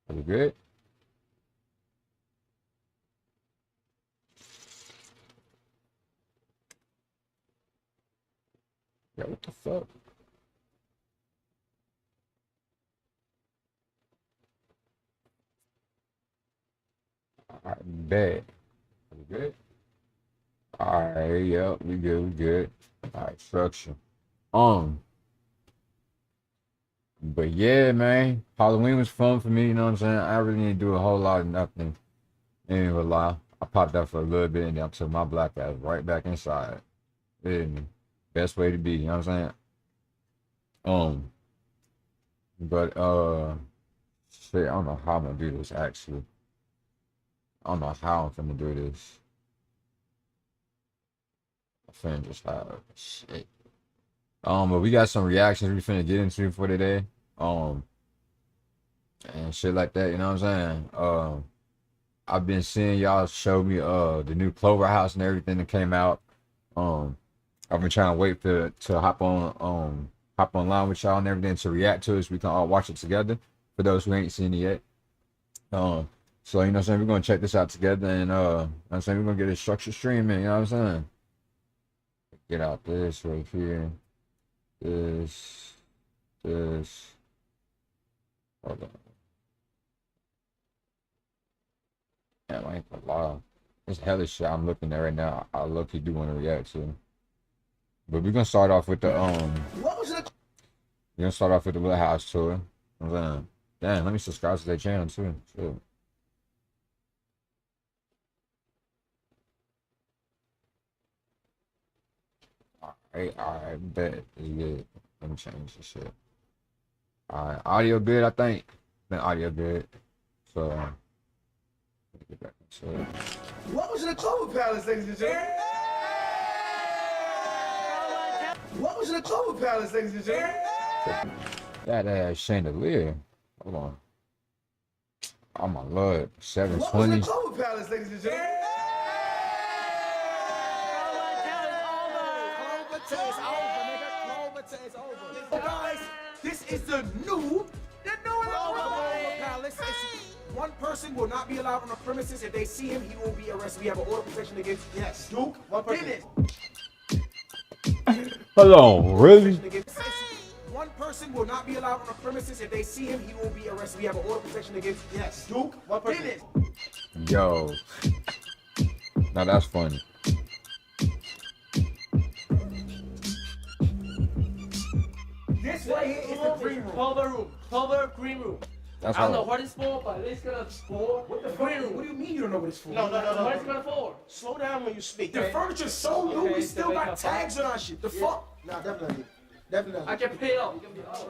Are we good? Yeah, what the fuck? Alright, bet. Are we good? Alright, yeah, we good. Alright, structure. Um, but yeah, man, Halloween was fun for me, you know what I'm saying? I really didn't do a whole lot of nothing. Ain't gonna lie. I popped out for a little bit and then I took my black ass right back inside. Yeah, best way to be, you know what I'm saying? Um, but shit, I don't know how I'm gonna do this actually. I don't know how I'm gonna do this. My finna just have shit. But we got some reactions we finna get into for today. And shit like that, you know what I'm saying? I've been seeing y'all show me the new Clover House and everything that came out. I've been trying to wait to hop online with y'all and everything to react to it so we can all watch it together for those who ain't seen it yet. So you know what I'm saying, we're gonna check this out together and I'm saying we're gonna get a structured stream in, you know what I'm saying? Get out this right here. This. Hold on. Damn, I ain't gonna lie. This hella shit I'm looking at right now. I low-key do want to react to. But we're gonna start off with the What was it? we're gonna start off with the little house tour. You know what I'm saying? Damn, let me subscribe to their channel too. Shit. Alright, bet. It's good. Let me change this shit. Alright, audio good, I think. Been audio good. So let me get back into it. What was in the Clover Palace, ladies and gentlemen? What was in the Clover Palace, ladies and gentlemen? That ass chandelier. Hold on. Oh my lord. What was in 720. the Clover Palace, ladies and gentlemen? Clover over. Guys, this is the new Clover Palace. One person will not be allowed on the premises. If they see him, he will be arrested. We have an order of protection against Duke. One person. Hold on, really? One person will not be allowed on the premises. If they see him, he will be arrested. We have an order of protection against Duke. One person. Yo. Now that's funny. This right here is the green room. Clover room. Clover green room. That's I don't know all. what it's for, but it's gonna for What the green fuck? room. What do you mean you don't know what it's for? No. What it's gonna for? Slow down when you speak. The furniture's so new, Okay, we still so got wait, tags on our shit. The fuck? Nah, definitely. Definitely. I can pay it off. You can pay it off.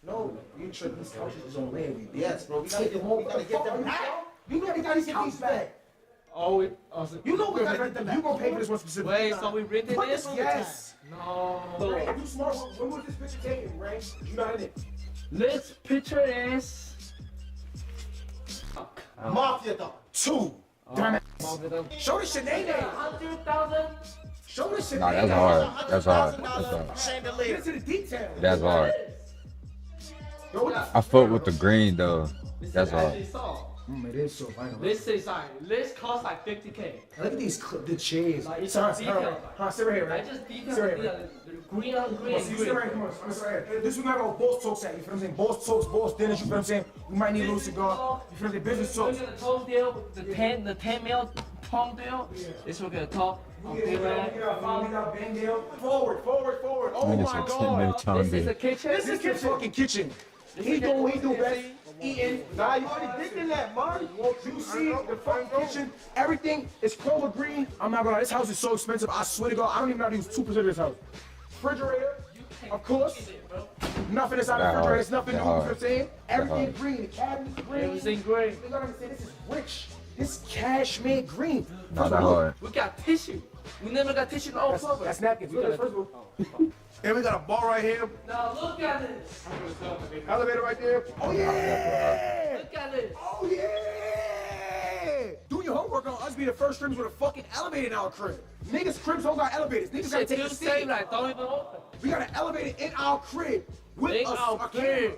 No, you should these couches is on land. Yes, bro. We gotta get them back. You know we gotta get these back. Oh, You know we gotta get them back. You gonna pay for this one specifically. wait, so we rented Put this? this, yes. No. Ray, you smart. When was this picture taken, Ray? You not in it. This picture is. Mafia dog. 2. Damn it. Show the Sinead. 100,000. Show the Sinead. Nah, that's hard. That's hard. That's hard. Chandelier. Get to the detail. That's hard. Yo, what I fuck with the green though. That's hard. It is so vital. This is like, this costs like 50K. Look at these the chairs. Like, it's Sorry, detailed. sit right here, I right? just detailed Sorry. the green on green. See, sit right here, come on, sit right here. This we gotta go boss talks at, you feel what I'm saying? Boss talks, boss dinners, you feel what I'm saying? We might need a little cigar, you feel what I'm saying? Business We're talks. gonna talk deal, the 10 mil tone deal. This we're gonna talk. Okay, right? Forward. Oh Nigga my said 10 God. minute time This is deal. the kitchen. This is the fucking kitchen. He do best. Eating. Nah, you already did that, man. You see the fucking kitchen, everything is Clover green. I'm not gonna lie, this house is so expensive. I swear to God, I don't even know how to use 2% of this house. Refrigerator, of course. Nothing inside the refrigerator. It's nothing new. You know what I'm saying? Everything green. The cabinet's green. Everything green. You know what I'm saying? This is rich. This cashmere green. Not that hard. We got tissue. We never got tissue in all Clover. That's napkins. Look at this first one. And we got a bar right here. Now look at this. Elevator right there. Oh yeah. Look at this. Oh yeah. Do your homework on us being the first streamers with a fucking elevator in our crib. Niggas' cribs don't got elevators. Niggas gotta Shit, take you a say seat. like don't even open. We got an elevator in our crib with In us. our a crib. camera.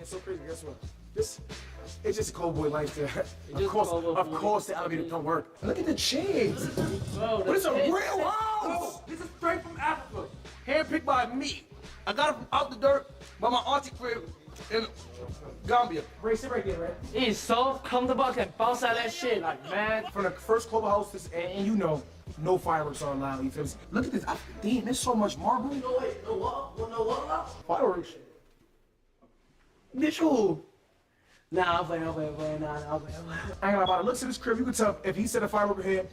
It's so crazy. Guess what? This It's just a cold boy lifestyle. Of course, the elevator don't work. Look at the chairs. Bro, But it's a the real house. This is straight from Africa. Handpicked by me. I got it from out the dirt by my auntie crib in Gambia. Right, sit right there, right? It's so comfortable. I can bounce out that shit like man. From the first Clover House, and you know, no fireworks are allowed. You feel me? Look at this. Damn, there's so much marble. No wait, no what? No what? Fireworks. Bitch, who? Nah, I'm playing. Nah, I'm playing. I ain't gonna lie about it. Looks at this crib, you can tell if he said a firework here,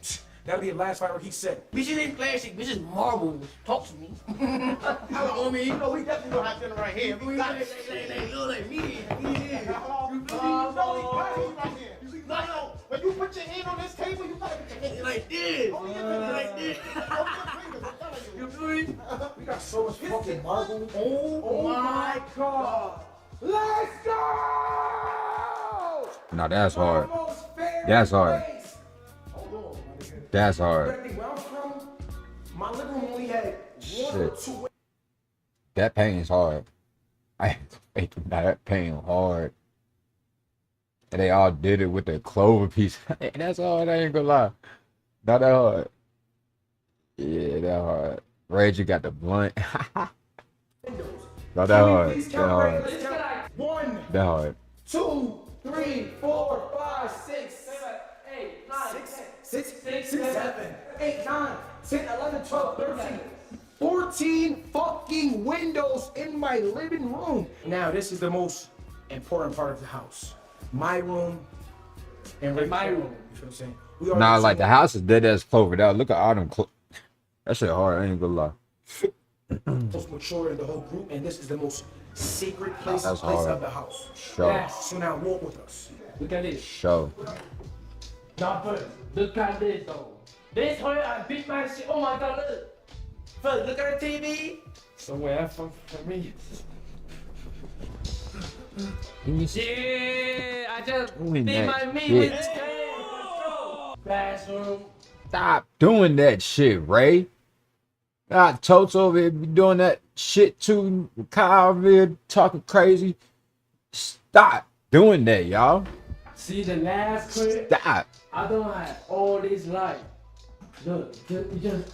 that'll be the last firework he said. Bitches ain't plastic. Bitches marble. Talk to me. I mean, you know, we definitely gonna have dinner right here. We got it. They look like me. No. When you put your hand on this table, you gotta put your hand Like this. Only your fingers. Like this. Only your fingers, I'm telling you. You feel me? We got so much fucking marble. Oh my God. Let's go! No, that's hard. Almost fair That's hard. place. Hold on, my nigga. That's hard. Where I'm from, my living room only had one or Shit. two. That painting's hard. I ain't that painting hard. And they all did it with the clover piece. That's hard. I ain't gonna lie. Not that hard. Yeah, that hard. Rage, you got the blunt. windows. Not that Can we hard. please That count hard. right? Let's count. 1, That hard. 2, 3, 4, 5, 6, 8, 9, 6, 7, 8, 9, 10, 11, 12, 13, 14 fucking windows in my living room. Now, this is the most important part of the house. My room and my room. You feel what I'm saying? We are Nah, the like two- the house is dead as clovered out. Look at all them. That shit hard. I ain't gonna lie. most mature in the whole group, and this is the most sacred place That's hard. of the house. Show. Yes. So now walk with us. Look at this. Show. Not first. Look at this though. This where I beat my shit. Oh my God, look. First, look at the TV. Somewhere for me. Yeah, I just Doing beat that my meat shit. with this game. Bathroom. Stop doing that shit, Ray. God, Toto over here be doing that shit too. Kyle over here talking crazy. Stop doing that, y'all. See the last clip? Stop. I don't have all this light. Look, you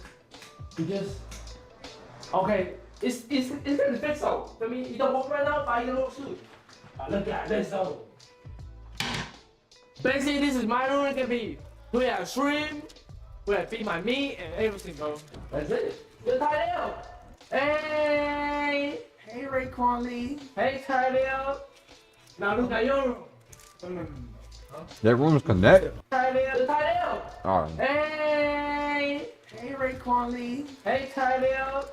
just. Okay, it's gonna fix though. I mean, you don't walk right now, buy your little suit. Look at this though. Basically, this is my room. It can be we have shrimp, we have feed my meat, and everything, bro. That's it. Good Tydell. Hey, Hey, Raekwon Lee. hey Tydell. Now look at your room. That room's connected. Tydell. All right. Hey, Hey, Raekwon Lee. hey Tydell.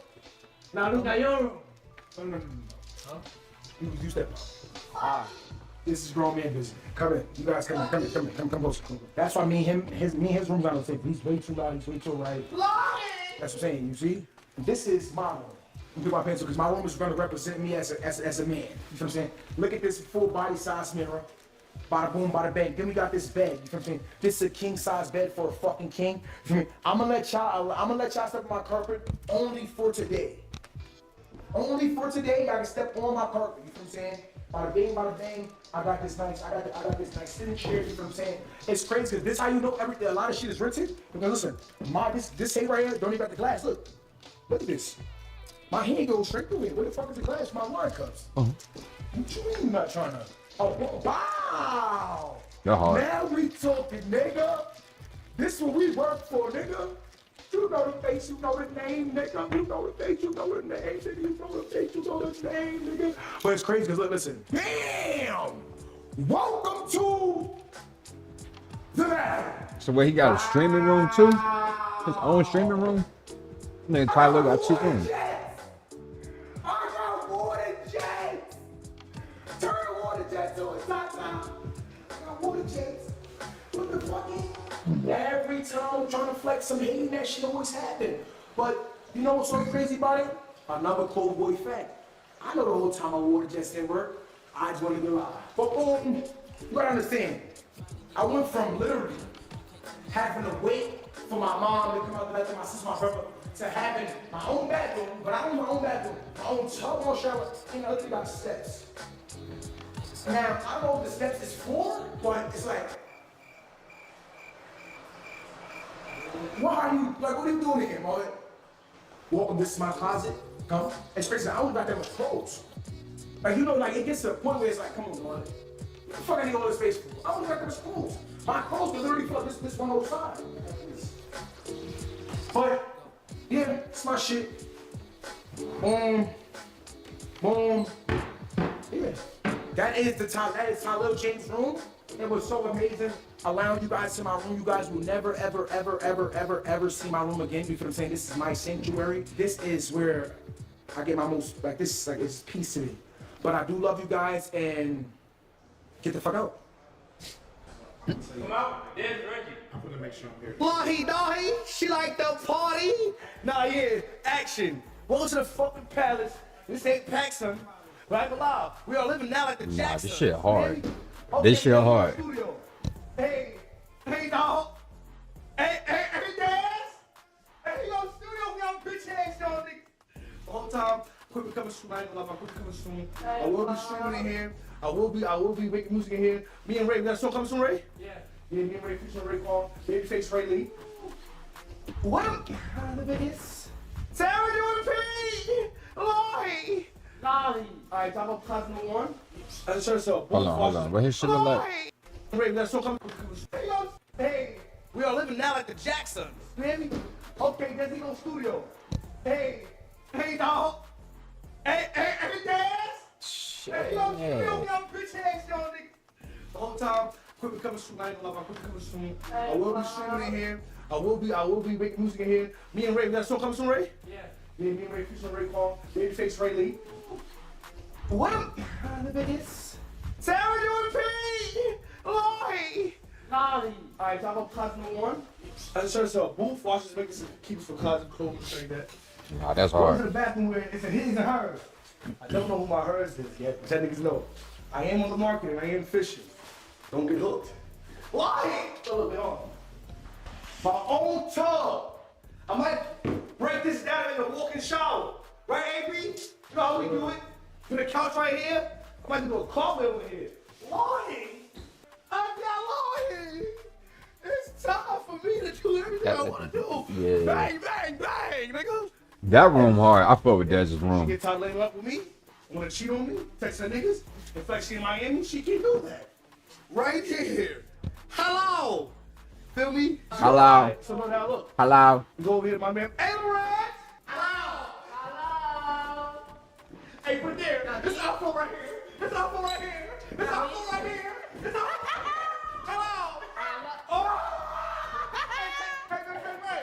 Now look at your room. You step up. This is grown man business. Come in. You guys come close. That's why me and his room's not on safe. He's way too loud, he's way too right. That's what I'm saying, you see? This is my room. You get my pencil, because my room is gonna represent me as a man. You know what I'm saying? Look at this full body size mirror. Bada boom, bada bang. Then we got this bed. You know what I'm saying? This is a king size bed for a fucking king. You feel me? I'm gonna let y'all step on my carpet only for today. Only for today, y'all can step on my carpet. You feel what I'm saying? Bada bang. I got this nice sitting chair. You know what I'm saying? It's crazy because this how you know everything. A lot of shit is rented. Because listen, this thing right here don't even got the glass. Look at this. My hand goes straight through it. Where the fuck is the glass for my wine cups? What you mean you're not trying to? Oh, wow. You're hard. Now we talking, nigga. This is what we work for, nigga. You know the face, you know the name, nigga. You know the face, you know the name, nigga. You know the face, you know the name, nigga. But it's crazy because look, listen. Damn! Welcome to the bathroom. So where he got a streaming room too? His own streaming room? Nigga Tyler got 2 rooms. I got water jets. Turn the water jets to a top now. I got water jets. What the fuck? Every time I'm trying to flex some hating, that shit always happen. But you know what's so crazy about it? Another cold boy fact. I know the whole time my water jets didn't work. I just wanted to lie. But boom, you gotta understand. I went from literally having to wait for my mom to come out the bathroom, my sister, my brother, to having my own bathroom, but I don't have my own bathroom, my own tub, my own shower, and I literally got steps. Now, I don't know if the steps is for, but it's like, why are you, like, what are you doing here, boy? Welcome, this is my closet. Come. Especially, I only got that much clothes. Like, you know, like, it gets to a point where it's like, come on, boy. What the fuck I need all this space for? I only got that much clothes. My clothes are literally for this one whole side. But, yeah, it's my shit. Boom. Yeah. That is my little James room. It was so amazing allowing you guys to my room. You guys will never, ever see my room again. You feel what I'm saying? This is my sanctuary. This is where I get my most, like, this is like, it's peace to me. But I do love you guys, and get the fuck out. Come out, there's Reggie. I'm gonna make sure I'm here. Dahi, she like the party. Nah, yeah, action. Welcome to the fucking palace. This ain't Paxson. Right below. We are living now like the Nah, Jacksons. this shit hard. Okay, This shit let's go hard. to the studio. Hey, dog. Hey, Daz. Hey, yo, studio, we on bitch ass, y'all niggas. The whole time, quick coming soon. I ain't gonna lie, quick coming soon. I will be streaming in here. I will be making music in here. Me and Ray, we got a song coming soon, Ray? Yeah. Yeah, me and Ray featuring Ray Paul, Babyface Ray Lee. What am the biggest? Sarah doing P! Lori! Lolly. Alright, talk about class number one. Let's show yourself. Hold on. What his shit look like? Ray, we got a song coming. Hey, we are living now like the Jacksons. You hear me? Okay, there's no studio. Hey, dog. Hey, Daz. Hey, yo, studio, we on bitch ass, y'all niggas. The whole time, quick coming soon. I ain't gonna lie, quick coming soon. I will be streaming in here. I will be making music in here. Me and Ray, we got a song coming soon, Ray? Yeah. Yeah, me and Ray featuring Ray Paul, Babyface Ray Lee. What am the biggest? Sarah doing P! Lori! Lolly. Alright, talk about class number one. Let's show yourself. Booth washes, makes keeps for closet clothes, show you that. Nah, that's Go to hard. the bathroom where it's a his and hers. I don't know who my hers is yet, but that niggas know. I am on the market and I am fishing. Don't get hooked. Why? A little bit on. My own tub. I might break this down in a walk-in shower. Right, AB? You know how we do it? Put a couch right here. I might do a carpet over here. Lloyd! I got Lloyd! It's time for me to do everything I want to do. Yeah. Bang, nigga. That room hard. I fuck with Dez's She room. get tired of laying up with me, wanna cheat on me, text her niggas. In fact, she in Miami, she can do that. Right here. Hello. Feel me? Hello. Alright, so now look. Hello. We go over here to my man. Hey, Lorette. Hello. Hey, put it there. This outfit right here. This outfit right here. This outfit right here. This outfit. Hello. Oh. Hey.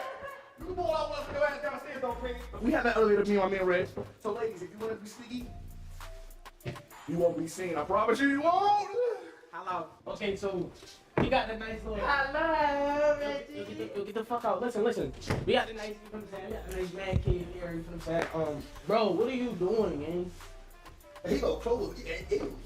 You can pull out one of your ass downstairs, don't please. We have that elevator, me and my man Red. So, ladies, if you want to be sneaky, you won't be seen. I promise you, you won't. Hello. Okay, so we got the nice little. Hello, Reggie. Yo, get the fuck out. Listen. We got the nice, you know what I'm saying? We got the nice man cave here, you know what I'm saying? Bro, what are you doing, man? He go close.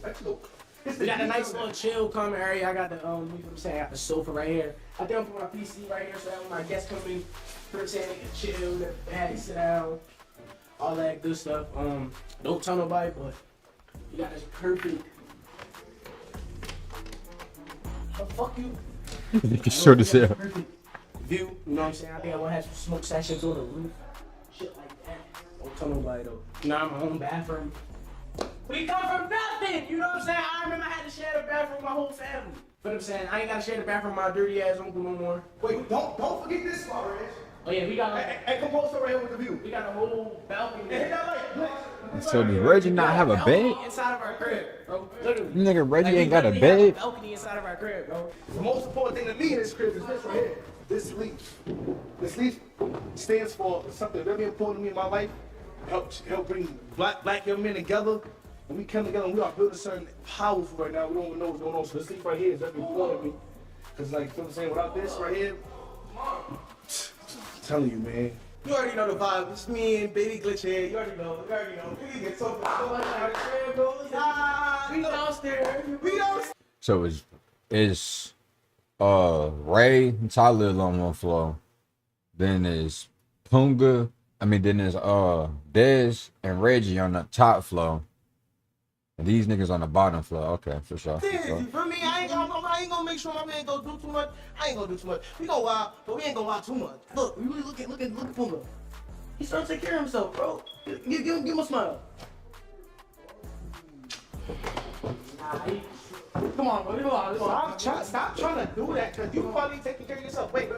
Let's go. We got a nice little chill common area. I got the, you know what I'm saying? I got the sofa right here. I think I'm putting my PC right here so that when my guests come in, you know what I'm saying, they can chill, they can sit down, all that good stuff. Don't tell nobody, but you got this perfect. The fuck you? Short as hell. Perfect view, you know what I'm saying? I think I want to have some smoke sessions on the roof, shit like that. Don't tell nobody though. Now I'm my own bathroom. We come from nothing, you know what I'm saying? I remember I had to share the bathroom with my whole family. But I'm saying I ain't gotta share the bathroom with my dirty ass uncle no more. Wait, don't forget this spot, Reg. Oh yeah, we got Hey, come post right here with the view. we got a whole balcony. Hey, hit that light. So does Reggie not have a bed? Inside of our crib, bro. Literally. Nigga, Reggie Like, we ain't got a literally have bed. balcony inside of our crib, bro. The most important thing to me in this crib is this right here. This leaf. This leaf stands for something very important to me in my life. Help bring black young men together. And we come together and we are building something powerful right now. We don't even know what's going on. So this leaf right here is very important to me. Cause like, you know what I'm saying, without this right here, I'm telling you, man. You already know the vibe. It's me and Baby Glitch here. You already know. We can get so much out of the we downstairs. We downstairs. So it's Ray and Tyler on one floor. Then it's then it's Dez and Reggie on the top floor. And these niggas on the bottom floor. Okay, for sure. Yeah, you feel me? I ain't gonna make sure my man go do too much. I ain't gonna do too much. We gonna wild, but we ain't gonna wild too much. Look, we really look at Puma. He's starting to take care of himself, bro. Give him a smile. Come on, bro. Stop trying to do that, cause you probably taking care of yourself. Wait.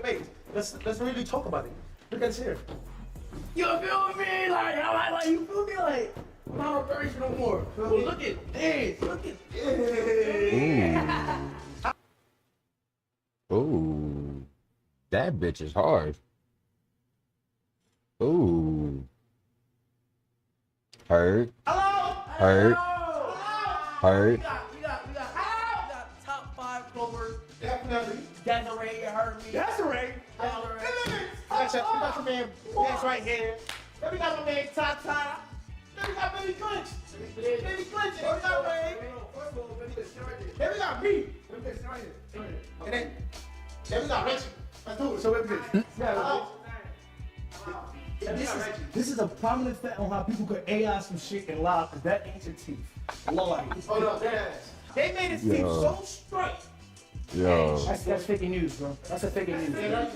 Let's really talk about it. Look at his hair. You feel me? Like you feel me? Like I'm not a virgin no more. Well, look at this. Look at this. Ooh. That bitch is hard. Ooh. Heard. Hello. Heard. Heard. We got top 5 clovers. Definitely. Desiree, you heard me. Desiree. We got your man Dance right here. Then we got my man Tata. Then we got Baby Clinch. Baby Clinch. Then we got Ray. Then we got me. And then we got Richie. Let's do it. So This is a prominent fact on how people could AI some shit and lie, because that ain't your teeth. Lord. Oh no, they made his teeth so straight. Yo. That's fake news, bro. That's a fake news. You got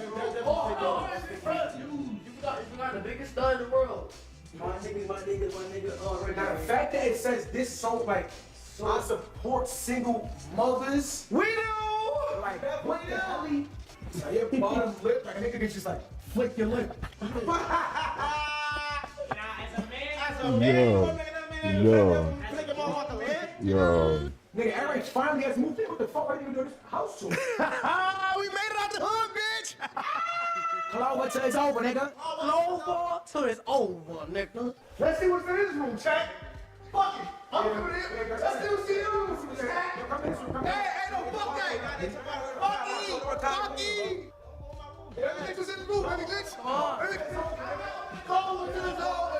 the biggest stud in the world. My nigga, right Now now. the fact that it says this song, like, I support single mothers. We do. Like, what the hell? Like, your bottom lip, like a nigga can just like flick your lip. Yo. Nigga, Eric finally has moved in. What the fuck are you gonna do this house to? We made it out the hood, bitch. Hello, what's it's over, nigga? Over till it's over, nigga. Let's see what's in this room, chat. Fuck it. I'm doing it. Let's see what's in this room, chat. Hey, no, fuck that. Fuck it. Everything was in the room, everything. Come on. Go to the door,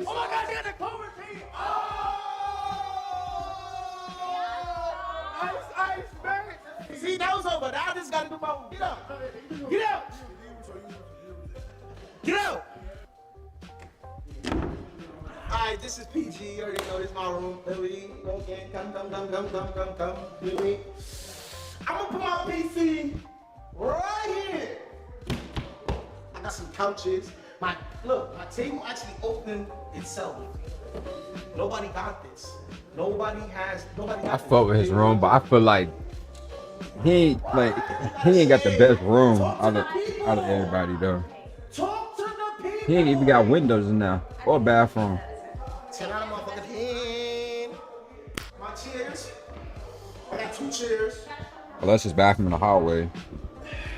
Oh my God, you got the Clover team. Ice, man. See, that was over. Now I just gotta do my own. Get up. Get out. Get out. Alright, this is PG. You already know this is my room. Okay, come. Feel me? I'm gonna put my PC right here. I got some couches. My table actually opened itself. Nobody got this. Nobody got I fuck with his room, but I feel like he ain't got the best room out of everybody though. Talk to the people. He ain't even got windows in there or bathroom. 10 out of motherfucking hand. My chairs. I got 2 chairs. Well, that's his bathroom in the hallway.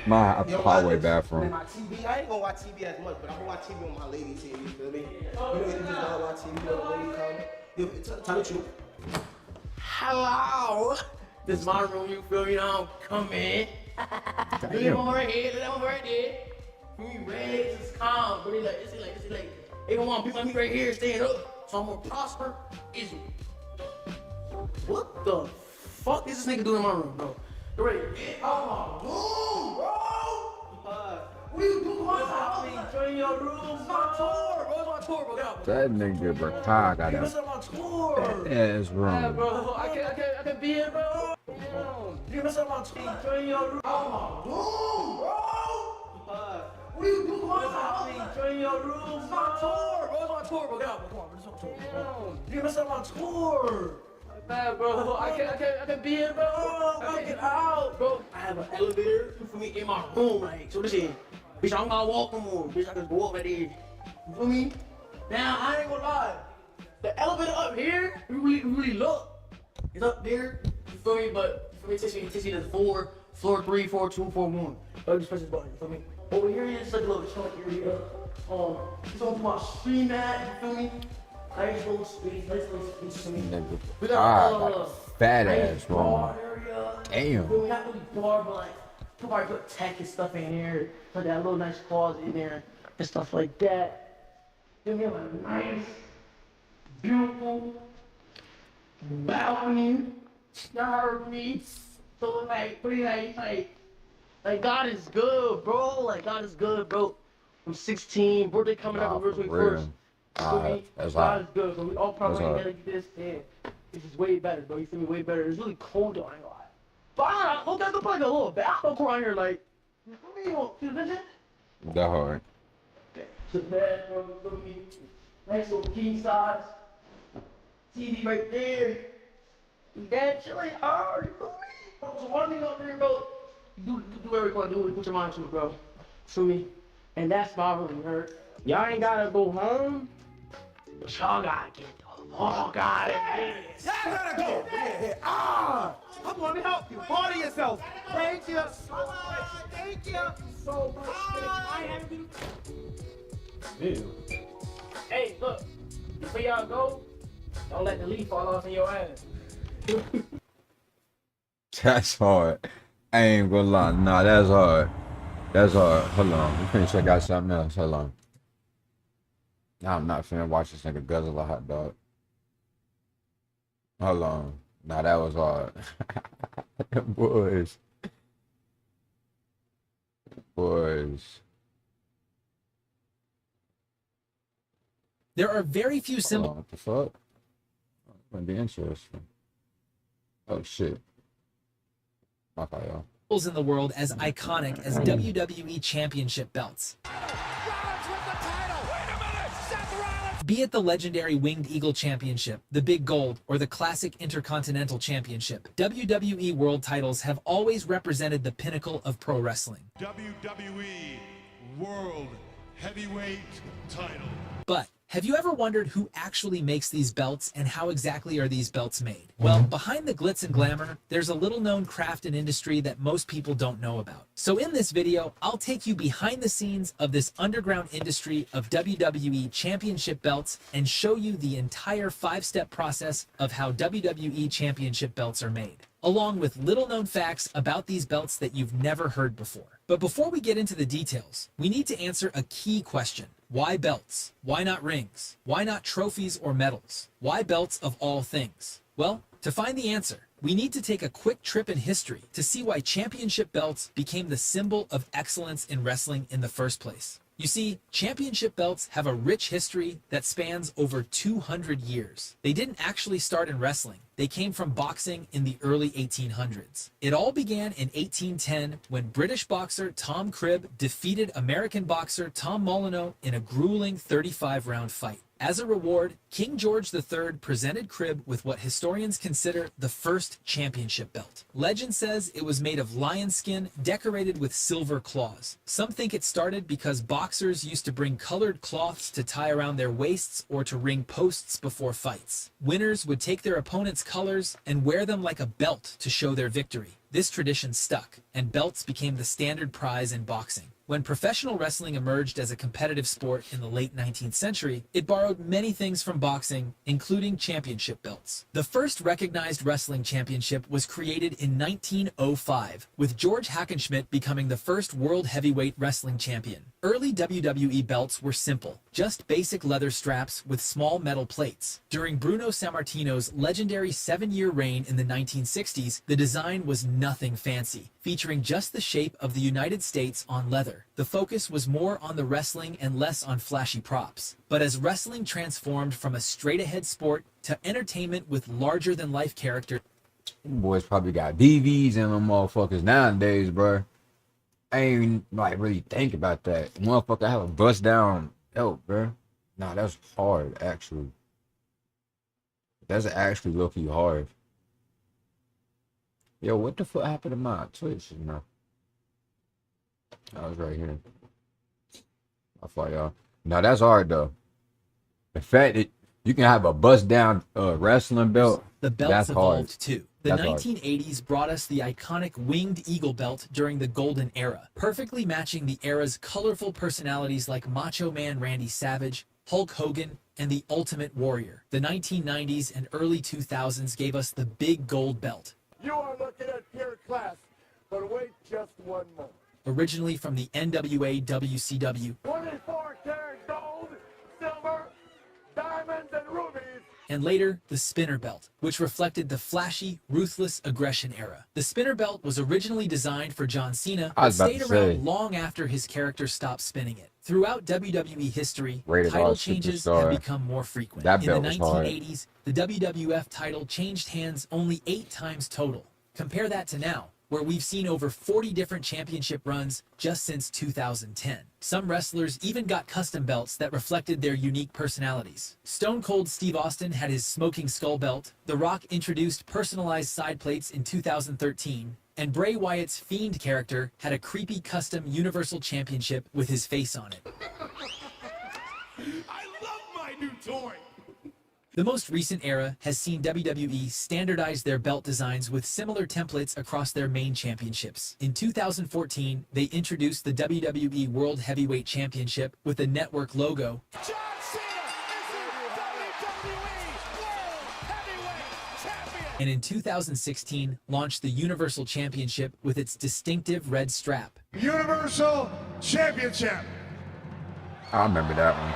My hallway And bathroom. my TV. I ain't gonna watch TV as much, but I'm gonna watch TV on my lady's here. You feel me? You know, you just gotta watch TV when the lady come. Tell the truth. Hello. This is my room, you feel me? Now come in. Look at that one right here. Look at that one right there. We raised, it's calm. But it's like, they don't want people like me right here staying up. So I'm gonna prosper. Is what the fuck is this nigga doing in my room, bro? You're ready? Get out my room, bro. What you doing? Join your room. It's my tour, bro. It's my tour, bro. Get out, bro. That nigga Ricard got You a missing my tour. ass Yeah, room. bro. I can't be here, bro. You missing my tour. Join your room. Out my room, bro. What you doing? Join your room. It's my tour, bro. It's my tour, bro. Get out, bro. Come on, bro. It's my tour. You missing my tour. Bad, bro. I can't be here, bro. Bro, get out, bro. I have an elevator for me in my room, like, so this is, bitch, I don't gotta walk no more. Bitch, I just go up right there. You feel me? Now, I ain't gonna lie. The elevator up here, really look. It's up there, you feel me? But, you feel me, it takes you to floor 3, 4, 2, 4, 1. Just press this button, you feel me? Over here is like a little chunk area. It's on my stream mat, you feel me? Nice little space, to me. Nigga We Ricard got got a fat nice ass bar room. area. Damn. Well, not really bar, but like, probably put tech and stuff in here. Put that little nice closet in there and stuff like that. Then we have a nice, beautiful balcony. You heard me? So like, pretty nice, like, Like, God is good, bro. Like, God is good, bro. I'm 16, birthday coming up Nah, on for January real. 1st. Alright, that's God hot. is good, bro. We all probably That's gotta get this, and this is way better, bro. You feel me? Way better. It's really cold, though. I ain't gonna lie. But I don't know, look like a little bit. I don't go around here like, you feel me? You feel this? That hard. To the bed, bro. Look at me. Nice little king size. TV right there. Dad chilling hard. You feel me? So one thing up there, bro. Do whatever you want to do. Put your mind to it, bro. Feel me? And that's my room, you heard? Y'all ain't gotta go home. But y'all gotta get the fuck out of here. Y'all gotta go. Ah! I'm gonna help you. Party yourself. Thank you so much. Thank you so much. Ew. Hey, look. Before y'all go, don't let the leaf fall off in your ass. That's hard. I ain't gonna lie. Nah, that's hard. That's hard. Hold on. We finna check out something else. Hold on. Nah, I'm not finna watch this nigga guzzle a hot dog. Hold on. Nah, that was hard. Boys. Boys. There are very few Hold symbols on, what the fuck? Gonna be interesting. Oh shit. My fault, y'all. in the world as iconic as WWE Championship belts. Be it the legendary Winged Eagle Championship, the Big Gold, or the classic Intercontinental Championship, WWE World titles have always represented the pinnacle of pro wrestling. WWE World Heavyweight Title. But have you ever wondered who actually makes these belts and how exactly are these belts made? Well, behind the glitz and glamour, there's a little known craft and industry that most people don't know about. So in this video, I'll take you behind the scenes of this underground industry of WWE Championship belts and show you the entire 5-step process of how WWE Championship belts are made, along with little known facts about these belts that you've never heard before. But before we get into the details, we need to answer a key question. Why belts? Why not rings? Why not trophies or medals? Why belts of all things? Well, to find the answer, we need to take a quick trip in history to see why championship belts became the symbol of excellence in wrestling in the first place. You see, championship belts have a rich history that spans over 200 years. They didn't actually start in wrestling. They came from boxing in the early 1800s. It all began in 1810 when British boxer Tom Cribb defeated American boxer Tom Molyneux in a grueling 35-round fight. As a reward, King George III presented Cribb with what historians consider the first championship belt. Legend says it was made of lion skin decorated with silver claws. Some think it started because boxers used to bring colored cloths to tie around their waists or to ring posts before fights. Winners would take their opponent's colors and wear them like a belt to show their victory. This tradition stuck, and belts became the standard prize in boxing. When professional wrestling emerged as a competitive sport in the late 19th century, it borrowed many things from boxing, including championship belts. The first recognized wrestling championship was created in 1905, with George Hackenschmidt becoming the first world heavyweight wrestling champion. Early WWE belts were simple, just basic leather straps with small metal plates. During Bruno Sammartino's legendary 7-year reign in the 1960s, the design was nothing fancy, featuring just the shape of the United States on leather. The focus was more on the wrestling and less on flashy props. But as wrestling transformed from a straight-ahead sport to entertainment with larger-than-life characters, Boys probably got DVs and them motherfuckers nowadays, bro. I ain't even like really think about that. Motherfucker have a bust down belt, bro. Nah, that's hard actually. That's actually low-key hard. Yo, what the fuck happened to my Twitch? No. I was right here. I thought y'all. No, that's hard though. The fact that you can have a bust down wrestling belt, the belts that's evolved hard. too. The That's hard. 1980s brought us the iconic Winged Eagle belt during the Golden Era, perfectly matching the era's colorful personalities like Macho Man Randy Savage, Hulk Hogan, and the Ultimate Warrior. The 1990s and early 2000s gave us the Big Gold belt. You are looking at pure class, but wait just one moment. Originally from the NWA WCW, 24 karat gold, silver, diamonds, and rubies and later the spinner belt, which reflected the flashy, ruthless aggression era. The spinner belt was originally designed for John Cena, I but was about stayed to around say. long after his character stopped spinning it. Throughout WWE history, Rated R title changes have superstar. become more frequent. That In the belt was hard. 1980s, the WWF title changed hands only 8 times total. Compare that to now, where we've seen over 40 different championship runs just since 2010. Some wrestlers even got custom belts that reflected their unique personalities. Stone Cold Steve Austin had his Smoking Skull belt, The Rock introduced personalized side plates in 2013, and Bray Wyatt's Fiend character had a creepy custom Universal Championship with his face on it. I love my new toy. The most recent era has seen WWE standardize their belt designs with similar templates across their main championships. In 2014, they introduced the WWE World Heavyweight Championship with a network logo. John Cena is the WWE World Heavyweight Champion. And in 2016, launched the Universal Championship with its distinctive red strap. Universal Championship. I remember that one.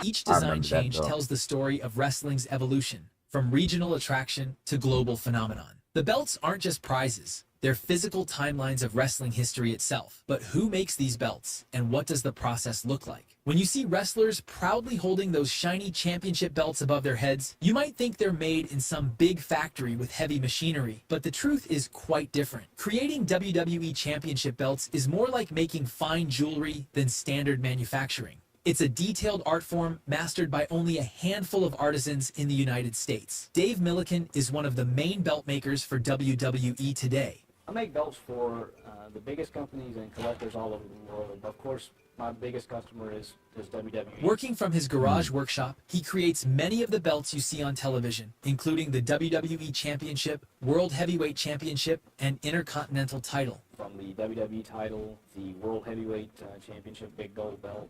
Each I design remember that change belt. tells the story of wrestling's evolution, from regional attraction to global phenomenon. The belts aren't just prizes, they're physical timelines of wrestling history itself. But who makes these belts, and what does the process look like? When you see wrestlers proudly holding those shiny championship belts above their heads, you might think they're made in some big factory with heavy machinery, but the truth is quite different. Creating WWE championship belts is more like making fine jewelry than standard manufacturing. It's a detailed art form mastered by only a handful of artisans in the United States. Dave Milliken is one of the main belt makers for WWE today. I make belts for the biggest companies and collectors all over the world. Of course, my biggest customer is WWE. Working from his garage workshop, he creates many of the belts you see on television, including the WWE Championship, World Heavyweight Championship, and Intercontinental title. From the WWE title, the World Heavyweight Championship big gold belt,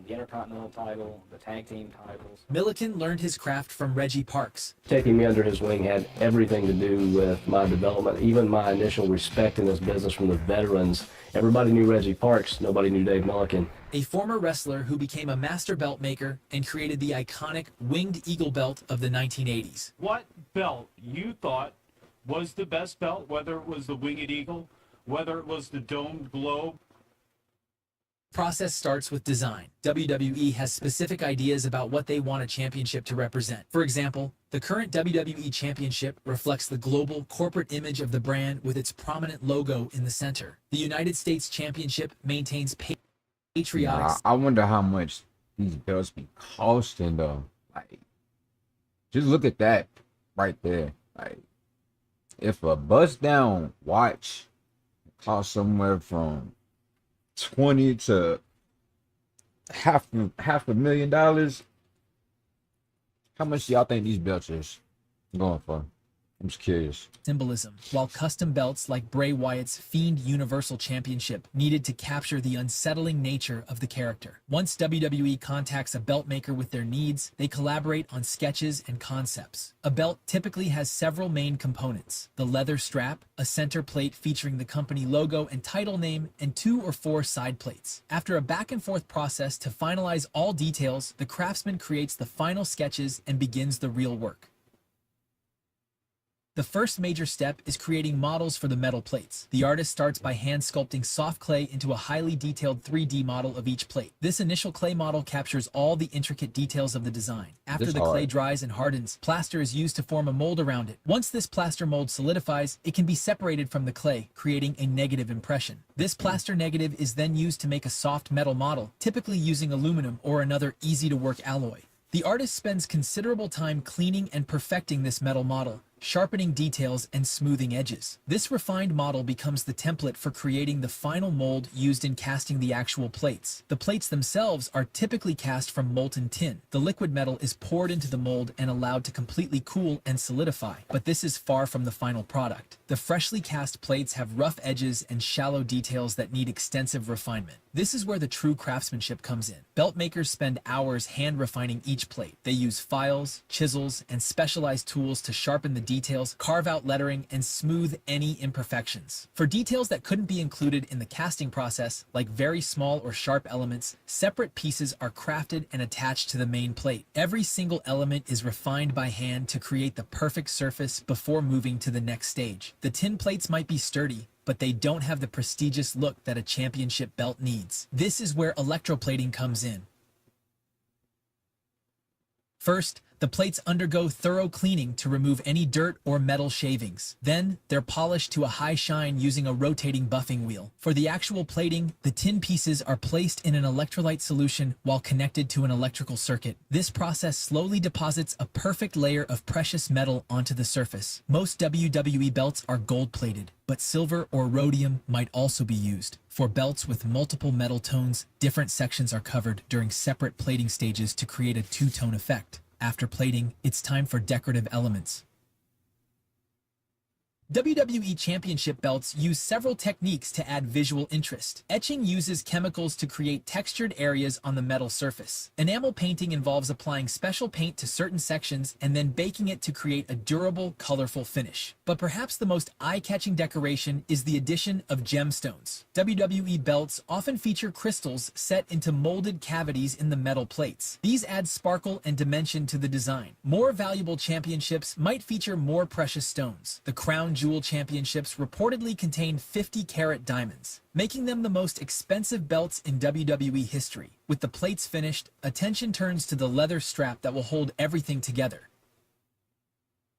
the Intercontinental title, the tag team titles. Milliken learned his craft from Reggie Parks. Taking me under his wing had everything to do with my development, even my initial respect in this business from the veterans. Everybody knew Reggie Parks, nobody knew Dave Milliken. A former wrestler who became a master belt maker and created the iconic Winged Eagle belt of the 1980s. What belt you thought was the best belt, whether it was the Winged Eagle, whether it was the Domed Globe? Process starts with design. WWE has specific ideas about what they want a championship to represent. For example, the current WWE Championship reflects the global corporate image of the brand with its prominent logo in the center. The United States Championship maintains patriotic. I wonder how much these belts be costing though. Like, just look at that right there. Like, if a bust down watch costs somewhere from 20 to half $500,000, how much do y'all think these belts is going for? I'm just curious. Symbolism, while custom belts like Bray Wyatt's Fiend Universal Championship needed to capture the unsettling nature of the character. Once WWE contacts a belt maker with their needs, they collaborate on sketches and concepts. A belt typically has several main components: the leather strap, a center plate featuring the company logo and title name, and 2 or 4 side plates. After a back and forth process to finalize all details, the craftsman creates the final sketches and begins the real work. The first major step is creating models for the metal plates. The artist starts by hand sculpting soft clay into a highly detailed 3D model of each plate. This initial clay model captures all the intricate details of the design. After the clay dries and hardens, plaster is used to form a mold around it. Once this plaster mold solidifies, it can be separated from the clay, creating a negative impression. This plaster negative is then used to make a soft metal model, typically using aluminum or another easy-to-work alloy. The artist spends considerable time cleaning and perfecting this metal model, sharpening details and smoothing edges. This refined model becomes the template for creating the final mold used in casting the actual plates. The plates themselves are typically cast from molten tin. The liquid metal is poured into the mold and allowed to completely cool and solidify, but this is far from the final product. The freshly cast plates have rough edges and shallow details that need extensive refinement. This is where the true craftsmanship comes in. Belt makers spend hours hand refining each plate. They use files, chisels, and specialized tools to sharpen the details, carve out lettering, and smooth any imperfections. For details that couldn't be included in the casting process, like very small or sharp elements, separate pieces are crafted and attached to the main plate. Every single element is refined by hand to create the perfect surface before moving to the next stage. The tin plates might be sturdy, but they don't have the prestigious look that a championship belt needs. This is where electroplating comes in. First, the plates undergo thorough cleaning to remove any dirt or metal shavings. Then, they're polished to a high shine using a rotating buffing wheel. For the actual plating, the tin pieces are placed in an electrolyte solution while connected to an electrical circuit. This process slowly deposits a perfect layer of precious metal onto the surface. Most WWE belts are gold-plated, but silver or rhodium might also be used. For belts with multiple metal tones, different sections are covered during separate plating stages to create a two-tone effect. After plating, it's time for decorative elements. WWE Championship belts use several techniques to add visual interest. Etching uses chemicals to create textured areas on the metal surface. Enamel painting involves applying special paint to certain sections and then baking it to create a durable, colorful finish. But perhaps the most eye-catching decoration is the addition of gemstones. WWE belts often feature crystals set into molded cavities in the metal plates. These add sparkle and dimension to the design. More valuable championships might feature more precious stones. The crown jewel championships reportedly contain 50-carat diamonds, making them the most expensive belts in WWE history. With the plates finished, attention turns to the leather strap that will hold everything together.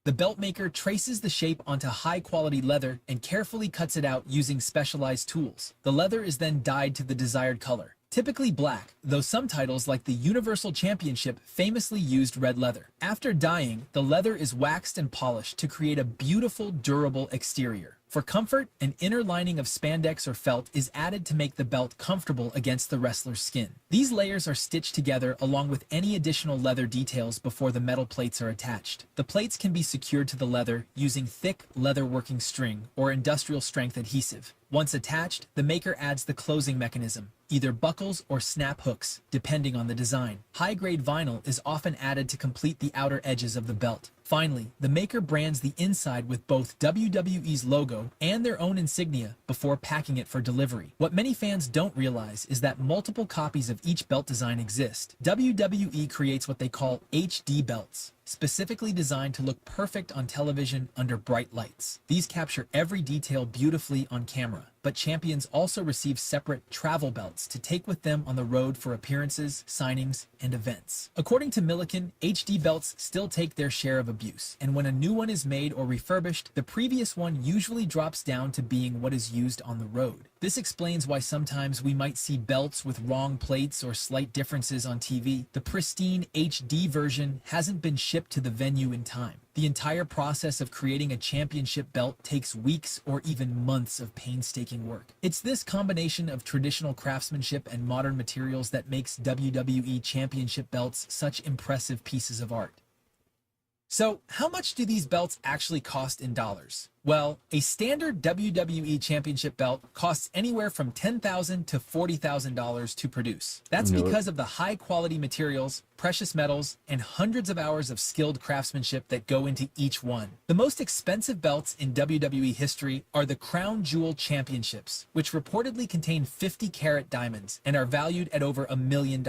The belt maker traces the shape onto high-quality leather and carefully cuts it out using specialized tools. The leather is then dyed to the desired color, typically black, though some titles like the Universal Championship famously used red leather. After dyeing, the leather is waxed and polished to create a beautiful, durable exterior. For comfort, an inner lining of spandex or felt is added to make the belt comfortable against the wrestler's skin. These layers are stitched together along with any additional leather details before the metal plates are attached. The plates can be secured to the leather using thick leather-working string or industrial-strength adhesive. Once attached, the maker adds the closing mechanism, either buckles or snap hooks, depending on the design. High-grade vinyl is often added to complete the outer edges of the belt. Finally, the maker brands the inside with both WWE's logo and their own insignia before packing it for delivery. What many fans don't realize is that multiple copies of each belt design exist. WWE creates what they call HD belts, specifically designed to look perfect on television under bright lights. These capture every detail beautifully on camera, but champions also receive separate travel belts to take with them on the road for appearances, signings, and events. According to Milliken, HD belts still take their share of abuse, and when a new one is made or refurbished, the previous one usually drops down to being what is used on the road. This explains why sometimes we might see belts with wrong plates or slight differences on TV. The pristine HD version hasn't been shipped to the venue in time. The entire process of creating a championship belt takes weeks or even months of painstaking work. It's this combination of traditional craftsmanship and modern materials that makes WWE championship belts such impressive pieces of art. So, how much do these belts actually cost in dollars? Well, a standard WWE Championship belt costs anywhere from $10,000 to $40,000 to produce. That's because of the high-quality materials, precious metals, and hundreds of hours of skilled craftsmanship that go into each one. The most expensive belts in WWE history are the Crown Jewel Championships, which reportedly contain 50-carat diamonds and are valued at over $1 million.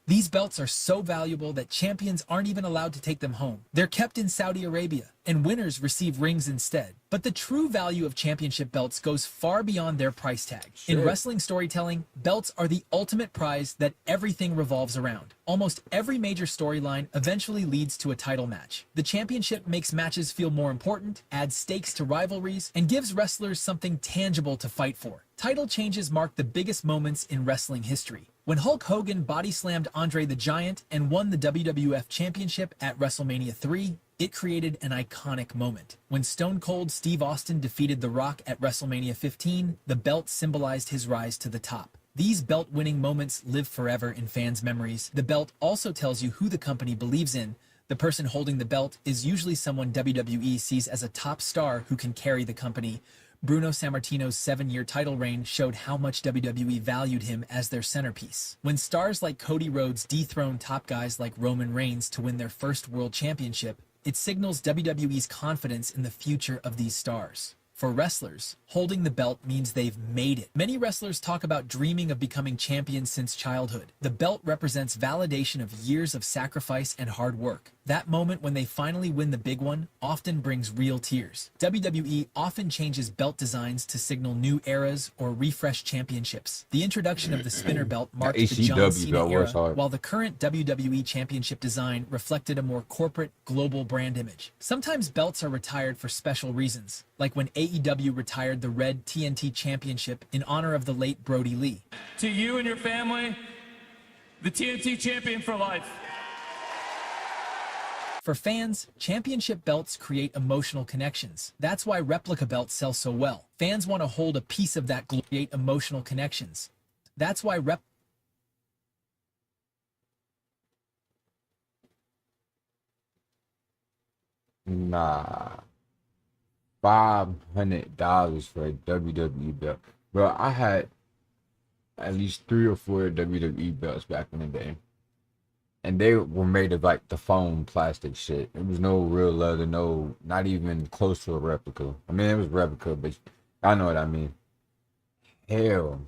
These belts are so valuable that champions aren't even allowed to take them home. They're kept in Saudi Arabia, and winners receive rings instead. But the true value of championship belts goes far beyond their price tag. In wrestling storytelling, belts are the ultimate prize that everything revolves around. Almost every major storyline eventually leads to a title match. The championship makes matches feel more important, adds stakes to rivalries, and gives wrestlers something tangible to fight for. Title changes mark the biggest moments in wrestling history. When Hulk Hogan body-slammed Andre the Giant and won the WWF Championship at WrestleMania 3, it created an iconic moment. When Stone Cold Steve Austin defeated The Rock at WrestleMania 15, the belt symbolized his rise to the top. These belt-winning moments live forever in fans' memories. The belt also tells you who the company believes in. The person holding the belt is usually someone WWE sees as a top star who can carry the company. Bruno Sammartino's 7-year title reign showed how much WWE valued him as their centerpiece. When stars like Cody Rhodes dethroned top guys like Roman Reigns to win their first world championship, It signals WWE's confidence in the future of these stars. For wrestlers, holding the belt means they've made it. Many wrestlers talk about dreaming of becoming champions since childhood. The belt represents validation of years of sacrifice and hard work. That moment when they finally win the big one often brings real tears. WWE often changes belt designs to signal new eras or refresh championships. The introduction of the spinner belt marked the John Cena era, while the current WWE Championship design reflected a more corporate, global brand image. Sometimes belts are retired for special reasons, like when AEW retired the red TNT Championship in honor of the late Brody Lee. To you and your family, the TNT champion for life. For fans, championship belts create emotional connections. That's why replica belts sell so well. Fans want to hold a piece of that glory, create emotional connections. That's why Nah. $500 for a WWE belt. Bro, I had at least 3 or 4 WWE belts back in the day. And they were made of like the foam plastic shit. It was no real leather, no, not even close to a replica. I mean, it was replica, but I know what I mean. Hell.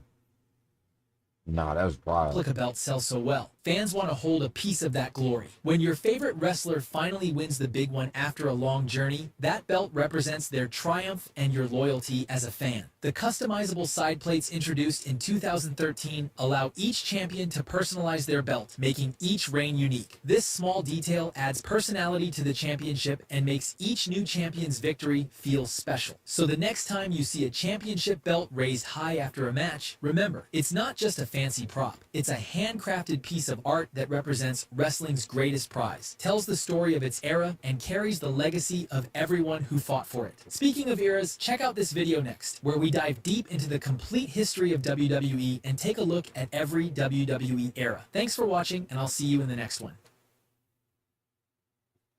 Nah, that was wild. replica belts sell so well. Fans want to hold a piece of that glory. When your favorite wrestler finally wins the big one after a long journey, that belt represents their triumph and your loyalty as a fan. The customizable side plates introduced in 2013 allow each champion to personalize their belt, making each reign unique. This small detail adds personality to the championship and makes each new champion's victory feel special. So the next time you see a championship belt raised high after a match, remember, it's not just a fancy prop. It's a handcrafted piece of art that represents wrestling's greatest prize, tells the story of its era, and carries the legacy of everyone who fought for it. Speaking of eras, check out this video next, where we dive deep into the complete history of WWE and take a look at every WWE era. Thanks for watching, and I'll see you in the next one.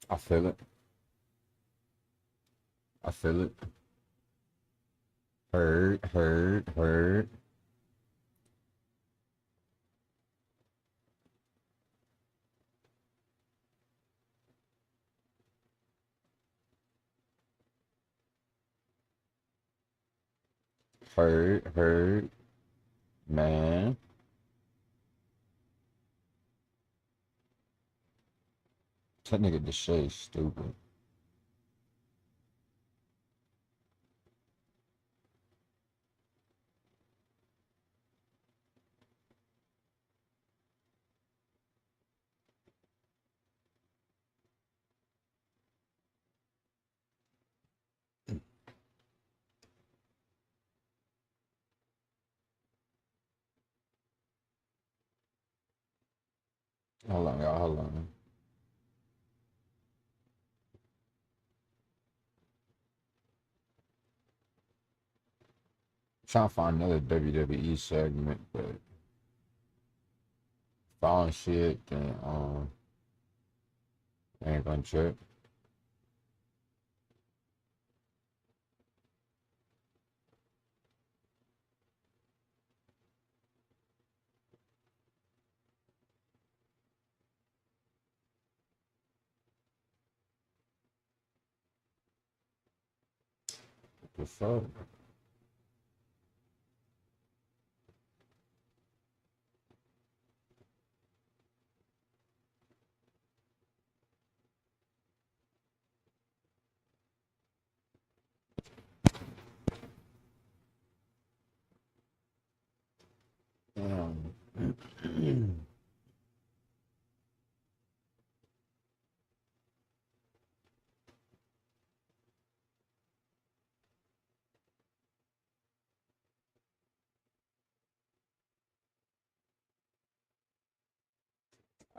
I feel it. I feel it. Heard. Heard. Man. That nigga Deshae stupid. Hold on, y'all. Hold on. Trying to find another WWE segment, but found shit, then ain't gonna check. What the fuck?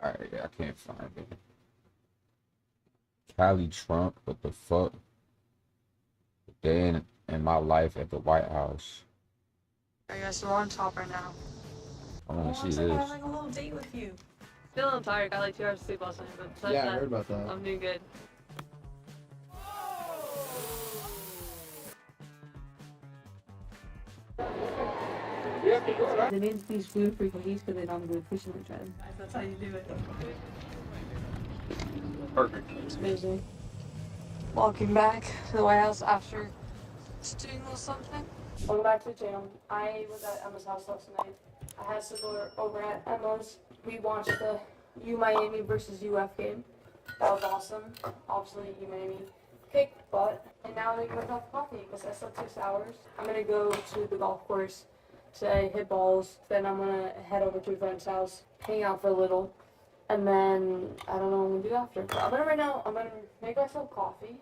Alright, I can't find it. Callie Trump, what the fuck? Day in my life at the White House. I guess we're on top right now. I wanna see I'm this. having a little date with you. Still, I'm tired. Got like 2 hours of sleep last night, but besides Yeah, I that, heard about that. I'm doing good. They made these gluten-free cookies because they don't have gluten-free bread. That's how you do it. Perfect. It's amazing. walking back to the White House after just doing a little something. Welcome back to the channel. I was at Emma's house last night. I had Sigler over at Emma's. We watched the U Miami versus UF game. That was awesome. Obviously, U Miami kicked butt. And now I'm gonna go have coffee because I slept 6 hours. I'm gonna go to the golf course today, hit balls. Then I'm gonna head over to a friend's house, hang out for a little. And then, I don't know what I'm gonna do after. But I'm gonna make myself coffee.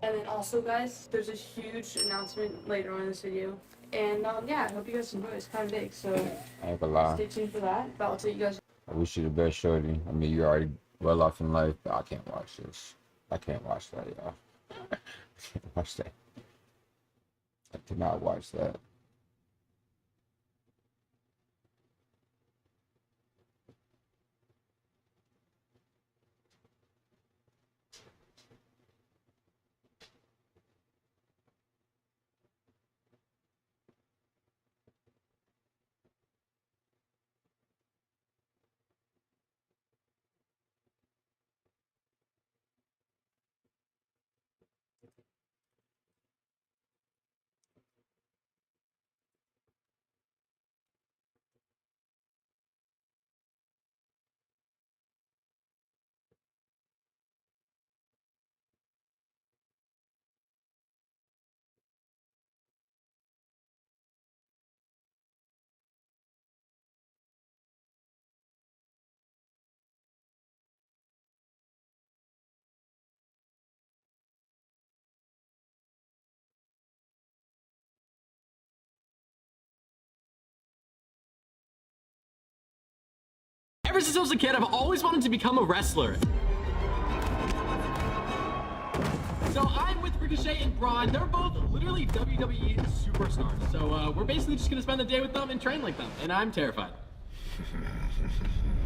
And then also, guys, there's a huge announcement later on in this video. And yeah, I hope you guys enjoy. It's kind of big, so I ain't gonna lie. stay tuned for that. But I'll tell you guys. I wish you the best, shorty. I mean, you're already well off in life, but I can't watch this. I can't watch that, y'all. I can't watch that. I cannot watch that. Ever since I was a kid, I've always wanted to become a wrestler. So I'm with Ricochet and Braun. They're both literally WWE superstars. So we're basically just gonna spend the day with them and train like them. And I'm terrified.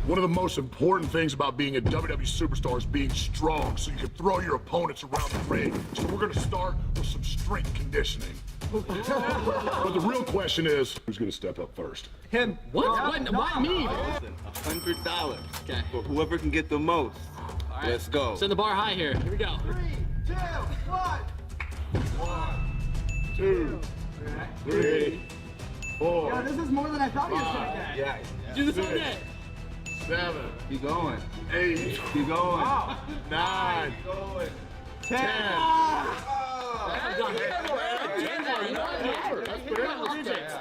One of the most important things about being a WWE superstar is being strong, so you can throw your opponents around the ring. So we're gonna start with some strength conditioning. But the real question is, who's gonna step up first? Him. What? Why me? $100 Okay. for whoever can get the most. All right. Let's go. Set the bar high here. Here we go. 3, 2, 1. 1, 2, 3, 4, This is more than I thought he was gonna get. Yeah. Do this all day. 7, Keep going. 8, Keep going. 9, Keep going. 10.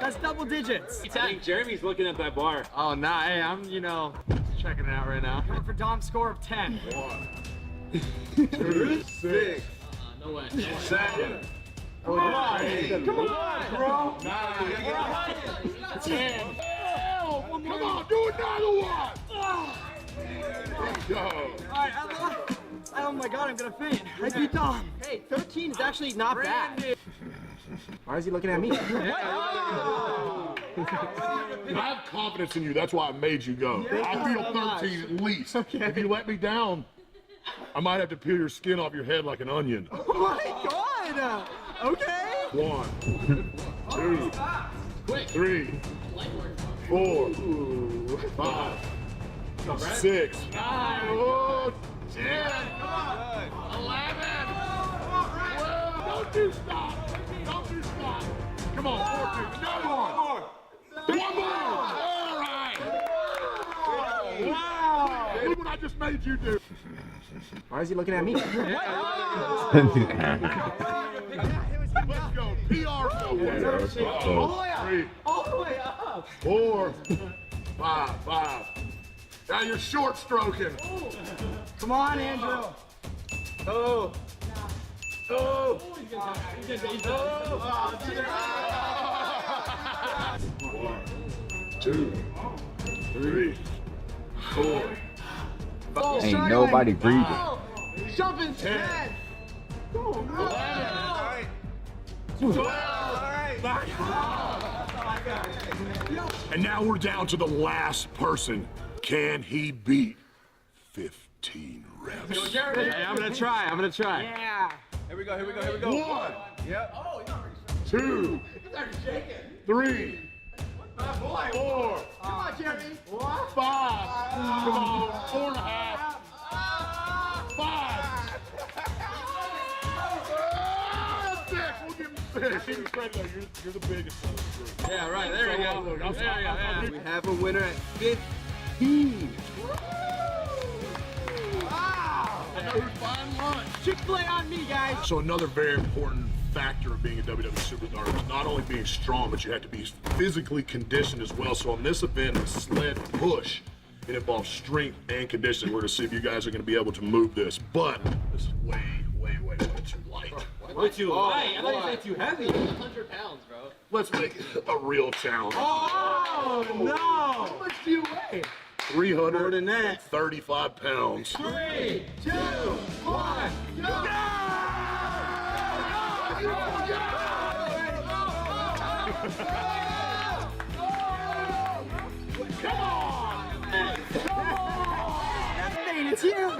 That's double digits. I think Jeremy's looking at that bar. Oh, nah, hey, I'm, checking it out right now. Going for Dom's score of 10. 1, 2, 6, No way. 7, Come on, bro. 9, 10. Come on, do another one. Let's go. Alright, oh my god, I'm gonna faint. I beat Dom. Hey, 13 is actually not bad. Why is he looking at me? I have confidence in you. That's why I made you go. I feel 13 at least. If you let me down, I might have to peel your skin off your head like an onion. Oh my god! Okay. 1, 2, 3, 4, 5, 6, 9, 10, 11. Don't you stop! Don't you stop! Come on, 14. Another one. One more. All right. Wow. Look what I just made you do. Why is he looking at me? Let's go. PR. All the way up. 3, All the way up. 4, 5. Now you're short stroking. Come on, Andrew. Oh. Oh. 1, 2, 3, 4, 5. Ain't nobody breathing. Jumping 10. 11. 12. And now we're down to the last person. Can he beat 15 reps? Hey, I'm gonna try. Yeah. Here we go. 1, Yep. 2, 3, 4, Come on, Jeremy. 5. Come on, 4.5. 5. credit though. You're the biggest of the group. Yeah, right. There we go. Look, There we go. We have a winner at 15. Another fine lunch. Chick-fil-A on me, guys. So another very important factor of being a WWE superstar is not only being strong, but you have to be physically conditioned as well. So on this event, the sled push, it involves strength and conditioning. We're gonna see if you guys are gonna be able to move this, but this is way too light. Way too light. I thought you said too heavy. 100 pounds, bro. Let's make it a real challenge. Oh no! How much do you weigh? 335 pounds. 3, 2, 1, go! Come on! Hey, it's you.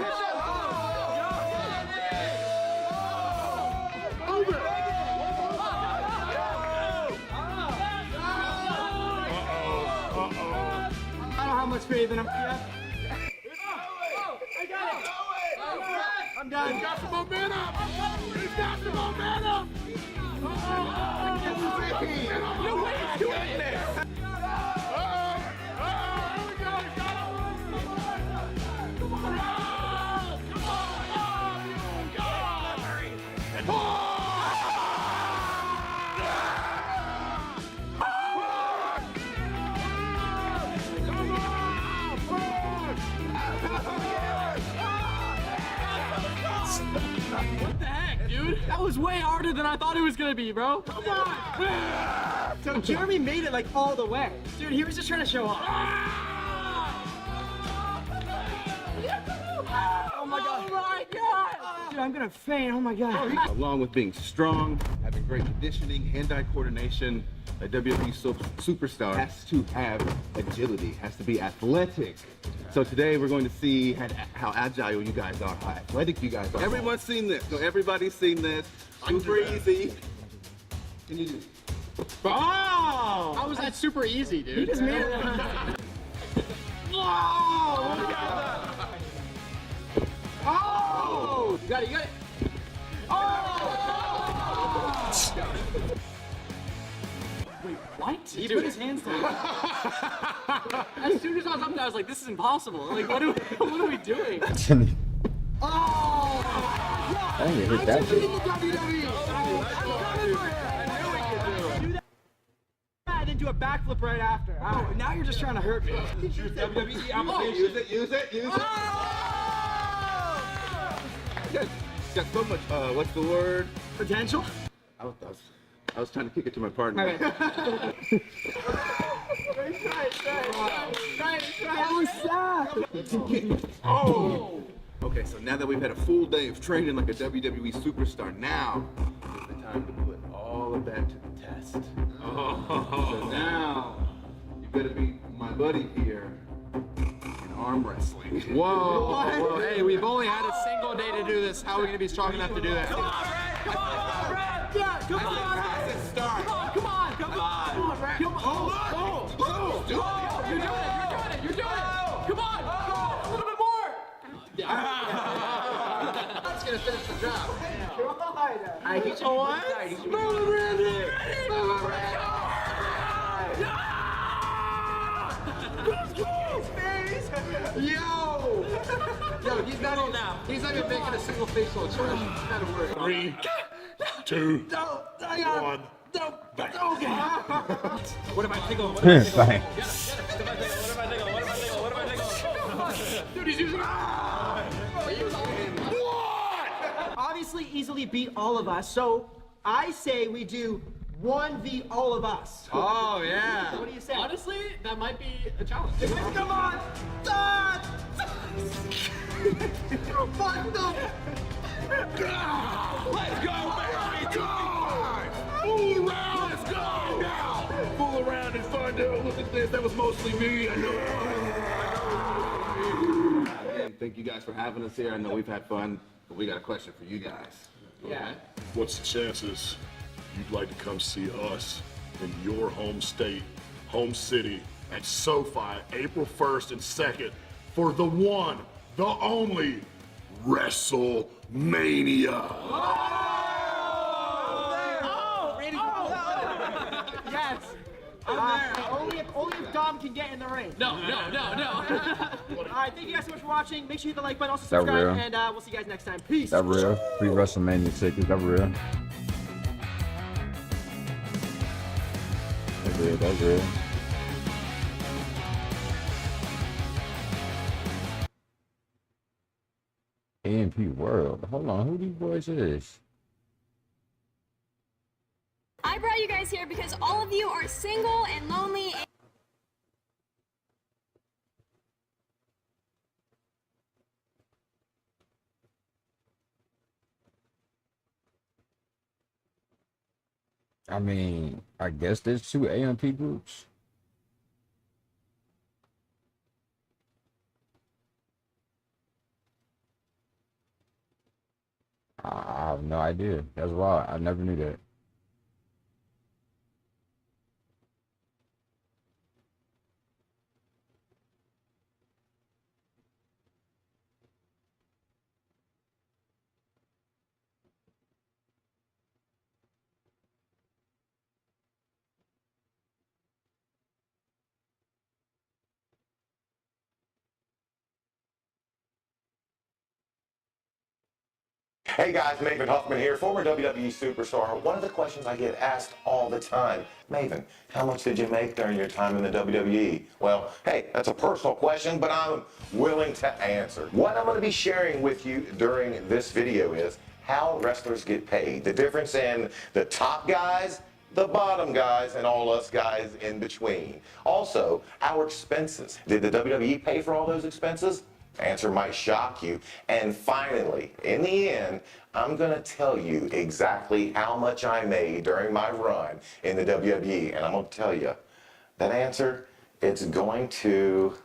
Much faith in him. Yeah. I got it! I'm done. He's got some momentum! He's got some momentum! No way he's doing this! What the heck, dude? That was way harder than I thought it was gonna be, bro. Come on! So Jeremy made it like all the way. Dude, he was just trying to show off. Oh my god! Oh my god! Dude, I'm gonna faint. Oh my god! Along with being strong, having great conditioning, hand-eye coordination, a WWE superstar has to have agility, has to be athletic. So today we're going to see how agile you guys are, how athletic you guys are. Everyone's seen this. So everybody's seen this. Super easy. Can you do? Oh! How was that super easy, dude? He just made it. Oh! Oh! You got it, you got it. Oh! Wait, what? He put his hands down. As soon as I was up there, I was like, this is impossible. Like, what are we doing? Oh! I didn't hit that shit. And then do a backflip right after. Oh, now you're just trying to hurt me. WWE application. Use it. You got so much, what's the word? Potential? I was trying to kick it to my partner. Okay. Oh! Okay, so now that we've had a full day of training like a WWE superstar, now is the time to put all of that to the test. So now, you better be my buddy here in arm wrestling. Whoa! Hey, we've only had a single day to do this. How are we gonna be strong enough to do that? Come on, Brad! Yeah, come on! Start. Come on! Brad! Come on! Oh! You're doing it! Come on! A little bit more! That's gonna finish the job. He's what? Yo, he's not even now. He's not even making a single facial expression. Not a word. 3, 2, 1. What am I thinking? Fine. Dude, he's using Obviously, easily beat all of us, so I say we do 1v all of us. Oh, yeah. What do you say? Honestly, that might be a challenge. Come on! Fuck them! Let's go, baby! Go! Fool around! Let's go! Now! Fool around and find out. Look at this. That was mostly me. I know. Again, thank you guys for having us here. I know we've had fun, but we got a question for you guys. Yeah. What's the chances you'd like to come see us in your home state, home city, at SoFi, April 1st and 2nd for the one, the only WrestleMania? I'm there. Only if Dom can get in the ring. No. All right, thank you guys so much for watching. Make sure you hit the like button, also That subscribe, real? and we'll see you guys next time. Peace. That real? Free WrestleMania tickets. That real? That's real. That's real. AMP World. Hold on, who these boys is? I brought you guys here because all of you are single and lonely. I mean, I guess there's two AMP groups. I have no idea. That's why I never knew that. Hey guys, Maven Huffman here, former WWE superstar. One of the questions I get asked all the time, Maven, how much did you make during your time in the WWE? Well, hey, that's a personal question, but I'm willing to answer. What I'm going to be sharing with you during this video is how wrestlers get paid. The difference in the top guys, the bottom guys, and all us guys in between. Also, our expenses. Did the WWE pay for all those expenses? Answer might shock you. And finally, in the end, I'm going to tell you exactly how much I made during my run in the WWE. And I'm going to tell you, that answer, it's going to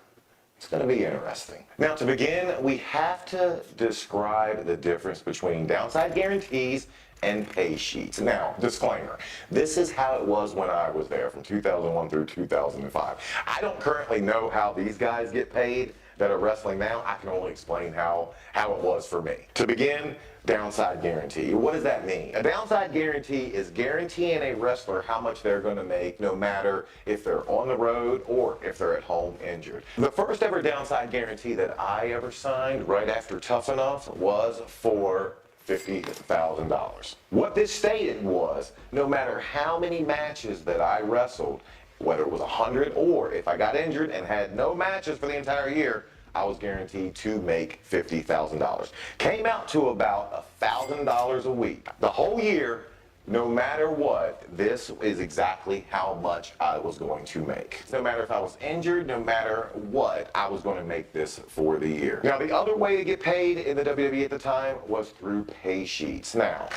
be interesting. Now, to begin, we have to describe the difference between downside guarantees and pay sheets. Now, disclaimer, this is how it was when I was there from 2001 through 2005. I don't currently know how these guys get paid that are wrestling now. I can only explain how it was for me. To begin, downside guarantee. What does that mean? A downside guarantee is guaranteeing a wrestler how much they're going to make no matter if they're on the road or if they're at home injured. The first ever downside guarantee that I ever signed right after Tough Enough was for $50,000. What this stated was, no matter how many matches that I wrestled, whether it was 100 or if I got injured and had no matches for the entire year, I was guaranteed to make $50,000. Came out to about $1,000 a week. The whole year, no matter what, this is exactly how much I was going to make. No matter if I was injured, no matter what, I was going to make this for the year. Now, the other way to get paid in the WWE at the time was through pay sheets. Now,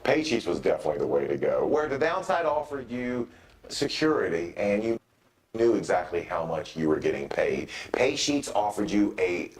pay sheets was definitely the way to go, where the downside offered you security and you knew exactly how much you were getting paid. Pay sheets offered you a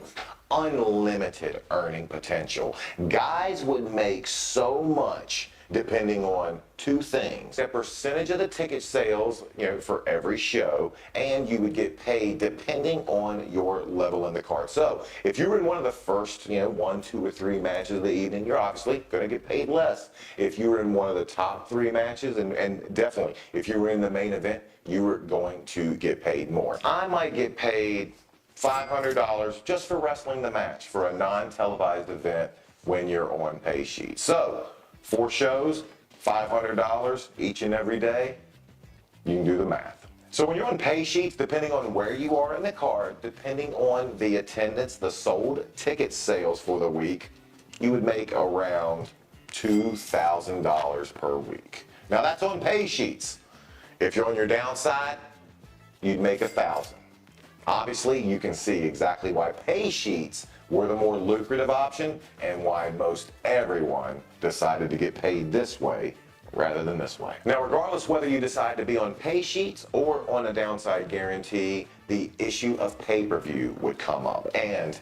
unlimited earning potential. Guys would make so much depending on two things: a percentage of the ticket sales, for every show, and you would get paid depending on your level in the card. So if you were in one of the first, 1, 2, or 3 matches of the evening, you're obviously going to get paid less. If you were in one of the top 3 matches, and definitely if you were in the main event, you were going to get paid more. I might get paid $500 just for wrestling the match for a non-televised event when you're on pay sheet. So 4 shows, $500 each and every day. You can do the math. So when you're on pay sheets, depending on where you are in the card, depending on the attendance, the sold ticket sales for the week, you would make around $2,000 per week. Now that's on pay sheets. If you're on your downside, you'd make $1,000. Obviously, you can see exactly why pay sheets were the more lucrative option and why most everyone decided to get paid this way rather than this way. Now, regardless whether you decide to be on pay sheets or on a downside guarantee, the issue of pay-per-view would come up, and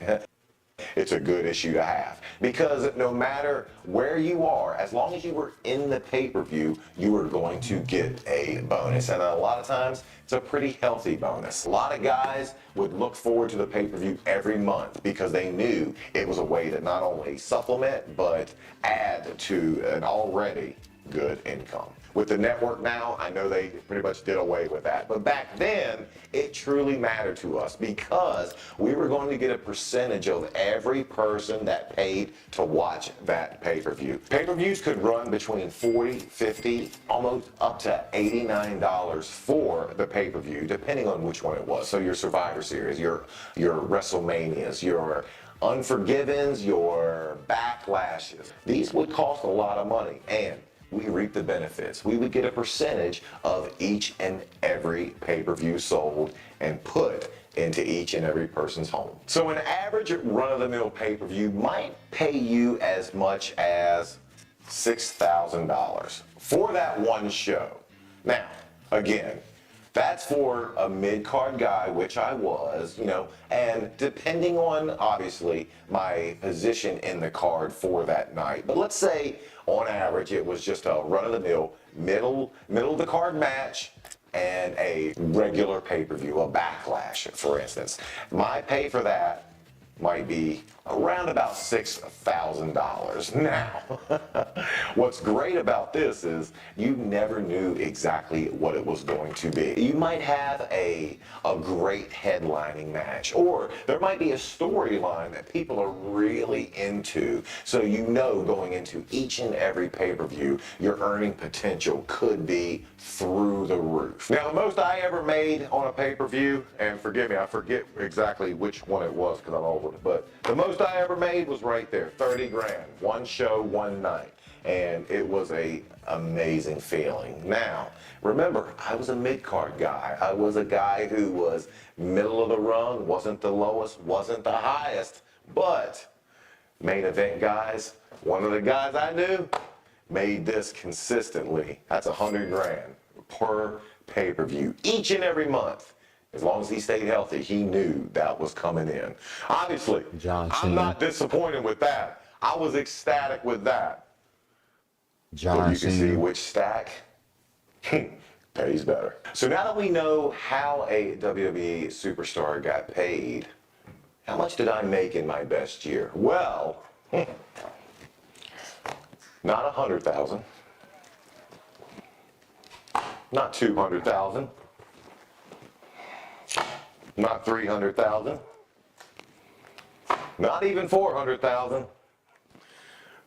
it's a good issue to have, because no matter where you are, as long as you were in the pay-per-view, you were going to get a bonus, and a lot of times it's a pretty healthy bonus. A lot of guys would look forward to the pay-per-view every month because they knew it was a way to not only supplement but add to an already good income. With the network now, I know they pretty much did away with that. But back then, it truly mattered to us because we were going to get a percentage of every person that paid to watch that pay-per-view. Pay-per-views could run between $40, $50, almost up to $89 for the pay-per-view, depending on which one it was. So your Survivor Series, your WrestleManias, your Unforgivens, your Backlashes. These would cost a lot of money, and we reap the benefits. We would get a percentage of each and every pay-per-view sold and put into each and every person's home. So an average run-of-the-mill pay-per-view might pay you as much as $6,000 for that one show. Now, again, that's for a mid-card guy, which I was, you know, and depending on, obviously, my position in the card for that night. But let's say, on average, it was just a run-of-the-mill, middle of the card match and a regular pay-per-view, a Backlash, for instance. My pay for that might be around about $6,000. Now, what's great about this is you never knew exactly what it was going to be. You might have a great headlining match, or there might be a storyline that people are really into. So you know going into each and every pay-per-view, your earning potential could be through the roof. Now, the most I ever made on a pay-per-view, and forgive me, I forget exactly which one it was because I'm old, but the most I ever made was right there, 30 grand, one show, one night. And it was a amazing feeling. Now, remember, I was a mid-card guy. I was a guy who was middle of the rung, wasn't the lowest, wasn't the highest, but main event guys, one of the guys I knew made this consistently. That's 100 grand per pay-per-view, each and every month. As long as he stayed healthy, he knew that was coming in. Obviously, I'm not disappointed with that. I was ecstatic with that. But you can see which stack pays better. So now that we know how a WWE superstar got paid, how much did I make in my best year? Well, not 100,000, not 200,000. Not 300,000, not even 400,000,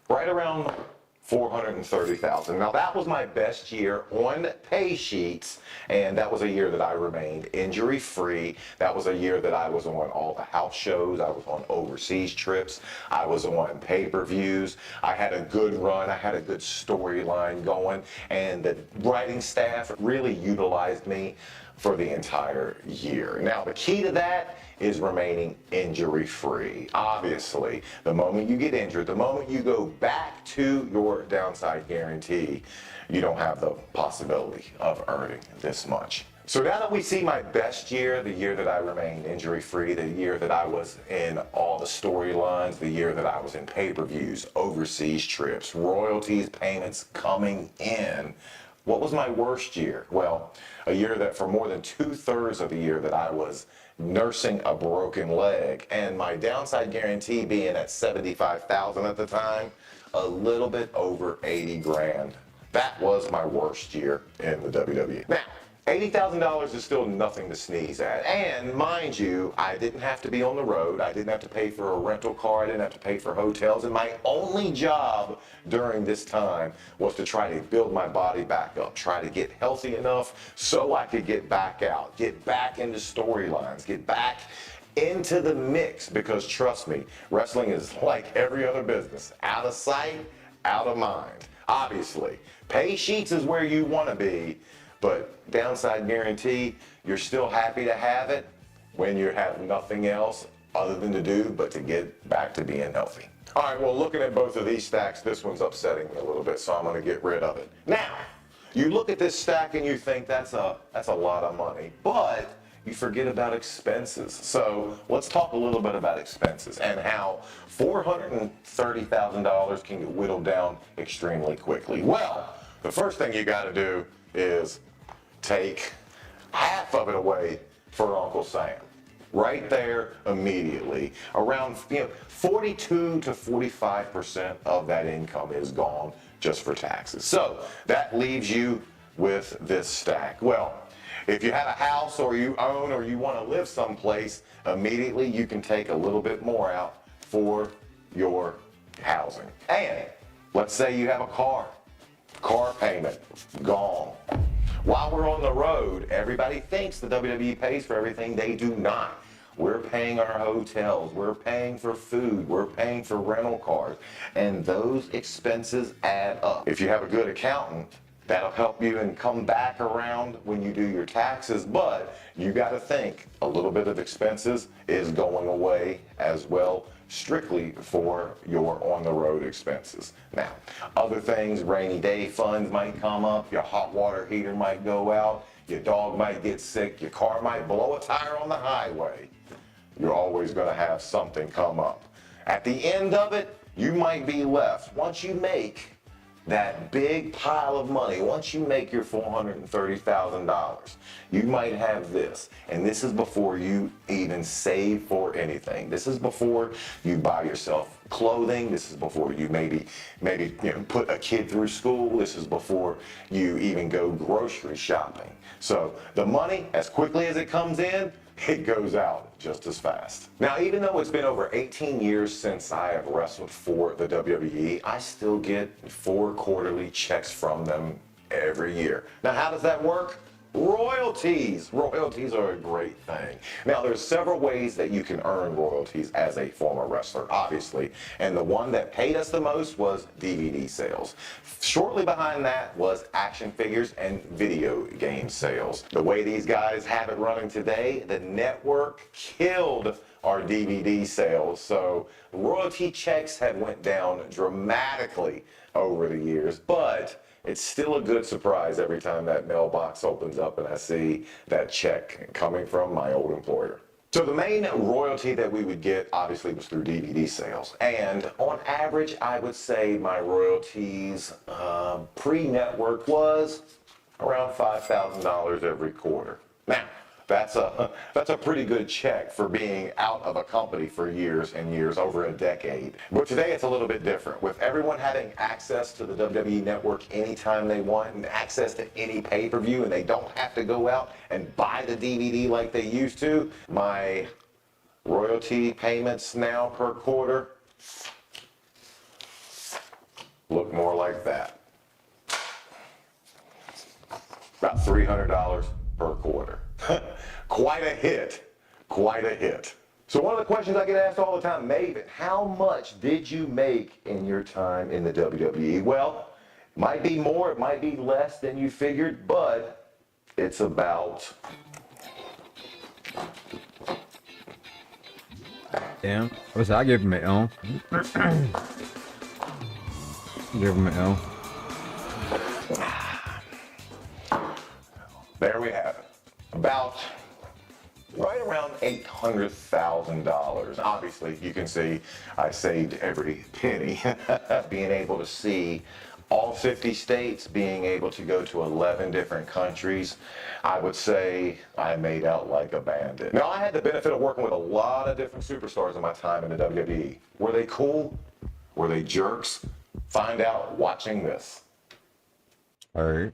right around 430,000. Now that was my best year on pay sheets, and that was a year that I remained injury-free. That was a year that I was on all the house shows, I was on overseas trips, I was on pay-per-views, I had a good run, I had a good storyline going, and the writing staff really utilized me for the entire year. Now, the key to that is remaining injury-free. Obviously, the moment you get injured, the moment you go back to your downside guarantee, you don't have the possibility of earning this much. So now that we see my best year, the year that I remained injury-free, the year that I was in all the storylines, the year that I was in pay-per-views, overseas trips, royalties, payments coming in, what was my worst year? Well, a year that for more than 2/3 of the year that I was nursing a broken leg, and my downside guarantee being at 75,000 at the time, a little bit over 80 grand. That was my worst year in the WWE. Now, $80,000 is still nothing to sneeze at. And mind you, I didn't have to be on the road. I didn't have to pay for a rental car. I didn't have to pay for hotels. And my only job during this time was to try to build my body back up, try to get healthy enough so I could get back out, get back into storylines, get back into the mix. Because trust me, wrestling is like every other business, out of sight, out of mind. Obviously, pay sheets is where you want to be. But downside guarantee, you're still happy to have it when you have nothing else other than to do but to get back to being healthy. All right, well, looking at both of these stacks, this one's upsetting me a little bit, so I'm going to get rid of it. Now, you look at this stack and you think that's a lot of money, but you forget about expenses. So let's talk a little bit about expenses and how $430,000 can get whittled down extremely quickly. Well, the first thing you got to do is take half of it away for Uncle Sam. Right there, immediately. Around 42 to 45% of that income is gone just for taxes. So that leaves you with this stack. Well, if you have a house or you own or you want to live someplace, immediately you can take a little bit more out for your housing. And let's say you have a car payment, gone. While we're on the road, everybody thinks the WWE pays for everything. They do not. We're paying our hotels, we're paying for food, we're paying for rental cars, and those expenses add up. If you have a good accountant, that'll help you and come back around when you do your taxes, but you got to think a little bit of expenses is going away as well, strictly for your on-the-road expenses. Now, other things, rainy day funds might come up, your hot water heater might go out, your dog might get sick, your car might blow a tire on the highway. You're always going to have something come up. At the end of it, you might be left, once you make that big pile of money, once you make your $430,000, you might have this. And this is before you even save for anything. This is before you buy yourself clothing. This is before you maybe put a kid through school. This is before you even go grocery shopping. So the money, as quickly as it comes in, it goes out just as fast. Now, even though it's been over 18 years since I have wrestled for the WWE, I still get 4 quarterly checks from them every year. Now, how does that work? Royalties. Royalties are a great thing. Now, there's several ways that you can earn royalties as a former wrestler, obviously. And the one that paid us the most was DVD sales. Shortly behind that was action figures and video game sales. The way these guys have it running today, the network killed our DVD sales. So royalty checks have went down dramatically over the years, but it's still a good surprise every time that mailbox opens up and I see that check coming from my old employer. So the main royalty that we would get obviously was through DVD sales. And on average, I would say my royalties pre-network was around $5,000 every quarter. Now, that's a pretty good check for being out of a company for years and years, over a decade. But today it's a little bit different. With everyone having access to the WWE Network anytime they want and access to any pay-per-view, and they don't have to go out and buy the DVD like they used to, my royalty payments now per quarter look more like that. About $300 per quarter. Quite a hit, quite a hit. So one of the questions I get asked all the time, Maven, how much did you make in your time in the WWE? Well, it might be more, it might be less than you figured, but it's about... Damn. What's that? I give him an L. Give him an L. There we have it. About right around $800,000. Obviously, you can see I saved every penny. Being able to see all 50 states, being able to go to 11 different countries, I would say I made out like a bandit. Now, I had the benefit of working with a lot of different superstars in my time in the WWE. Were they cool? Were they jerks? Find out watching this. Hurt.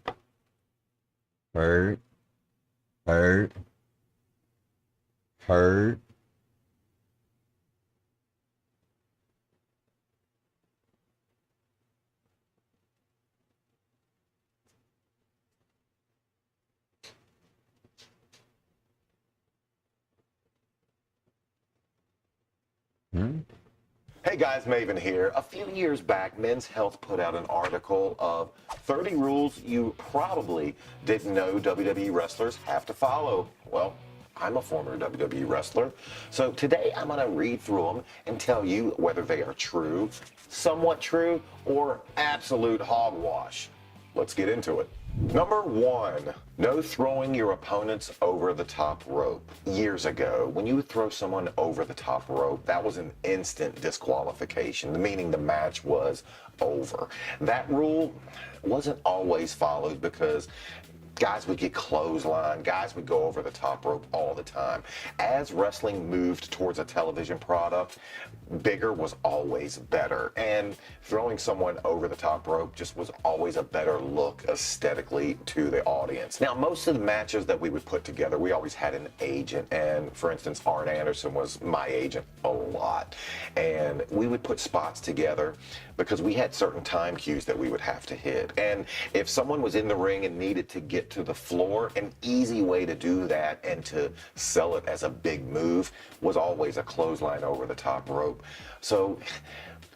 Hey guys, Maven here. A few years back, Men's Health put out an article of 30 rules you probably didn't know WWE wrestlers have to follow. Well, I'm a former WWE wrestler, so today I'm going to read through them and tell you whether they are true, somewhat true, or absolute hogwash. Let's get into it. Number 1, no throwing your opponents over the top rope. Years ago, when you would throw someone over the top rope, that was an instant disqualification, meaning the match was over. That rule wasn't always followed because Guys would get clothesline. Guys would go over the top rope all the time. As wrestling moved towards a television product, bigger was always better. And throwing someone over the top rope just was always a better look aesthetically to the audience. Now, most of the matches that we would put together, we always had an agent. And for instance, Arn Anderson was my agent a lot. And we would put spots together because we had certain time cues that we would have to hit. And if someone was in the ring and needed to get to the floor, an easy way to do that and to sell it as a big move was always a clothesline over the top rope. So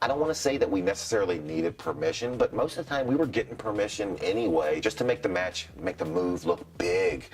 I don't want to say that we necessarily needed permission, but most of the time we were getting permission anyway, just to make the match, make the move look big.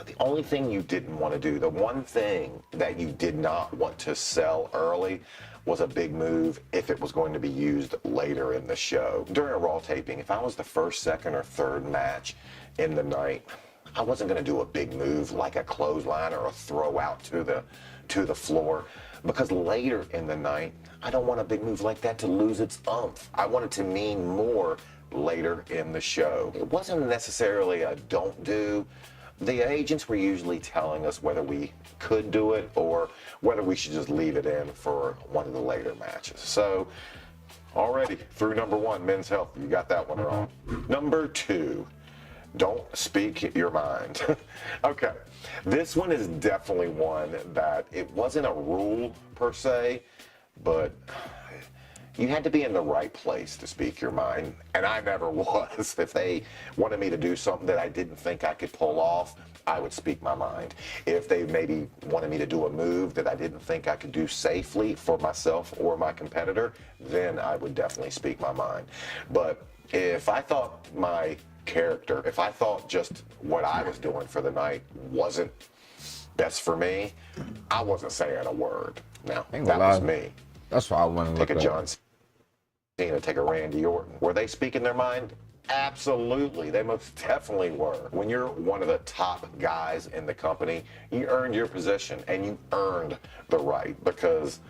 The only thing you didn't want to do, the one thing that you did not want to sell early, was a big move if it was going to be used later in the show. During a Raw taping, if I was the first, second, or third match in the night, I wasn't going to do a big move like a clothesline or a throw out to the floor, because later in the night, I don't want a big move like that to lose its umph. I want it to mean more later in the show. It wasn't necessarily a don't do. The agents were usually telling us whether we could do it or whether we should just leave it in for one of the later matches. So, already through number one, men's health, you got that one wrong. Number two, don't speak your mind. Okay, this one is definitely one that it wasn't a rule per se, but you had to be in the right place to speak your mind, and I never was. If they wanted me to do something that I didn't think I could pull off, I would speak my mind. If they maybe wanted me to do a move that I didn't think I could do safely for myself or my competitor, then I would definitely speak my mind. But if I thought my character, if I thought just what I was doing for the night wasn't best for me, I wasn't saying a word. Now, that was me. That's why I want to take look a at. John Cena, take a Randy Orton. Were they speaking their mind? Absolutely, they most definitely were. When you're one of the top guys in the company, you earned your position and you earned the right, because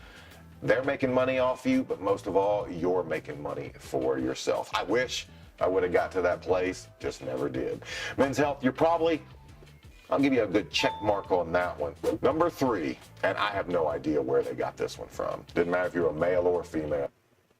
they're making money off you, but most of all, you're making money for yourself. I wish I would have got to that place, just never did. Men's health, you're probably, I'll give you a good check mark on that one. Number three, and I have no idea where they got this one from. Didn't matter if you're a male or female.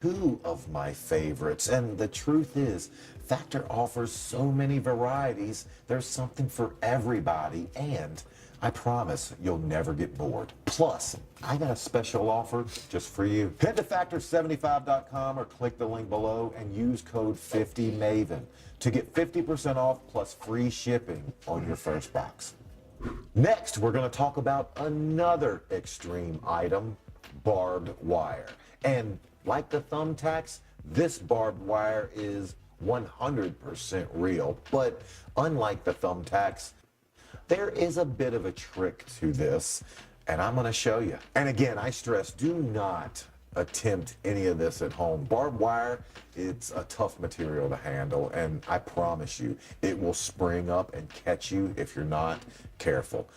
Two of my favorites, and the truth is, Factor offers so many varieties, there's something for everybody, and I promise you'll never get bored. Plus, I got a special offer just for you. Head to factor75.com or click the link below and use code 50MAVEN to get 50% off plus free shipping on your first box. Next, we're going to talk about another extreme item, barbed wire. And like the thumbtacks, this barbed wire is 100% real, but unlike the thumbtacks, there is a bit of a trick to this, and I'm going to show you. And again, I stress, do not attempt any of this at home. Barbed wire, it's a tough material to handle, and I promise you, it will spring up and catch you if you're not careful.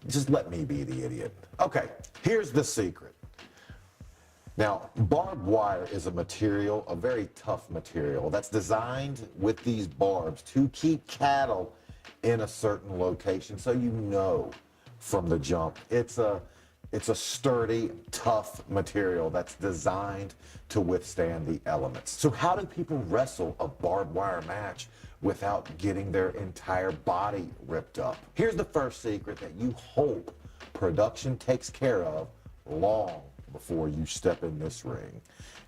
Just let me be the idiot. Okay, here's the secret. Now, barbed wire is a material, a very tough material, that's designed with these barbs to keep cattle in a certain location, so you know from the jump. It's a sturdy, tough material that's designed to withstand the elements. So how do people wrestle a barbed wire match without getting their entire body ripped up? Here's the first secret that you hope production takes care of long before you step in this ring.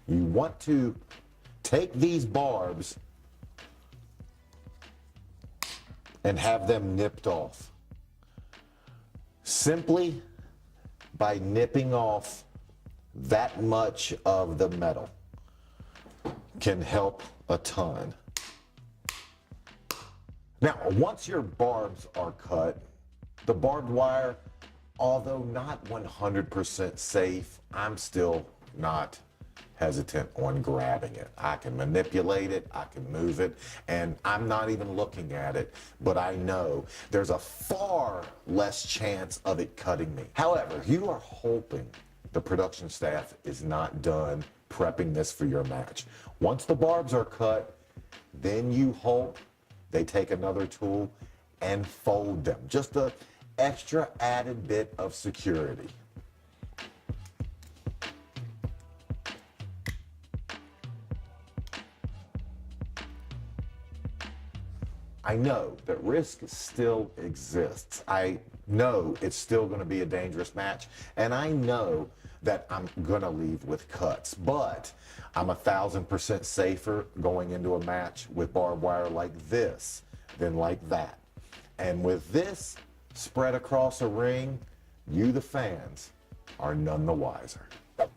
You want to take these barbs and have them nipped off. Simply by nipping off that much of the metal can help a ton. Now, once your barbs are cut, the barbed wire, although not 100% safe, I'm still not hesitant on grabbing it. I can manipulate it, I can move it, and I'm not even looking at it, but I know there's a far less chance of it cutting me. However, you are hoping the production staff is not done prepping this for your match. Once the barbs are cut, then you hope they take another tool and fold them. Just a extra added bit of security. I know that risk still exists. I know it's still going to be a dangerous match, and I know that I'm going to leave with cuts, but I'm 1,000% safer going into a match with barbed wire like this than like that. And with this spread across a ring, you, the fans, are none the wiser.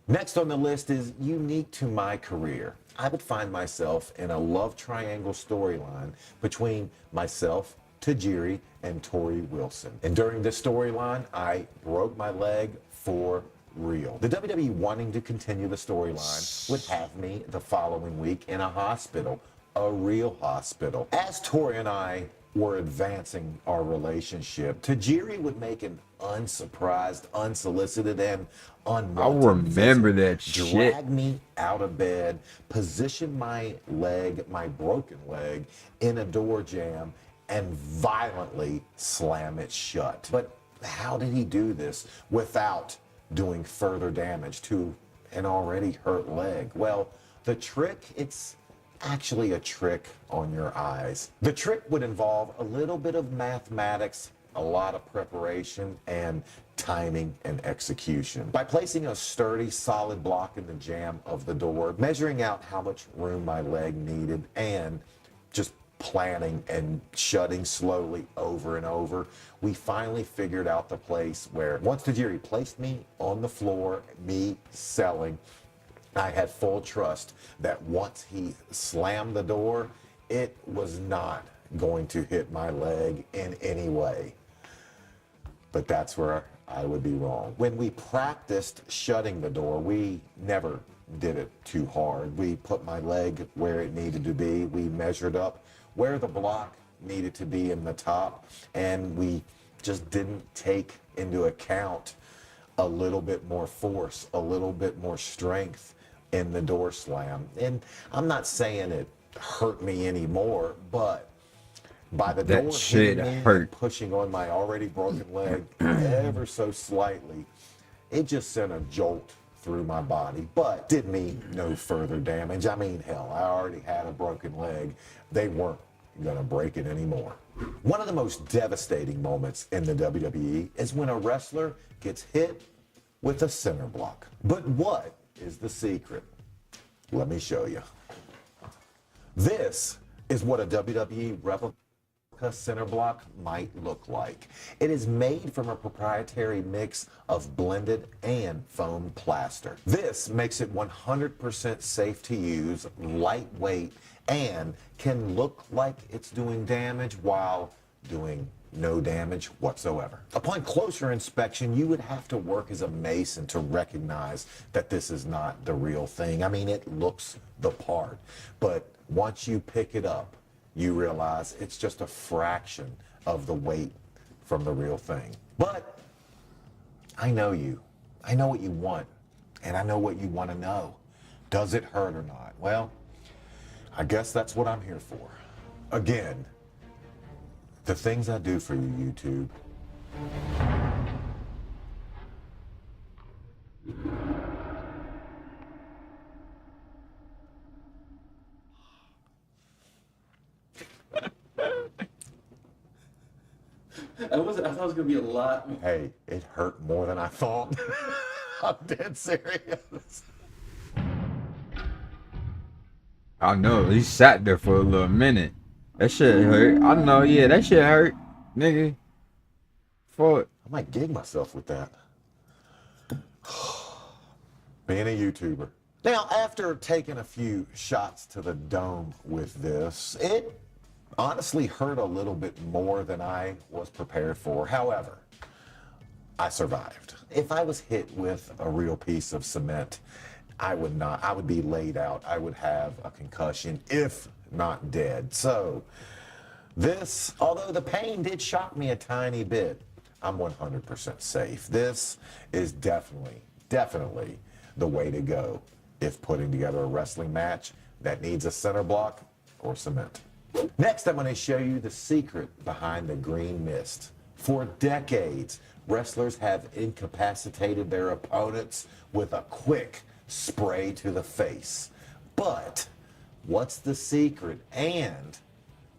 Next on the list is unique to my career. I would find myself in a love triangle storyline between myself, Tajiri, and Tori Wilson. And during this storyline, I broke my leg for real. The WWE wanting to continue the storyline would have me the following week in a hospital, a real hospital. As Tori and I were advancing our relationship, Tajiri would make an unsurprised, unsolicited, and unwanted I remember that shit. drag me out of bed, position my leg, my broken leg, in a door jamb, and violently slam it shut. But how did he do this without doing further damage to an already hurt leg? Well, the trick, it's actually a trick on your eyes. The trick would involve a little bit of mathematics, a lot of preparation, and timing and execution. By placing a sturdy, solid block in the jamb of the door, measuring out how much room my leg needed, and just planning and shutting slowly over and over, we finally figured out the place where once Tajiri placed me on the floor, me selling, I had full trust that once he slammed the door, it was not going to hit my leg in any way. But that's where I would be wrong. When we practiced shutting the door, we never did it too hard. We put my leg where it needed to be. We measured up where the block needed to be in the top, and we just didn't take into account a little bit more force, a little bit more strength in the door slam. And I'm not saying it hurt me anymore, but by the door hitting me and pushing on my already broken leg ever so slightly, it just sent a jolt through my body, but did me no further damage. I mean, hell, I already had a broken leg. They weren't gonna break it anymore. One of the most devastating moments in the WWE is when a wrestler gets hit with a center block. But what is the secret? Let me show you. This is what a WWE replica center block might look like. It is made from a proprietary mix of blended and foam plaster. This makes it 100% safe to use, lightweight, and can look like it's doing damage while doing no damage whatsoever. Upon closer inspection, you would have to work as a mason to recognize that this is not the real thing. I mean, it looks the part, but once you pick it up, you realize it's just a fraction of the weight from the real thing. But I know you. I know what you want, and I know what you want to know. Does it hurt or not? Well, I guess that's what I'm here for. Again, the things I do for you, YouTube. I thought it was gonna be a lot. Hey, it hurt more than I thought. I'm dead serious. I know, he sat there for a little minute. That shit hurt. I know, yeah, that shit hurt, nigga. Fuck. I might gig myself with that. Being a YouTuber. Now, after taking a few shots to the dome with this, it honestly hurt a little bit more than I was prepared for. However, I survived. If I was hit with a real piece of cement, I would be laid out. I would have a concussion, if not dead. So this, although the pain did shock me a tiny bit, I'm 100% safe. This is definitely the way to go if putting together a wrestling match that needs a center block or cement. Next, I'm going to show you the secret behind the green mist. For decades, wrestlers have incapacitated their opponents with a quick spray to the face. But what's the secret, and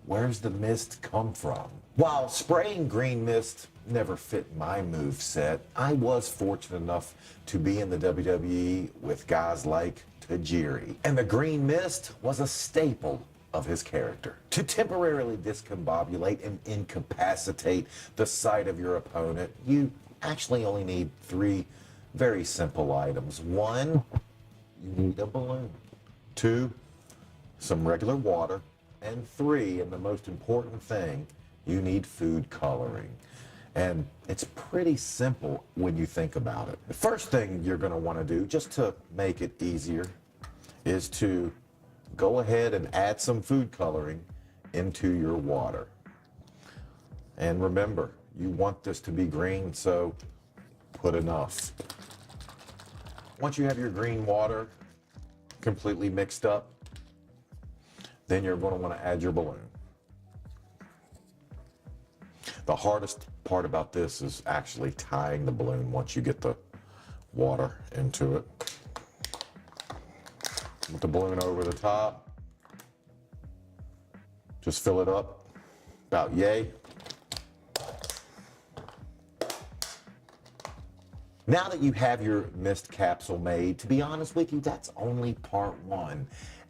where's the mist come from? While spraying green mist never fit my move set, I was fortunate enough to be in the WWE with guys like Tajiri. And the green mist was a staple of his character. To temporarily discombobulate and incapacitate the sight of your opponent, you actually only need 3 very simple items. 1, you need a balloon. 2, some regular water. And 3, and the most important thing, you need food coloring. And it's pretty simple when you think about it. The first thing you're going to want to do, just to make it easier, is to go ahead and add some food coloring into your water. And remember, you want this to be green, so put enough. Once you have your green water completely mixed up, then you're going to want to add your balloon. The hardest part about this is actually tying the balloon once you get the water into it. Put the balloon over the top. Just fill it up about yay. Now that you have your mist capsule made, to be honest with you, that's only part 1.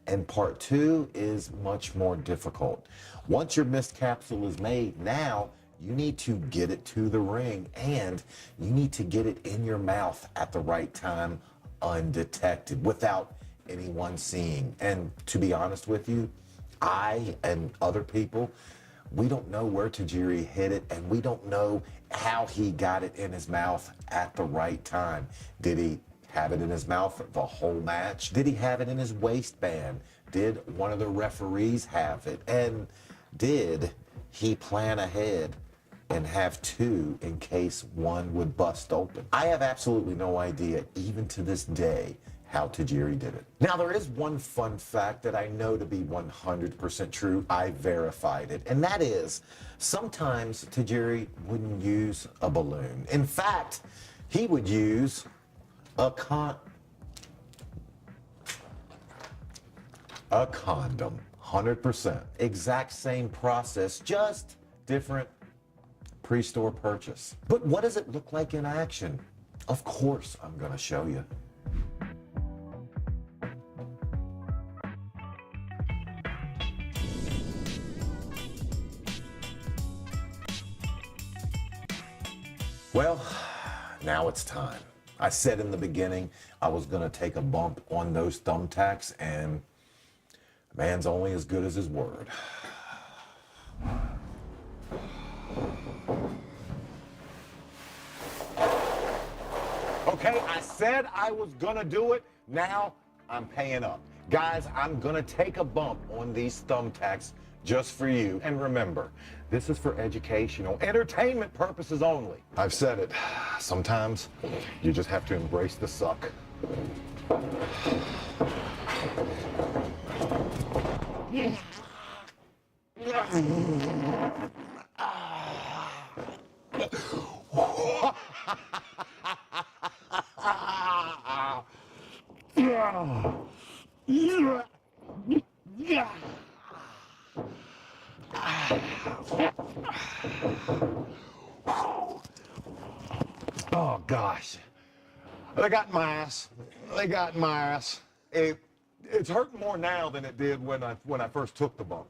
And part 2 is much more difficult. Once your mist capsule is made, now you need to get it to the ring, and you need to get it in your mouth at the right time, undetected, without anyone seeing. And to be honest with you, I and other people, we don't know where Tajiri hit it, and we don't know how he got it in his mouth at the right time. Did he have it in his mouth the whole match? Did he have it in his waistband? Did one of the referees have it? And did he plan ahead and have 2 in case one would bust open? I have absolutely no idea, even to this day, how Tajiri did it. Now, there is one fun fact that I know to be 100% true. I verified it, and that is sometimes Tajiri wouldn't use a balloon. In fact, he would use a condom. 100%. Exact same process, just different pre-store purchase. But what does it look like in action? Of course, I'm going to show you. Well, now it's time. I said in the beginning I was going to take a bump on those thumbtacks, and a man's only as good as his word. Okay, I said I was going to do it. Now I'm paying up. Guys, I'm going to take a bump on these thumbtacks just for you. And remember, this is for educational, entertainment purposes only. I've said it. Sometimes you just have to embrace the suck. Oh gosh, they got my ass. They got my ass. It's hurting more now than it did when I first took the bump.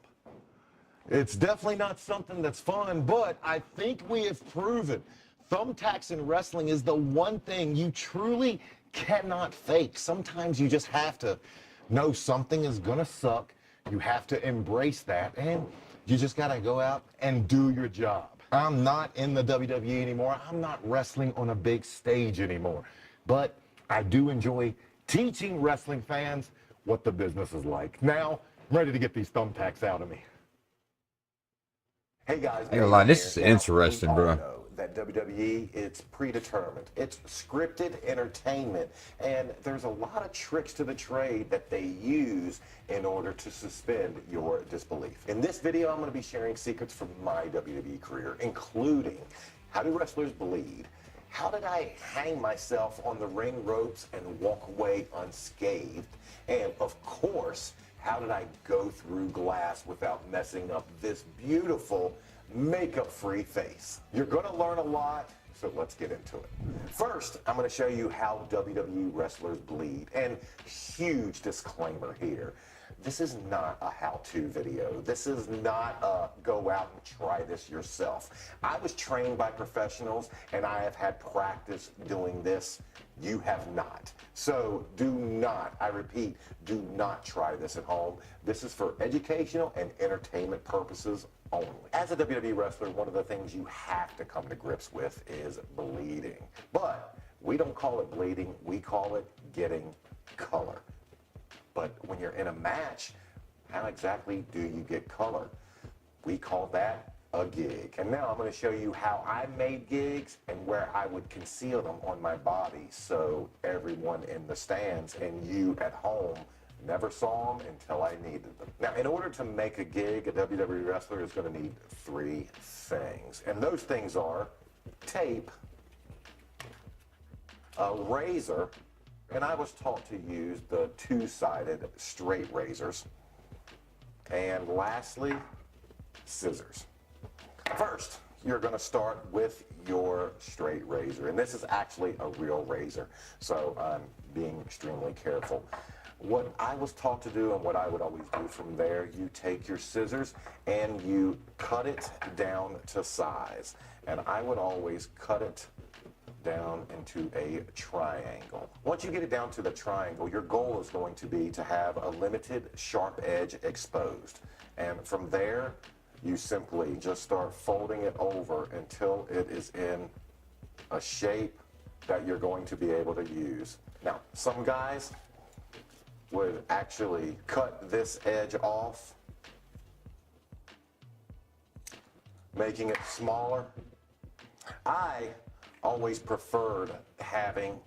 It's definitely not something that's fun, but I think we have proven thumbtacks in wrestling is the one thing you truly cannot fake. Sometimes you just have to know something is gonna suck. You have to embrace that, and you just gotta go out and do your job. I'm not in the WWE anymore. I'm not wrestling on a big stage anymore. But I do enjoy teaching wrestling fans what the business is like. Now, I'm ready to get these thumbtacks out of me. Hey guys, Ain't gonna lie, Vibin this is here. Now, interesting, we all bro. know that WWE, it's predetermined. It's scripted entertainment, and there's a lot of tricks to the trade that they use in order to suspend your disbelief. In this video, I'm going to be sharing secrets from my WWE career, including how do wrestlers bleed? How did I hang myself on the ring ropes and walk away unscathed? And of course, how did I go through glass without messing up this beautiful makeup-free face? You're going to learn a lot, so let's get into it. First, I'm going to show you how WWE wrestlers bleed. And huge disclaimer here. This is not a how-to video. This is not a go out and try this yourself. I was trained by professionals and I have had practice doing this. You have not. So do not, I repeat, do not try this at home. This is for educational and entertainment purposes only. As a WWE wrestler, one of the things you have to come to grips with is bleeding. But we don't call it bleeding, we call it getting color. But when you're in a match, how exactly do you get color? We call that a gig. And now I'm going to show you how I made gigs and where I would conceal them on my body so everyone in the stands and you at home never saw them until I needed them. Now, in order to make a gig, a WWE wrestler is going to need 3 things. And those things are tape, a razor, and I was taught to use the 2-sided straight razors. And lastly, scissors. First, you're going to start with your straight razor. And this is actually a real razor, so I'm being extremely careful. What I was taught to do and what I would always do from there, you take your scissors and you cut it down to size. And I would always cut it down into a triangle. Once you get it down to the triangle, your goal is going to be to have a limited sharp edge exposed. And from there, you simply just start folding it over until it is in a shape that you're going to be able to use. Now, some guys would actually cut this edge off, making it smaller. I always preferred having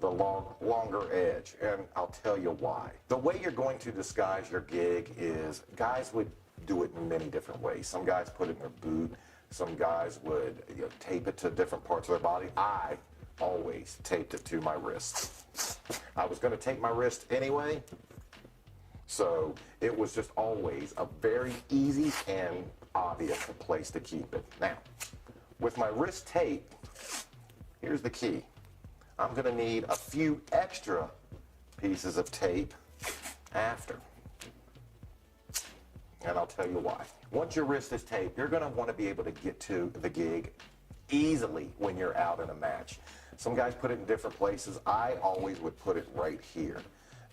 the longer edge, and I'll tell you why. The way you're going to disguise your gig is guys would do it in many different ways. Some guys put it in their boot. Some guys would tape it to different parts of their body. I always taped it to my wrist. I was going to tape my wrist anyway, so it was just always a very easy and obvious place to keep it. Now, with my wrist taped, here's the key. I'm going to need a few extra pieces of tape after. And I'll tell you why. Once your wrist is taped, you're going to want to be able to get to the gig easily when you're out in a match. Some guys put it in different places. I always would put it right here.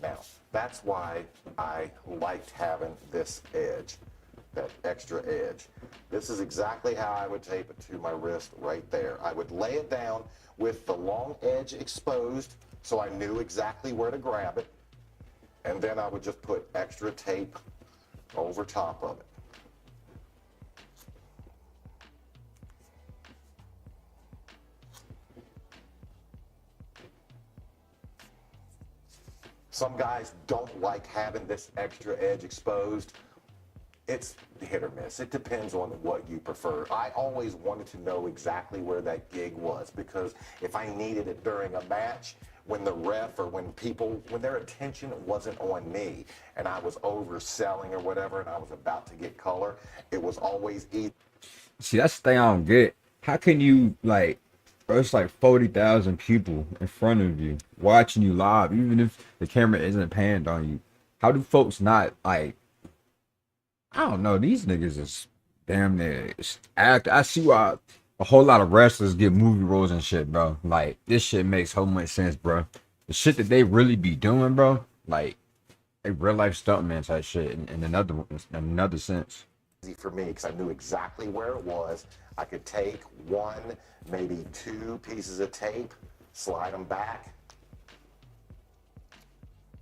Now, that's why I liked having this edge, that extra edge. This is exactly how I would tape it to my wrist right there. I would lay it down with the long edge exposed so I knew exactly where to grab it, and then I would just put extra tape over top of it. Some guys don't like having this extra edge exposed. It's hit or miss. It depends on what you prefer. I always wanted to know exactly where that gig was, because if I needed it during a match, when the ref or when their attention wasn't on me and I was overselling or whatever and I was about to get color, it was always easy. See, that's the thing I don't get. How can you, like, bro, it's like 40,000 people in front of you watching you live, even if the camera isn't panned on you. How do folks not, like, I don't know, these niggas is damn near act. I see why a whole lot of wrestlers get movie roles and shit, bro. Like, this shit makes so much sense, bro. The shit that they really be doing, bro, like, a real life stuntman type shit in another sense. Easy for me because I knew exactly where it was. I could take 1, maybe 2 pieces of tape, slide them back,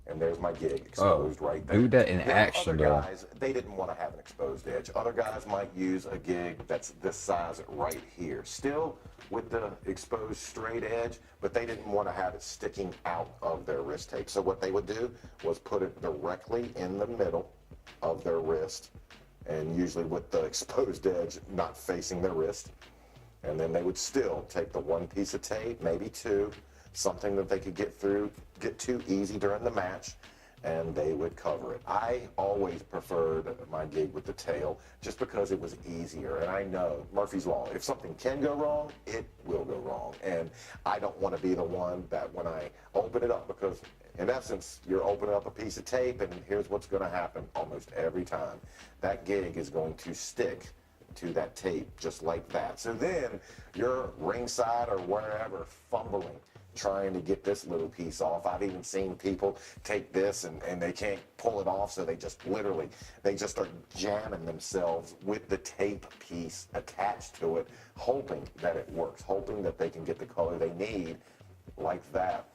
And there's my gig exposed right there. Do that in Now, action, other though. guys, they didn't want to have an exposed edge. Other guys might use a gig that's this size right here. Still with the exposed straight edge, but they didn't want to have it sticking out of their wrist tape. So what they would do was put it directly in the middle of their wrist, and usually with the exposed edge not facing their wrist. And then they would still take the one piece of tape, maybe two, something that they could get to easy during the match, and they would cover it. I always preferred my gig with the tail just because it was easier. And I know Murphy's Law, if something can go wrong, it will go wrong. And I don't want to be the one that when I open it up, because in essence, you're opening up a piece of tape, and here's what's going to happen almost every time. That gig is going to stick to that tape just like that. So then you're ringside or wherever fumbling, trying to get this little piece off. I've even seen people take this and they can't pull it off, so they just literally, they just start jamming themselves with the tape piece attached to it, hoping that it works, hoping that they can get the color they need like that.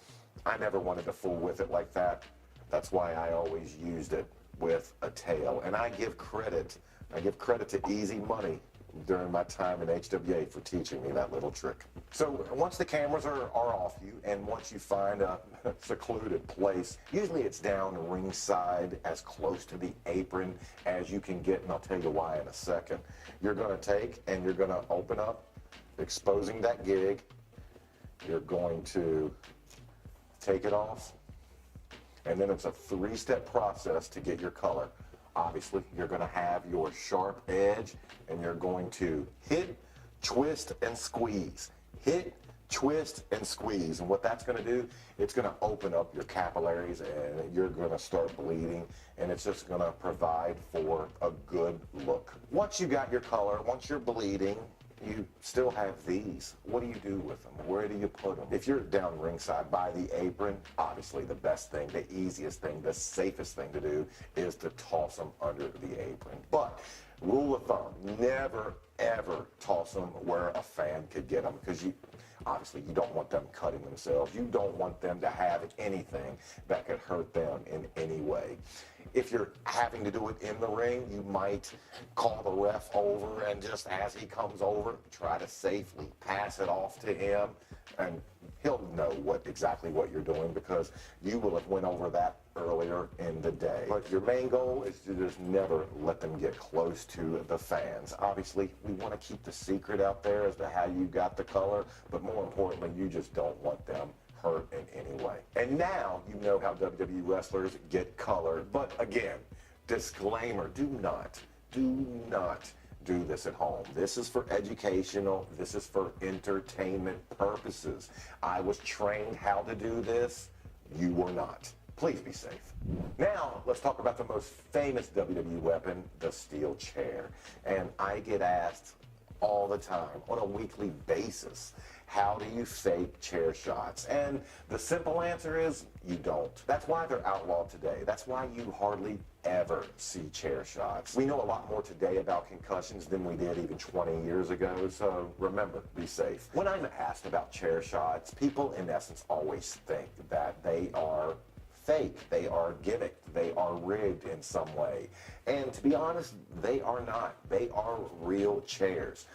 I never wanted to fool with it like that. That's why I always used it with a tail. And I give credit to Easy Money during my time in HWA for teaching me that little trick. So once the cameras are off you, and once you find a secluded place, usually it's down ringside as close to the apron as you can get, and I'll tell you why in a second. You're gonna take and you're gonna open up, exposing that gig. You're going to take it off, and then it's a three-step process to get your color. Obviously, you're going to have your sharp edge, and you're going to hit, twist, and squeeze. Hit, twist, and squeeze. And what that's going to do, it's going to open up your capillaries, and you're going to start bleeding, and it's just going to provide for a good look. Once you got your color, once you're bleeding, you still have these. What do you do with them? Where do you put them? If you're down ringside by the apron, obviously the best thing, the easiest thing, the safest thing to do is to toss them under the apron. But rule of thumb, never ever toss them where a fan could get them, because obviously you don't want them cutting themselves. You don't want them to have anything that could hurt them in any way. If you're having to do it in the ring, you might call the ref over, and just as he comes over, try to safely pass it off to him, and he'll know exactly what you're doing, because you will have went over that earlier in the day. But your main goal is to just never let them get close to the fans. Obviously, we want to keep the secret out there as to how you got the color, but more importantly, you just don't want them hurt in any way. And now you know how WWE wrestlers get colored. But again, disclaimer, do not do this at home. This is for educational, this is for entertainment purposes. I was trained how to do this, you were not. Please be safe. Now, let's talk about the most famous WWE weapon, the steel chair. And I get asked all the time, on a weekly basis, how do you fake chair shots? And the simple answer is, you don't. That's why they're outlawed today. That's why you hardly ever see chair shots. We know a lot more today about concussions than we did even 20 years ago, so remember, be safe. When I'm asked about chair shots, people in essence always think that they are fake, they are gimmicked, they are rigged in some way. And to be honest, they are not. They are real chairs.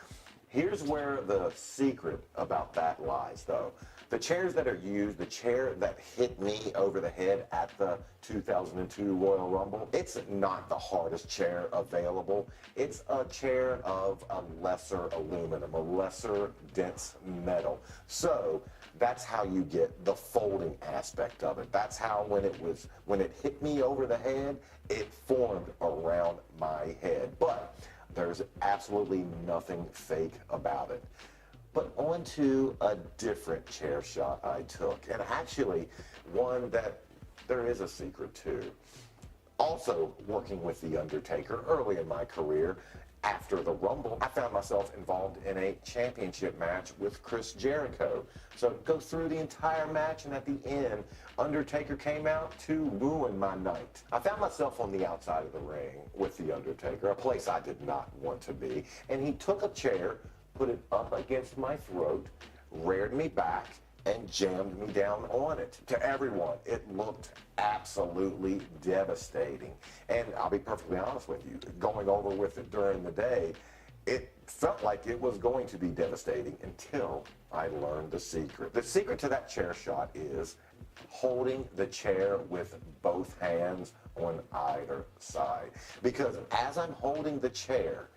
Here's where the secret about that lies, though. The chairs that are used, the chair that hit me over the head at the 2002 Royal Rumble, it's not the hardest chair available. It's a chair of a lesser aluminum, a lesser dense metal. So that's how you get the folding aspect of it. That's how when it hit me over the head, it formed around my head. But there's absolutely nothing fake about it. But on to a different chair shot I took, and actually one that there is a secret to. Also working with The Undertaker early in my career, after the Rumble, I found myself involved in a championship match with Chris Jericho. So go through the entire match, and at the end, Undertaker came out to ruin my night. I found myself on the outside of the ring with The Undertaker, a place I did not want to be, and he took a chair, put it up against my throat, reared me back, and jammed me down on it. To everyone, it looked absolutely devastating. And I'll be perfectly honest with you, going over with it during the day, it felt like it was going to be devastating until I learned the secret. The secret to that chair shot is holding the chair with both hands on either side. Because as I'm holding the chair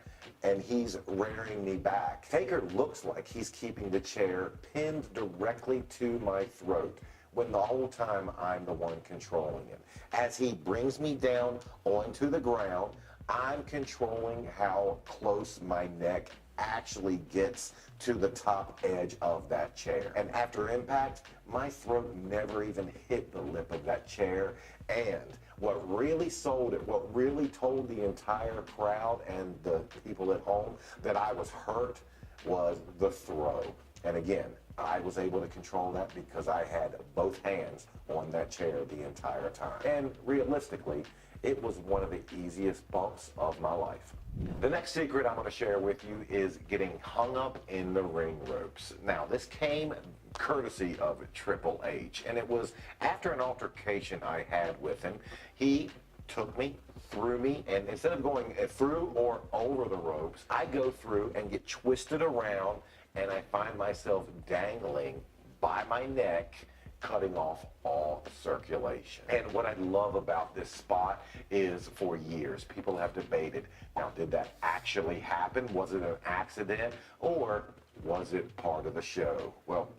and he's rearing me back, Taker looks like he's keeping the chair pinned directly to my throat, when the whole time I'm the one controlling it. As he brings me down onto the ground, I'm controlling how close my neck actually gets to the top edge of that chair. And after impact, my throat never even hit the lip of that chair. And what really sold it, what really told the entire crowd and the people at home that I was hurt, was the throw. And again, I was able to control that because I had both hands on that chair the entire time. And realistically, it was one of the easiest bumps of my life. The next secret I'm going to share with you is getting hung up in the ring ropes. Now, this came courtesy of Triple H, and it was after an altercation I had with him. He took me, threw me, and instead of going through or over the ropes, I go through and get twisted around, and I find myself dangling by my neck, cutting off all circulation. And what I love about this spot is for years, people have debated, now did that actually happen? Was it an accident? Or was it part of the show? Well,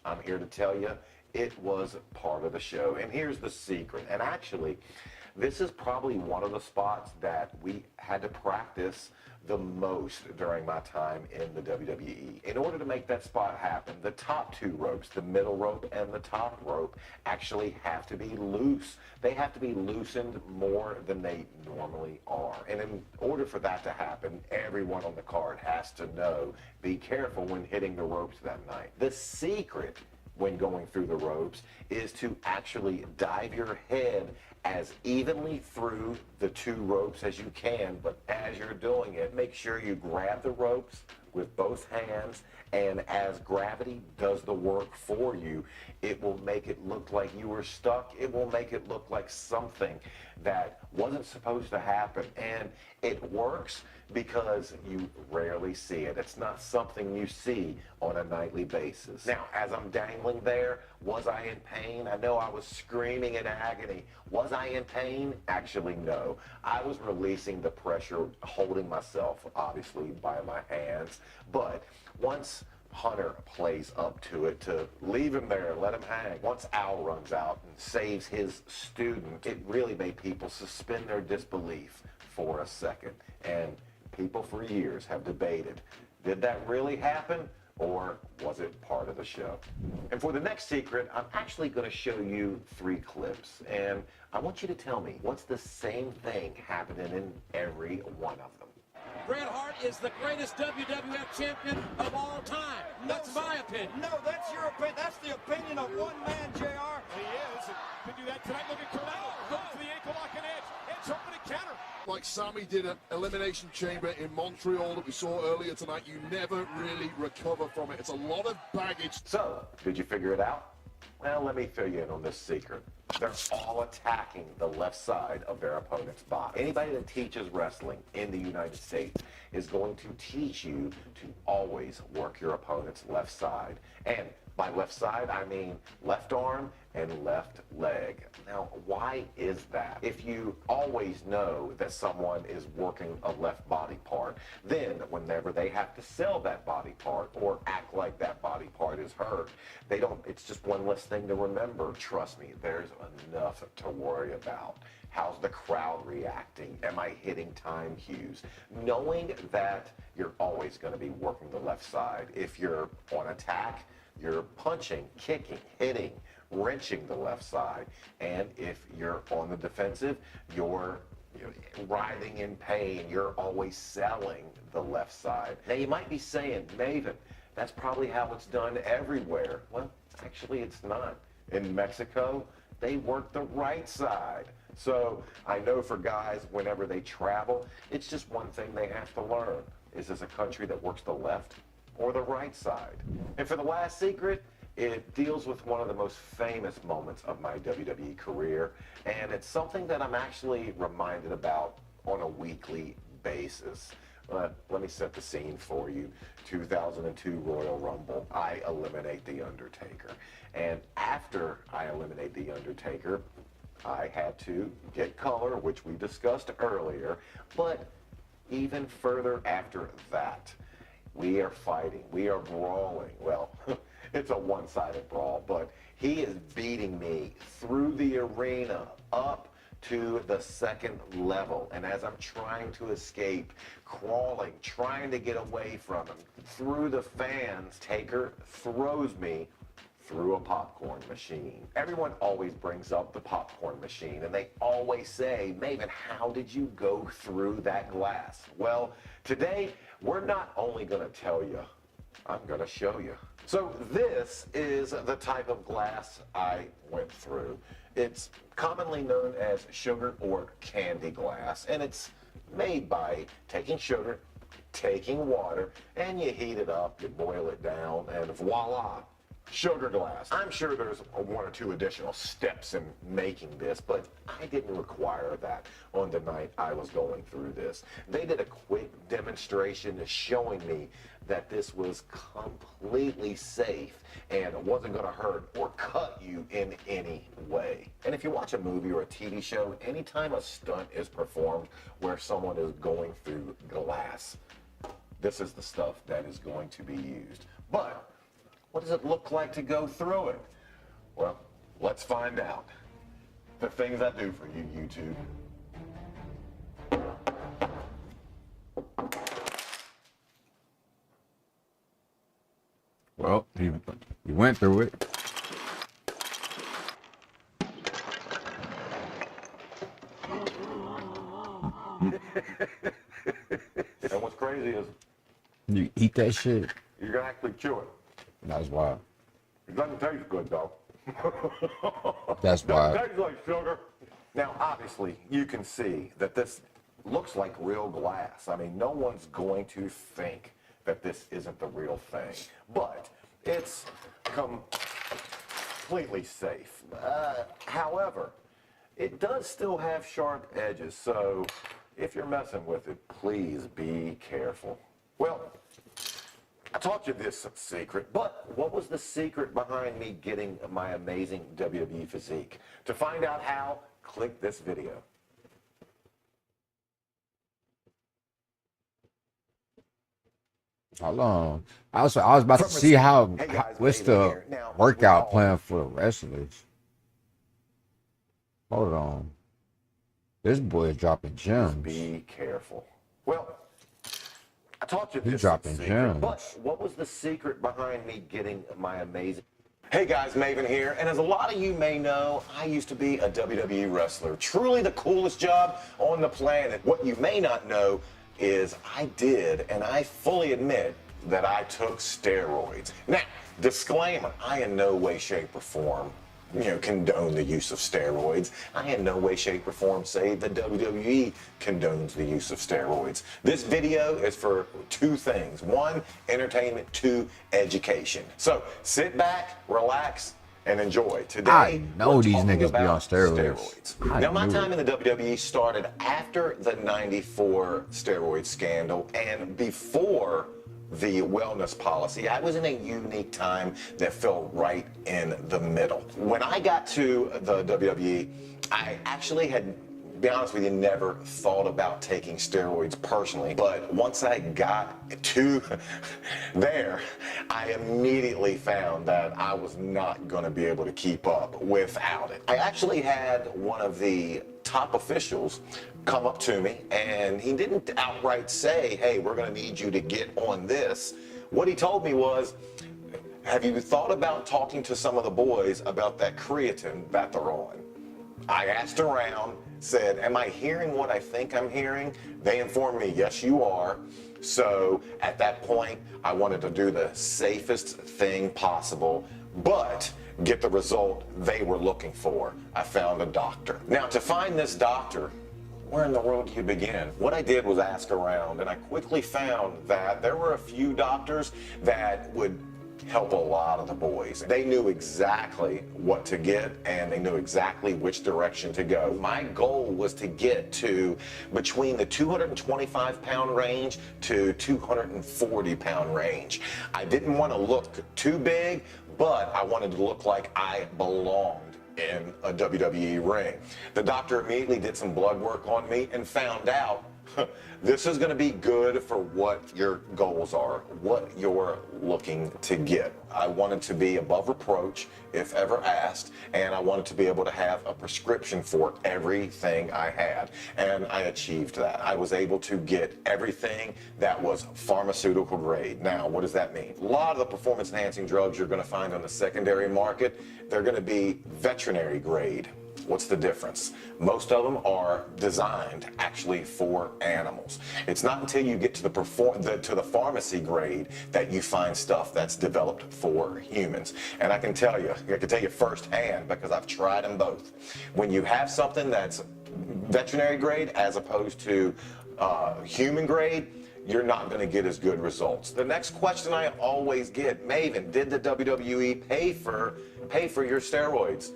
I'm here to tell you, it was part of the show. And here's the secret. And actually, this is probably one of the spots that we had to practice the most during my time in the WWE. In order to make that spot happen, the top two ropes, the middle rope and the top rope, actually have to be loose. They have to be loosened more than they normally are. And in order for that to happen, everyone on the card has to know, be careful when hitting the ropes that night. The secret when going through the ropes is to actually dive your head as evenly through the two ropes as you can, but as you're doing it, make sure you grab the ropes with both hands, and as gravity does the work for you, it will make it look like you were stuck. It will make it look like something that wasn't supposed to happen, and it works because you rarely see it. It's not something you see on a nightly basis. Now, as I'm dangling there, was I in pain? I know I was screaming in agony. Was I in pain? Actually, no. I was releasing the pressure, holding myself, obviously, by my hands. But once Hunter plays up to it to leave him there, let him hang. Once Al runs out and saves his student, it really made people suspend their disbelief for a second. And people for years have debated, did that really happen? Or was it part of the show? And for the next secret, I'm actually going to show you 3 clips. And I want you to tell me, what's the same thing happening in every one of them? Bret Hart is the greatest WWF champion of all time. That's my opinion. No, that's your opinion. That's the opinion of one man, JR. He is. Could do that tonight. Look at Cornell. Goes for the ankle lock and edge. Edge hoping to counter. Like Sammy did an Elimination Chamber in Montreal that we saw earlier tonight, you never really recover from it. It's a lot of baggage. So, did you figure it out? Well, let me fill you in on this secret. They're all attacking the left side of their opponent's body. Anybody that teaches wrestling in the United States is going to teach you to always work your opponent's left side. And by left side, I mean left arm and left leg. Now, why is that? If you always know that someone is working a left body part, then whenever they have to sell that body part or act like that body part is hurt, it's just one less thing to remember. Trust me, there's enough to worry about. How's the crowd reacting? Am I hitting time cues? Knowing that you're always going to be working the left side. If you're on attack, you're punching, kicking, hitting, wrenching the left side. And if you're on the defensive, you're writhing in pain. You're always selling the left side. Now, you might be saying, Maven, that's probably how it's done everywhere. Well, actually, it's not. In Mexico, they work the right side. So I know for guys, whenever they travel, it's just one thing they have to learn. Is this a country that works the left or the right side? And for the last secret, It deals with one of the most famous moments of my WWE career, and it's something that I'm actually reminded about on a weekly basis. Let me set the scene for you. 2002 Royal Rumble, I eliminate The Undertaker. And after I eliminate The Undertaker, I had to get color, which we discussed earlier, but even further after that, we are fighting, we are brawling. Well, it's a one-sided brawl, but he is beating me through the arena up to the second level. And as I'm trying to escape, crawling, trying to get away from him, through the fans, Taker throws me through a popcorn machine. Everyone always brings up the popcorn machine, and they always say, Maven, how did you go through that glass? Well, today, we're not only gonna tell you, I'm gonna show you. So this is the type of glass I went through. It's commonly known as sugar or candy glass, and it's made by taking sugar, taking water, and you heat it up, you boil it down, and voila, sugar glass. I'm sure there's one or two additional steps in making this, but I didn't require that on the night I was going through this. They did a quick demonstration showing me that this was completely safe and wasn't going to hurt or cut you in any way. And if you watch a movie or a TV show, anytime a stunt is performed where someone is going through glass, this is the stuff that is going to be used. But what does it look like to go through it? Well, let's find out. The things I do for you, YouTube. Well, he went through it. And what's crazy is You eat that shit. you can actually chew it. That's wild. It doesn't taste good though. That's wild. Doesn't taste like sugar. Now, obviously, you can see that this looks like real glass. I mean, no one's going to think that this isn't the real thing, but it's completely safe. However, it does still have sharp edges, so if you're messing with it, please be careful. Well, I taught you this secret, but what was the secret behind me getting my amazing WWE physique? To find out how, click this video. How long? I was about to see what's the workout plan for the wrestlers. Hold on. This boy is dropping gems. Be careful. Well, I taught you He's this dropping secret, gems. but what was the secret behind me getting my amazing... Hey guys, Maven here, and as a lot of you may know, I used to be a WWE wrestler. Truly the coolest job on the planet. What you may not know is I did, and I fully admit that I took steroids. Now, disclaimer, I in no way, shape, or form condone the use of steroids. I in no way, shape, or form say the WWE condones the use of steroids. This video is for two things. One, entertainment. Two, education. So sit back, relax, and enjoy. Today, I know these talking niggas be on about steroids. Now, my time in the WWE started after the '94 steroid scandal and before the wellness policy. I was in a unique time that fell right in the middle. When I got to the WWE, I actually had, to be honest with you, never thought about taking steroids personally. But once I got to there, I immediately found that I was not going to be able to keep up without it. I actually had one of the top officials come up to me, and he didn't outright say, hey, we're going to need you to get on this. What he told me was, have you thought about talking to some of the boys about that creatine that they're on? I asked around, said, am I hearing what I think I'm hearing? They informed me, yes, you are. So at that point, I wanted to do the safest thing possible, but get the result they were looking for. I found a doctor. Now, to find this doctor, where in the world do you begin? What I did was ask around, and I quickly found that there were a few doctors that would help a lot of the boys. They knew exactly what to get, and they knew exactly which direction to go. My goal was to get to between the 225-pound range to 240-pound range. I didn't want to look too big, but I wanted to look like I belonged in a WWE ring. The doctor immediately did some blood work on me and found out this is going to be good for what your goals are, what you're looking to get. I wanted to be above reproach if ever asked, and I wanted to be able to have a prescription for everything I had, and I achieved that. I was able to get everything that was pharmaceutical grade. Now, what does that mean? A lot of the performance enhancing drugs you're going to find on the secondary market, they're going to be veterinary grade. What's the difference? Most of them are designed actually for animals. It's not until you get to the pharmacy grade that you find stuff that's developed for humans. And I can tell you firsthand because I've tried them both. When you have something that's veterinary grade as opposed to human grade, you're not going to get as good results. The next question I always get, Maven, did the WWE pay for your steroids?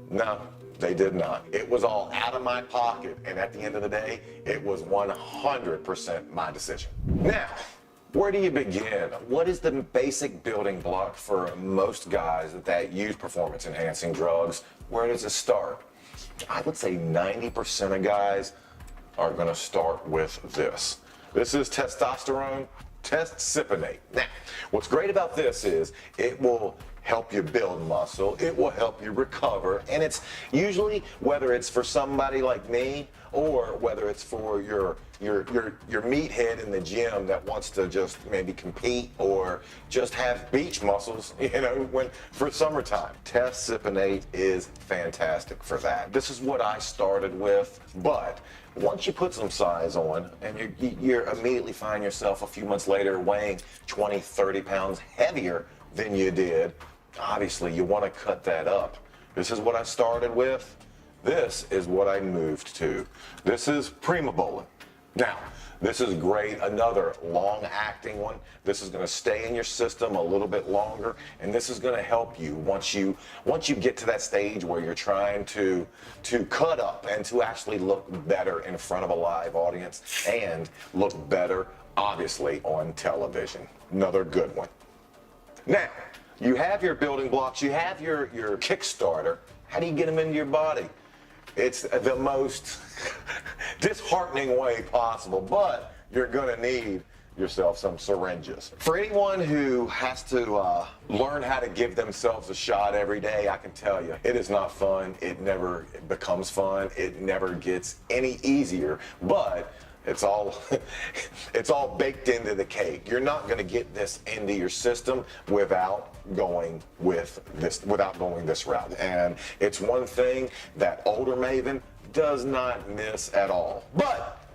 No. They did not. It was all out of my pocket, and at the end of the day, it was 100% my decision. Now, where do you begin? What is the basic building block for most guys that use performance-enhancing drugs? Where does it start? I would say 90% of guys are going to start with this. This is testosterone testsipinate. Now, what's great about this is it will help you build muscle, it will help you recover, and it's usually, whether it's for somebody like me or whether it's for your meathead in the gym that wants to just maybe compete or just have beach muscles, for summertime. Testsipinate is fantastic for that. This is what I started with, but once you put some size on and you immediately find yourself a few months later weighing 20, 30 pounds heavier than you did, obviously you want to cut that up. This is what I started with. This is what I moved to. This is Primobolan. Now, this is great, another long-acting one. This is going to stay in your system a little bit longer, and this is going to help you once you get to that stage where you're trying to cut up and to actually look better in front of a live audience and look better, obviously, on television. Another good one. Now, you have your building blocks, you have your Kickstarter. How do you get them into your body? It's the most disheartening way possible, but you're going to need yourself some syringes. For anyone who has to learn how to give themselves a shot every day, I can tell you, it is not fun. It never becomes fun. It never gets any easier, but it's all baked into the cake. You're not going to get this into your system without going this route. And it's one thing that older Maven does not miss at all. But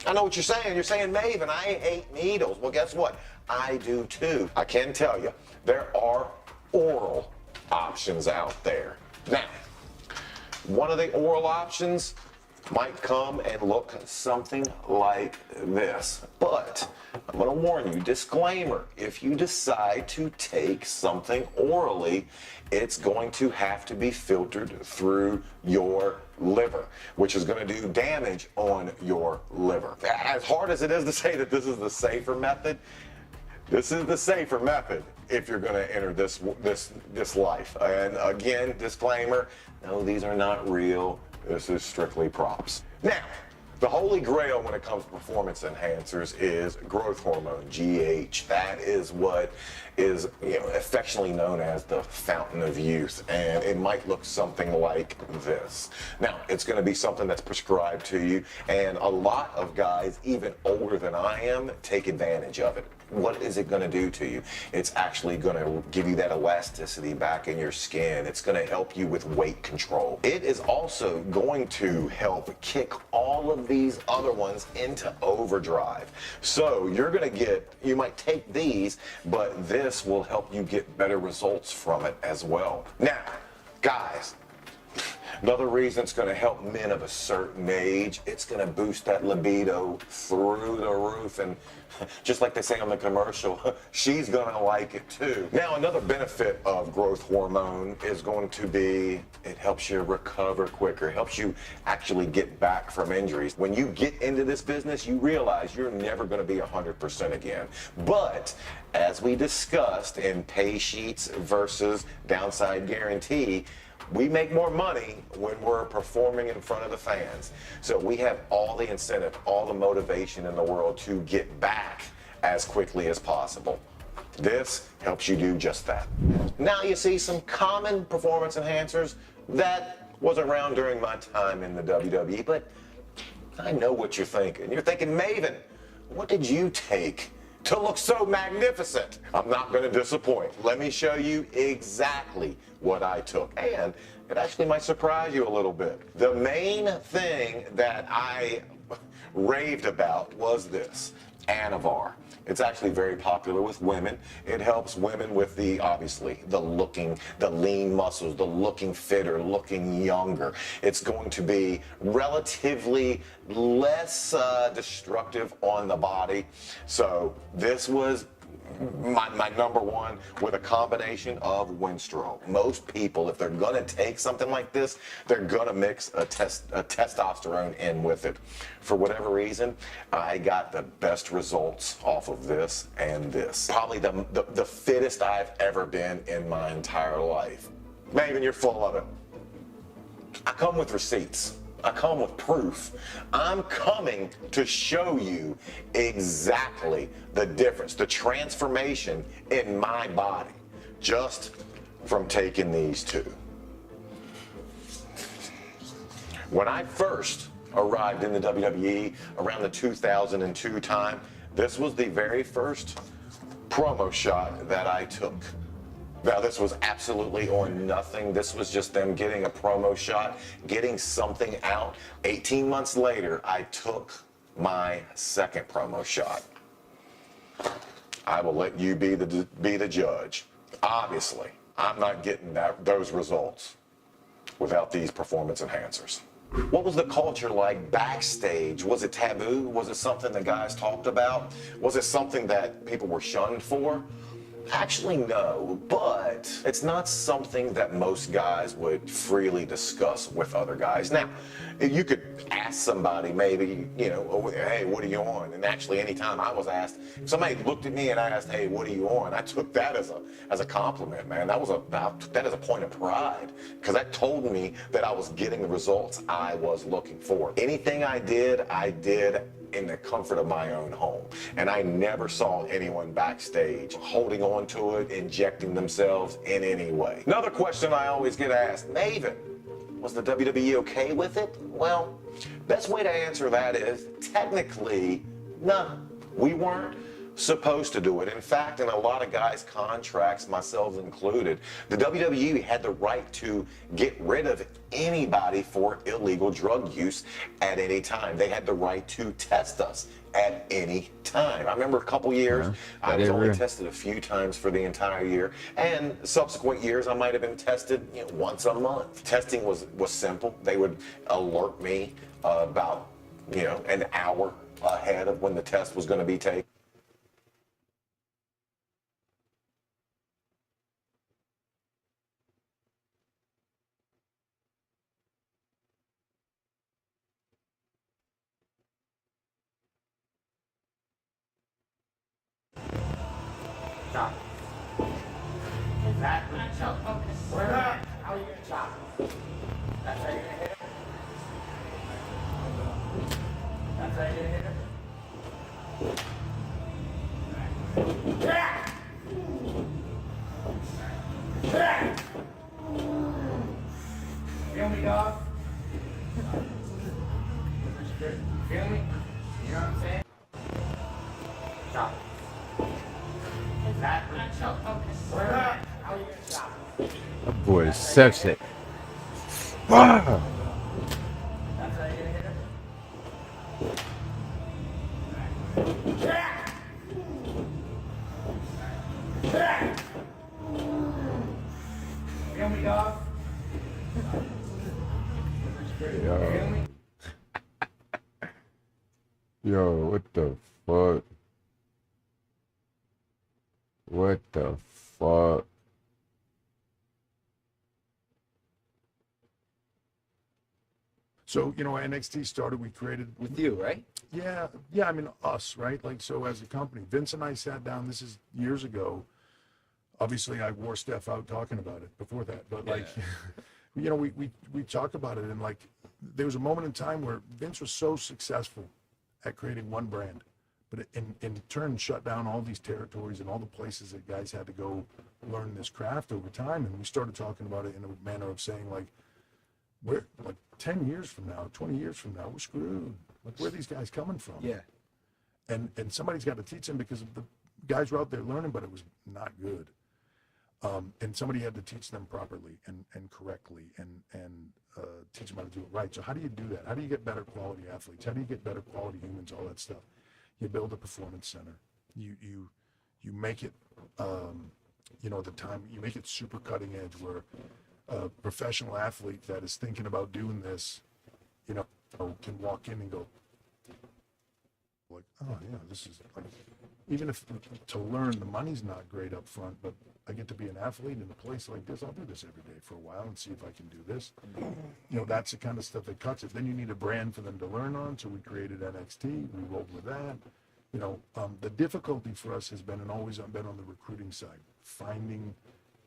I know what you're saying. You're saying, Maven, I hate needles. Well, guess what? I do too. I can tell you, there are oral options out there. Now, one of the oral options might come and look something like this. But I'm going to warn you, disclaimer, if you decide to take something orally, it's going to have to be filtered through your liver, which is going to do damage on your liver. As hard as it is to say that this is the safer method, this is the safer method if you're going to enter this life. And again, disclaimer, no, these are not real. This is strictly props. Now, the holy grail when it comes to performance enhancers is growth hormone, GH. That is what is affectionately known as the fountain of youth, and it might look something like this. Now, it's going to be something that's prescribed to you, and a lot of guys, even older than I am, take advantage of it. What is it going to do to you? It's actually going to give you that elasticity back in your skin. It's going to help you with weight control. It is also going to help kick all of these other ones into overdrive. So you might take these, but this will help you get better results from it as well. Now, guys, Another reason it's going to help men of a certain age, it's going to boost that libido through the roof. And just like they say on the commercial, she's going to like it too. Now, another benefit of growth hormone is going to be it helps you recover quicker. It helps you actually get back from injuries. When you get into this business, you realize you're never going to be 100% again. But as we discussed in pay sheets versus downside guarantee, we make more money when we're performing in front of the fans. So we have all the incentive, all the motivation in the world to get back as quickly as possible. This helps you do just that. Now you see some common performance enhancers that was around during my time in the WWE, but I know what you're thinking. You're thinking, Maven, what did you take to look so magnificent? I'm not going to disappoint. Let me show you exactly what I took. And it actually might surprise you a little bit. The main thing that I raved about was this, Anavar. It's actually very popular with women. It helps women with obviously, the lean muscles, the looking fitter, looking younger. It's going to be relatively less destructive on the body. So this was my number one with a combination of Winstrol. Most people, if they're gonna take something like this, they're gonna mix a testosterone in with it. For whatever reason, I got the best results off of this and this. Probably the fittest I've ever been in my entire life. Maven, you're full of it. I come with receipts. I come with proof. I'm coming to show you exactly the difference, the transformation in my body, just from taking these two. When I first arrived in the WWE around the 2002 time, this was the very first promo shot that I took. Now, this was absolutely on nothing. This was just them getting a promo shot, getting something out. 18 months later, I took my second promo shot. I will let you be the judge. Obviously, I'm not getting those results without these performance enhancers. What was the culture like backstage? Was it taboo? Was it something that guys talked about? Was it something that people were shunned for? Actually, no, but it's not something that most guys would freely discuss with other guys. Now, you could ask somebody maybe, oh, hey, what are you on? And actually, anytime I was asked, if somebody looked at me and asked, hey, what are you on? I took that as a compliment, man. I took that as a point of pride, because that told me that I was getting the results I was looking for. Anything I did in the comfort of my own home. And I never saw anyone backstage holding on to it, injecting themselves in any way. Another question I always get asked, Maven, was the WWE okay with it? Well, best way to answer that is technically, no, we weren't supposed to do it. In fact, in a lot of guys' contracts, myself included, the WWE had the right to get rid of anybody for illegal drug use at any time. They had the right to test us at any time. I remember a couple years, I was only tested a few times for the entire year, and subsequent years I might have been tested once a month. Testing was simple. They would alert me about an hour ahead of when the test was going to be taken. Chop. Exactly. Chop. Where that? How are you gonna chop? That's how you're gonna hit it. That's how you're gonna hit it. Yeah. Yeah. Feel me, dog? Feel me? You know what I'm saying? Chop. Exactly. Where that? How are you gonna chop? That boy is sexy. Wow. That's how you're gonna hit it. Yeah. Yeah. Feel me, dog? Yo. Yo, what the fuck? What the fuck? So, you know, NXT started, we created with you, right? Yeah, I mean us, right? Like, so as a company, Vince and I sat down, this is years ago. Obviously I wore Steph out talking about it before that, but like, you know, we talk about it, and like, there was a moment in time where Vince was so successful at creating one brand, but it in turn shut down all these territories and all the places that guys had to go learn this craft over time. And we started talking about it in a manner of saying, like, we're like 10 years from now, 20 years from now, we're screwed. Like, where are these guys coming from? Yeah. And somebody's got to teach them, because the guys were out there learning, but it was not good. And somebody had to teach them properly and correctly and teach them how to do it right. So how do you do that? How do you get better quality athletes? How do you get better quality humans? All that stuff. You build a performance center. You make it, you know, you make it super cutting edge, where a professional athlete that is thinking about doing this, you know, can walk in and go, like, oh yeah, this is like, even if to learn the money's not great up front, but I get to be an athlete in a place like this, I'll do this every day for a while and see if I can do this. You know, that's the kind of stuff that cuts it. Then you need a brand for them to learn on, so we created NXT, we rolled with that. You know, the difficulty for us has been, and always been, on the recruiting side, finding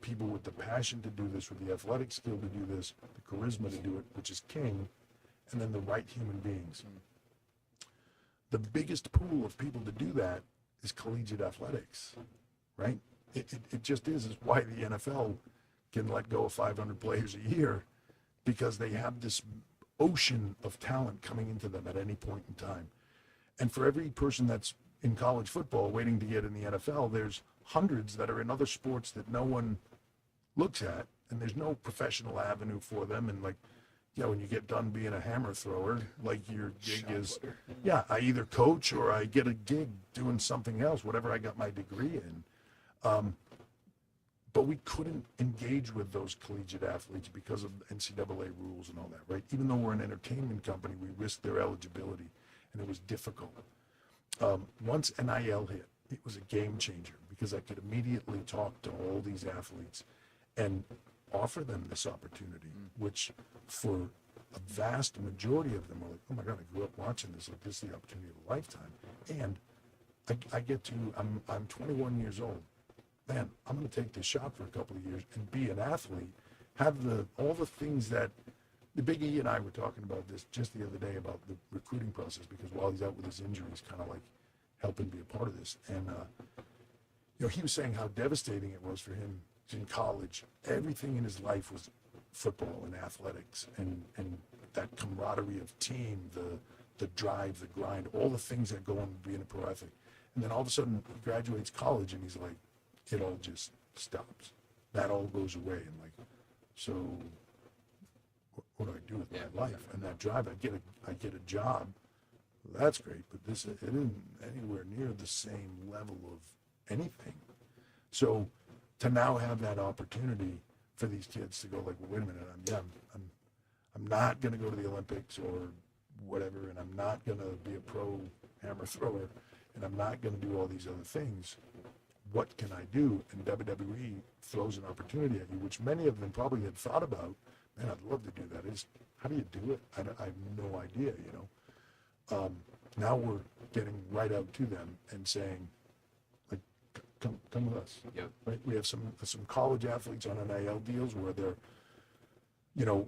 people with the passion to do this, with the athletic skill to do this, the charisma to do it, which is king, and then the right human beings. The biggest pool of people to do that is collegiate athletics, right? It just is why the NFL can let go of 500 players a year, because they have this ocean of talent coming into them at any point in time. And for every person that's in college football waiting to get in the NFL, there's hundreds that are in other sports that no one looks at, and there's no professional avenue for them. And like, yeah, when you get done being a hammer thrower, like, your gig is, yeah, I either coach or I get a gig doing something else, whatever I got my degree in. But we couldn't engage with those collegiate athletes because of NCAA rules and all that, right? Even though we're an entertainment company, we risked their eligibility, and it was difficult. Once NIL hit, it was a game changer, because I could immediately talk to all these athletes and offer them this opportunity, which for a vast majority of them are like, oh my God, I grew up watching this, like, this is the opportunity of a lifetime. And I get to, I'm 21 years old. Man, I'm going to take this shot for a couple of years and be an athlete, have all the things that, the Big E and I were talking about this just the other day, about the recruiting process, because while he's out with his injury, he's kind of like helping be a part of this. And, you know, he was saying how devastating it was for him in college. Everything in his life was football and athletics, and that camaraderie of team, the drive, the grind, all the things that go into being a pro athlete. And then all of a sudden he graduates college, and he's like, it all just stops. That all goes away. And like, so what do I do with my life? And that drive, I get a job. Well, that's great, but it isn't anywhere near the same level of anything. So to now have that opportunity for these kids to go like, well, wait a minute, I'm not going to go to the Olympics or whatever, and I'm not going to be a pro hammer thrower, and I'm not going to do all these other things. What can I do? And WWE throws an opportunity at you, which many of them probably had thought about. Man, I'd love to do that. How do you do it? I have no idea, you know. Now we're getting right out to them and saying, like, come with us. Yep. Right? We have some college athletes on NIL deals where they're, you know,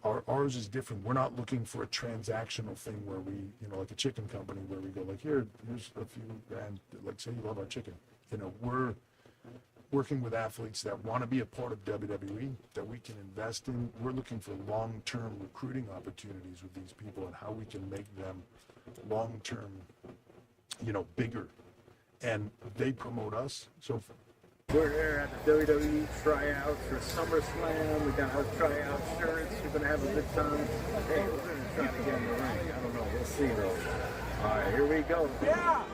ours is different. We're not looking for a transactional thing where we, you know, like a chicken company where we go like, here's a few grand, like, say you love our chicken. You know, we're working with athletes that want to be a part of WWE, that we can invest in. We're looking for long-term recruiting opportunities with these people, and how we can make them long-term, you know, bigger. And they promote us. So we're here at the WWE tryouts for SummerSlam. We got our tryout shirts. We're going to have a good time. Hey, we're going to try to get in the ring. I don't know. We'll see, though. All right, here we go. Yeah!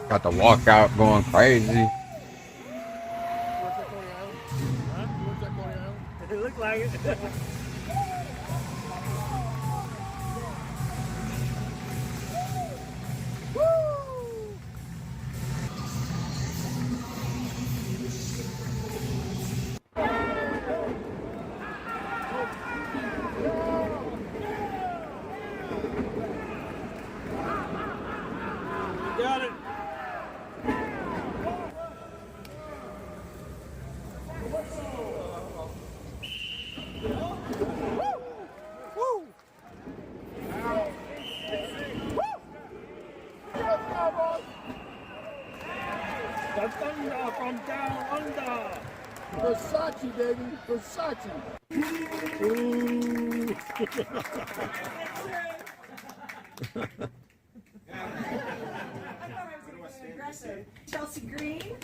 Got the walkout going crazy. It looked like it. Got it. The thunder from down under. Versace, baby. Versace. Ooh. Chelsea Green.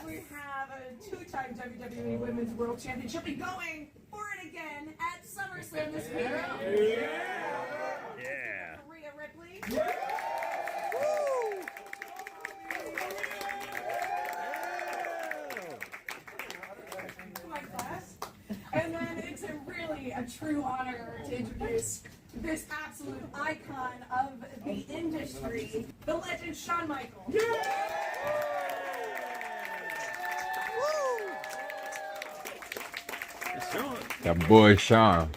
We have a two-time WWE Women's World Champion. She'll be going for it again at SummerSlam this week. Yeah. Rhea Ripley. My class. And then it's a true honor to introduce this absolute icon of the industry, the legend Shawn Michaels. That boy Sean.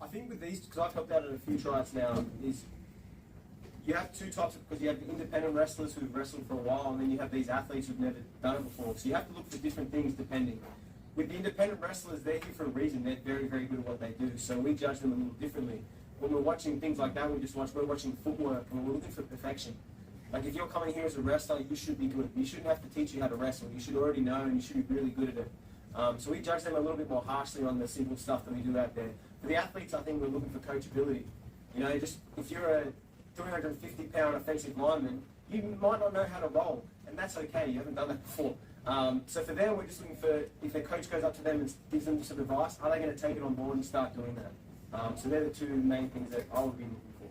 I think with these, because I've helped out at a few tryouts now, is you have two types of, because you have the independent wrestlers who've wrestled for a while, and then you have these athletes who've never done it before. So you have to look for different things depending. With the independent wrestlers, they're here for a reason. They're very, very good at what they do. So we judge them a little differently. When we're watching things like that, we're watching footwork, and we're looking for perfection. Like if you're coming here as a wrestler, you should be good. You shouldn't have to teach you how to wrestle. You should already know, and you should be really good at it. So we judge them a little bit more harshly on the simple stuff that we do out there. For the athletes, I think we're looking for coachability. You know, just if you're a 350-pound offensive lineman, you might not know how to roll, and that's okay. You haven't done that before. So for them, we're just looking for, if their coach goes up to them and gives them some advice, are they going to take it on board and start doing that? So they're the two main things that I would be looking for.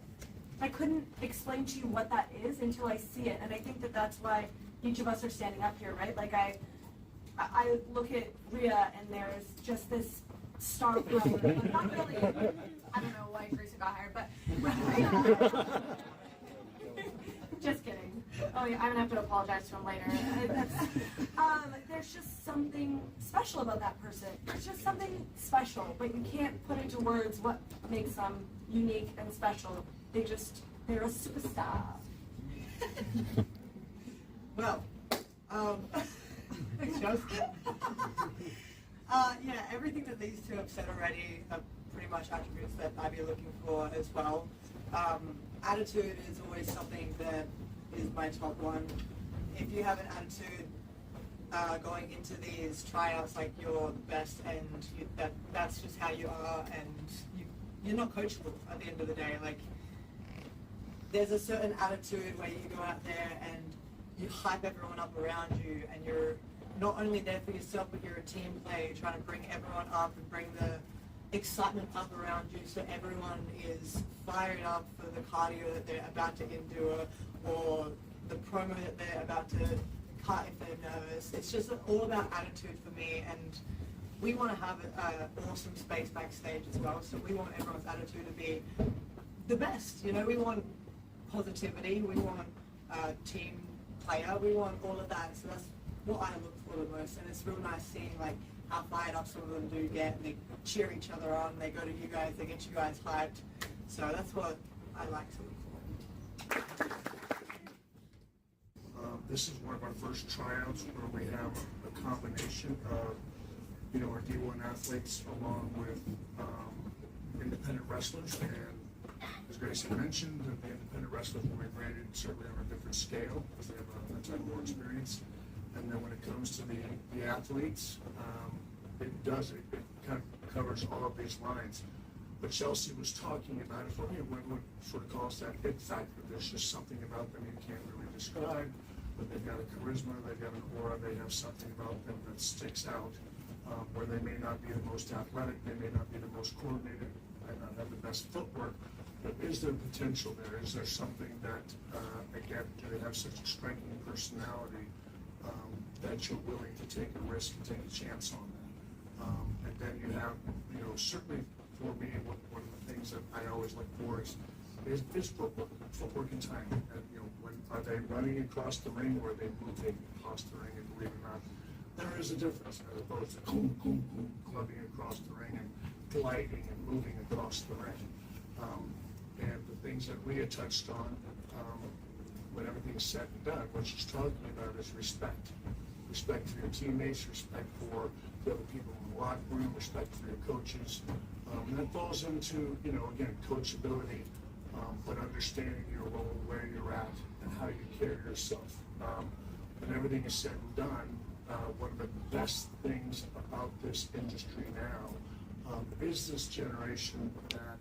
I couldn't explain to you what that is until I see it, and I think that that's why each of us are standing up here, right? Like I look at Rhea, and there's just this star power. But not really. I don't know why Grayson got hired, but with Rhea. Just kidding. Oh yeah, I'm gonna have to apologize to him later. There's just something special about that person. It's just something special, but you can't put into words what makes them unique and special. They're a superstar. Well, thanks, Joe. Yeah, everything that these two have said already are pretty much attributes that I'd be looking for as well. Attitude is always something that is my top one. If you have an attitude going into these tryouts like you're the best and that's just how you are, and you're not coachable at the end of the day. Like, there's a certain attitude where you go out there and you hype everyone up around you, and you're not only there for yourself, but you're a team player. You're trying to bring everyone up and bring the excitement up around you, so everyone is fired up for the cardio that they're about to endure, or the promo that they're about to cut if they're nervous. It's just all about attitude for me, and we want to have an awesome space backstage as well, so we want everyone's attitude to be the best. You know, we want positivity, we want team player, we want all of that, so that's what I look for the most, and it's real nice seeing like how fired up some of them do get, and they cheer each other on, they go to you guys, they get you guys hyped, so that's what I like to look for. This is one of our first tryouts where we have a combination of, you know, our D1 athletes along with independent wrestlers, and as Grayson mentioned, the independent wrestlers will be rated certainly on a different scale because they have a ton more experience. And then when it comes to the athletes, it kind of covers all of these lines. But Chelsea was talking about it, what sort of calls that it factor. There's just something about them you can't really describe. but they've got a charisma, they've got an aura, they have something about them that sticks out, where they may not be the most athletic, they may not be the most coordinated, might not have the best footwork, but is there potential there? Is there something that, again, do they have such a striking personality that you're willing to take a risk and take a chance on that? And then you have, certainly for me, one of the things that I always look for is footwork and timing. And, when are they running across the ring or are they moving across the ring? And believe it or not, there is a difference as opposed to clubbing across the ring and gliding and moving across the ring. And the things that Rhea touched on, when everything's said and done, what she's talking about is respect. Respect for your teammates, respect for the other people in the locker room, respect for your coaches. And that falls into, again, coachability, but understanding your role, where you're at, and how you carry yourself. When everything is said and done, one of the best things about this industry now is this generation that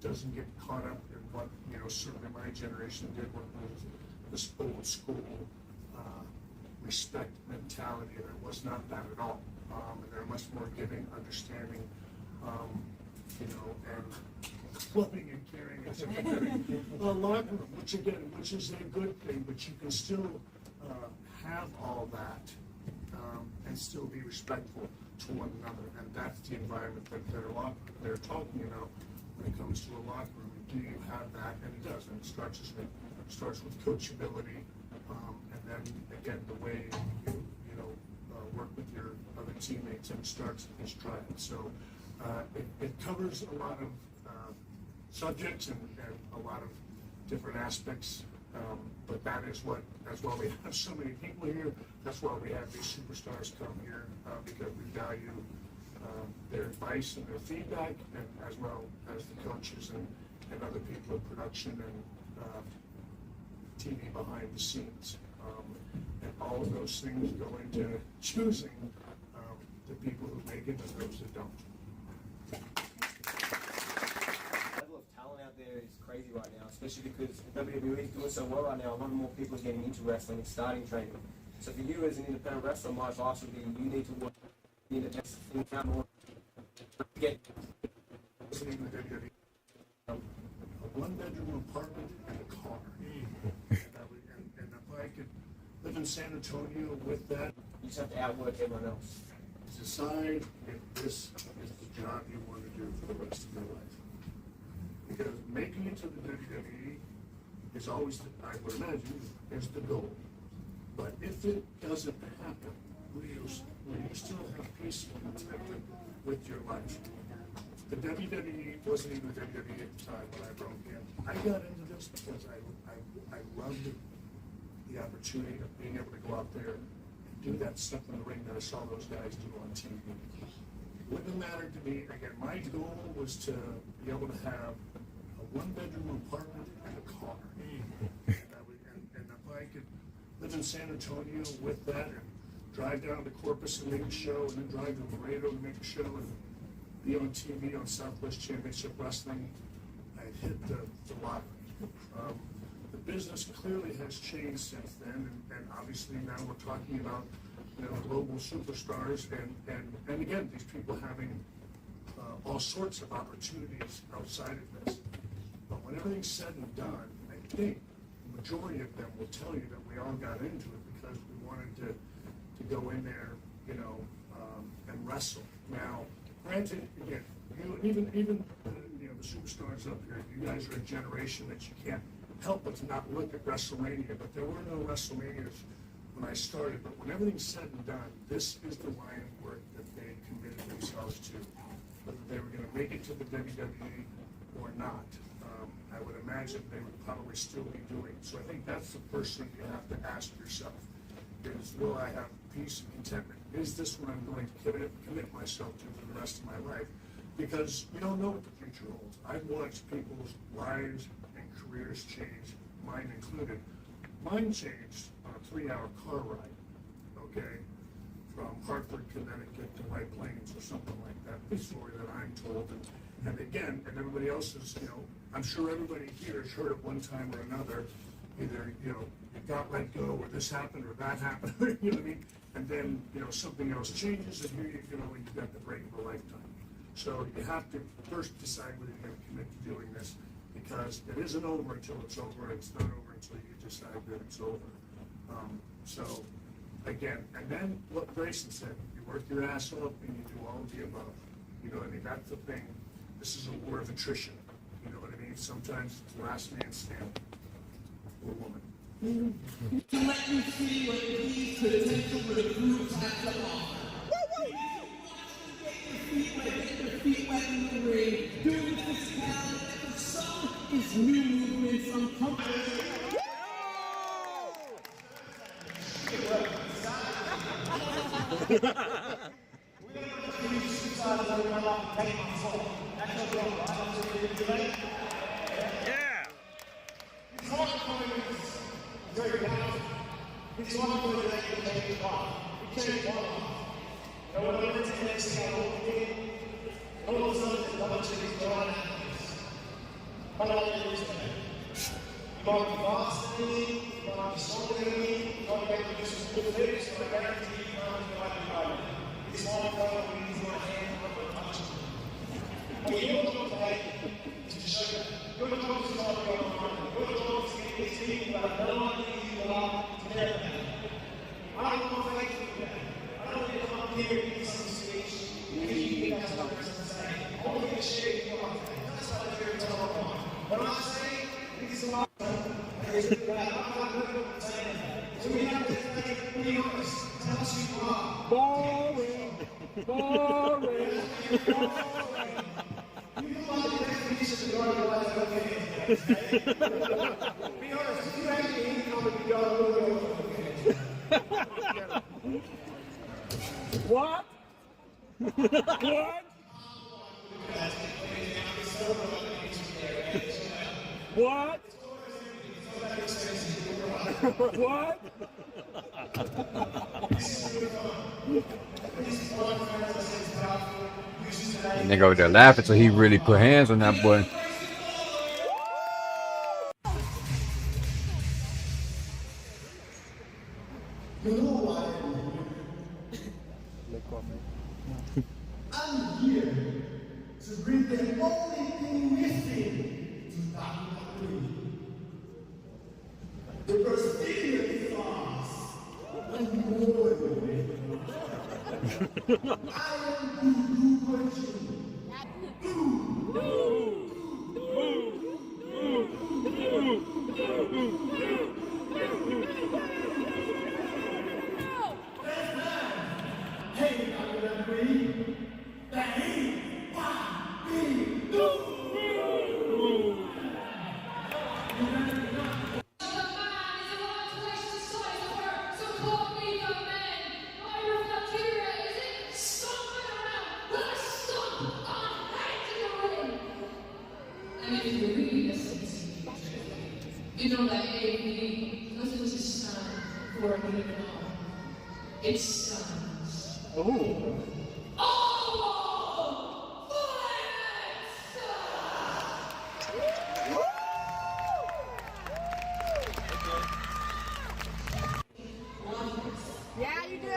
doesn't get caught up in what, certainly my generation did, what was this old school respect mentality. There was not that at all. And they're much more giving, understanding, and clubbing and carrying as a locker room, which is a good thing, but you can still have all that and still be respectful to one another. And that's the environment that they're talking about when it comes to a locker room. Do you have that? And it does. And it starts with coachability, and then again the way you work with your other teammates, and starts at this trial. So it covers a lot of subjects and a lot of different aspects. But that's why we have so many people here. That's why we have these superstars come here, because we value their advice and their feedback, and as well as the coaches and other people in production and TV behind the scenes. And all of those things go into choosing the people who make it and those that don't. The level of talent out there is crazy right now, especially because WWE is doing so well right now. A lot more people are getting into wrestling and starting training. So for you as an independent wrestler, my advice would be you need to work in the next thing more to get a one-bedroom apartment and a car. And if I could live in San Antonio with that, you just have to outwork everyone else. Decide if this is the job you want to do for the rest of your life. Because making it to the WWE is always, I would imagine, is the goal. But if it doesn't happen, will you still have peace and contentment with your life? The WWE wasn't even the WWE at the time when I broke in. I got into this because I loved the opportunity of being able to go out there and do that stuff in the ring that I saw those guys do on TV. It wouldn't have mattered to me. Again, my goal was to be able to have a one-bedroom apartment and a car. And if I could live in San Antonio with that and drive down to Corpus and make a show, and then drive to Laredo to make a show, and be on TV on Southwest Championship Wrestling, I'd hit the lottery. The business clearly has changed since then, and obviously now we're talking about global superstars, and again, these people having all sorts of opportunities outside of this. But when everything's said and done, I think the majority of them will tell you that we all got into it because we wanted to go in there, and wrestle. Now, granted, again, even the superstars up here, you guys are a generation that you can't help but to not look at WrestleMania. But there were no WrestleManias when I started. But when everything's said and done, this is the line of work that they committed themselves to, whether they were going to make it to the WWE or not. I would imagine they would probably still be doing. So I think that's the first thing you have to ask yourself: is will I have peace and contentment? Is this what I'm going to commit myself to for the rest of my life? Because you don't know what the future holds. I've watched people's lives and careers change, mine included. Mine changed on a 3-hour car ride, okay, from Hartford, Connecticut to White Plains or something like that. The story that I'm told, and again, and everybody else is, I'm sure everybody here has heard at one time or another either, you know, you got let go, or this happened, or that happened, you know what I mean? And then, you know, something else changes, and here you know, you've got the break of a lifetime. So you have to first decide whether you're going to commit to doing this, because it isn't over until it's over, and it's not over until you decide that it's over. So, again, and then what Grayson said, you work your ass off and you do all of the above. You know what I mean? That's the thing. This is a war of attrition. You know what I mean? Sometimes it's last man standing, or woman. To let you see what these potential recruits have to offer. Get your feet wet in the ring. Doing this talent for some is new movements, uncomfortable. What? What? What? What? And they go there laughing, so he really put hands on that boy. I'm here to bring the only thing missing to WWE. The Brazilian stars and more than I am Hey, WWE, that ain't why we do. And if you really listen to me, you know that AAV doesn't just stand for a minute at all. It stands. Oh. Yeah, you do.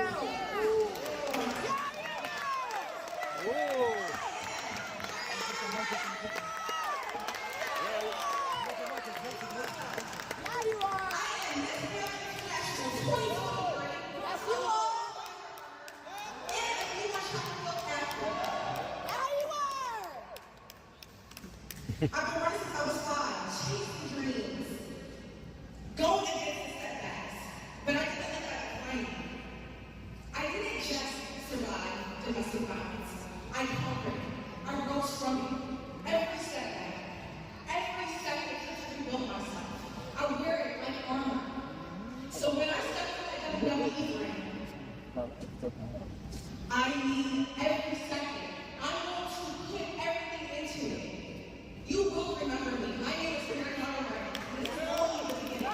I've been running since I was 5, chasing dreams, going against the setbacks, but I didn't let that define me. I didn't just survive domestic violence. I conquered it. I rose from it. Every setback, every second just rebuilt myself. I wear it like armor. So when I step foot in that WWE ring, I need every second. I'm going to put everything into it. You will remember me. My name is Karen Conrad. This is only the beginning.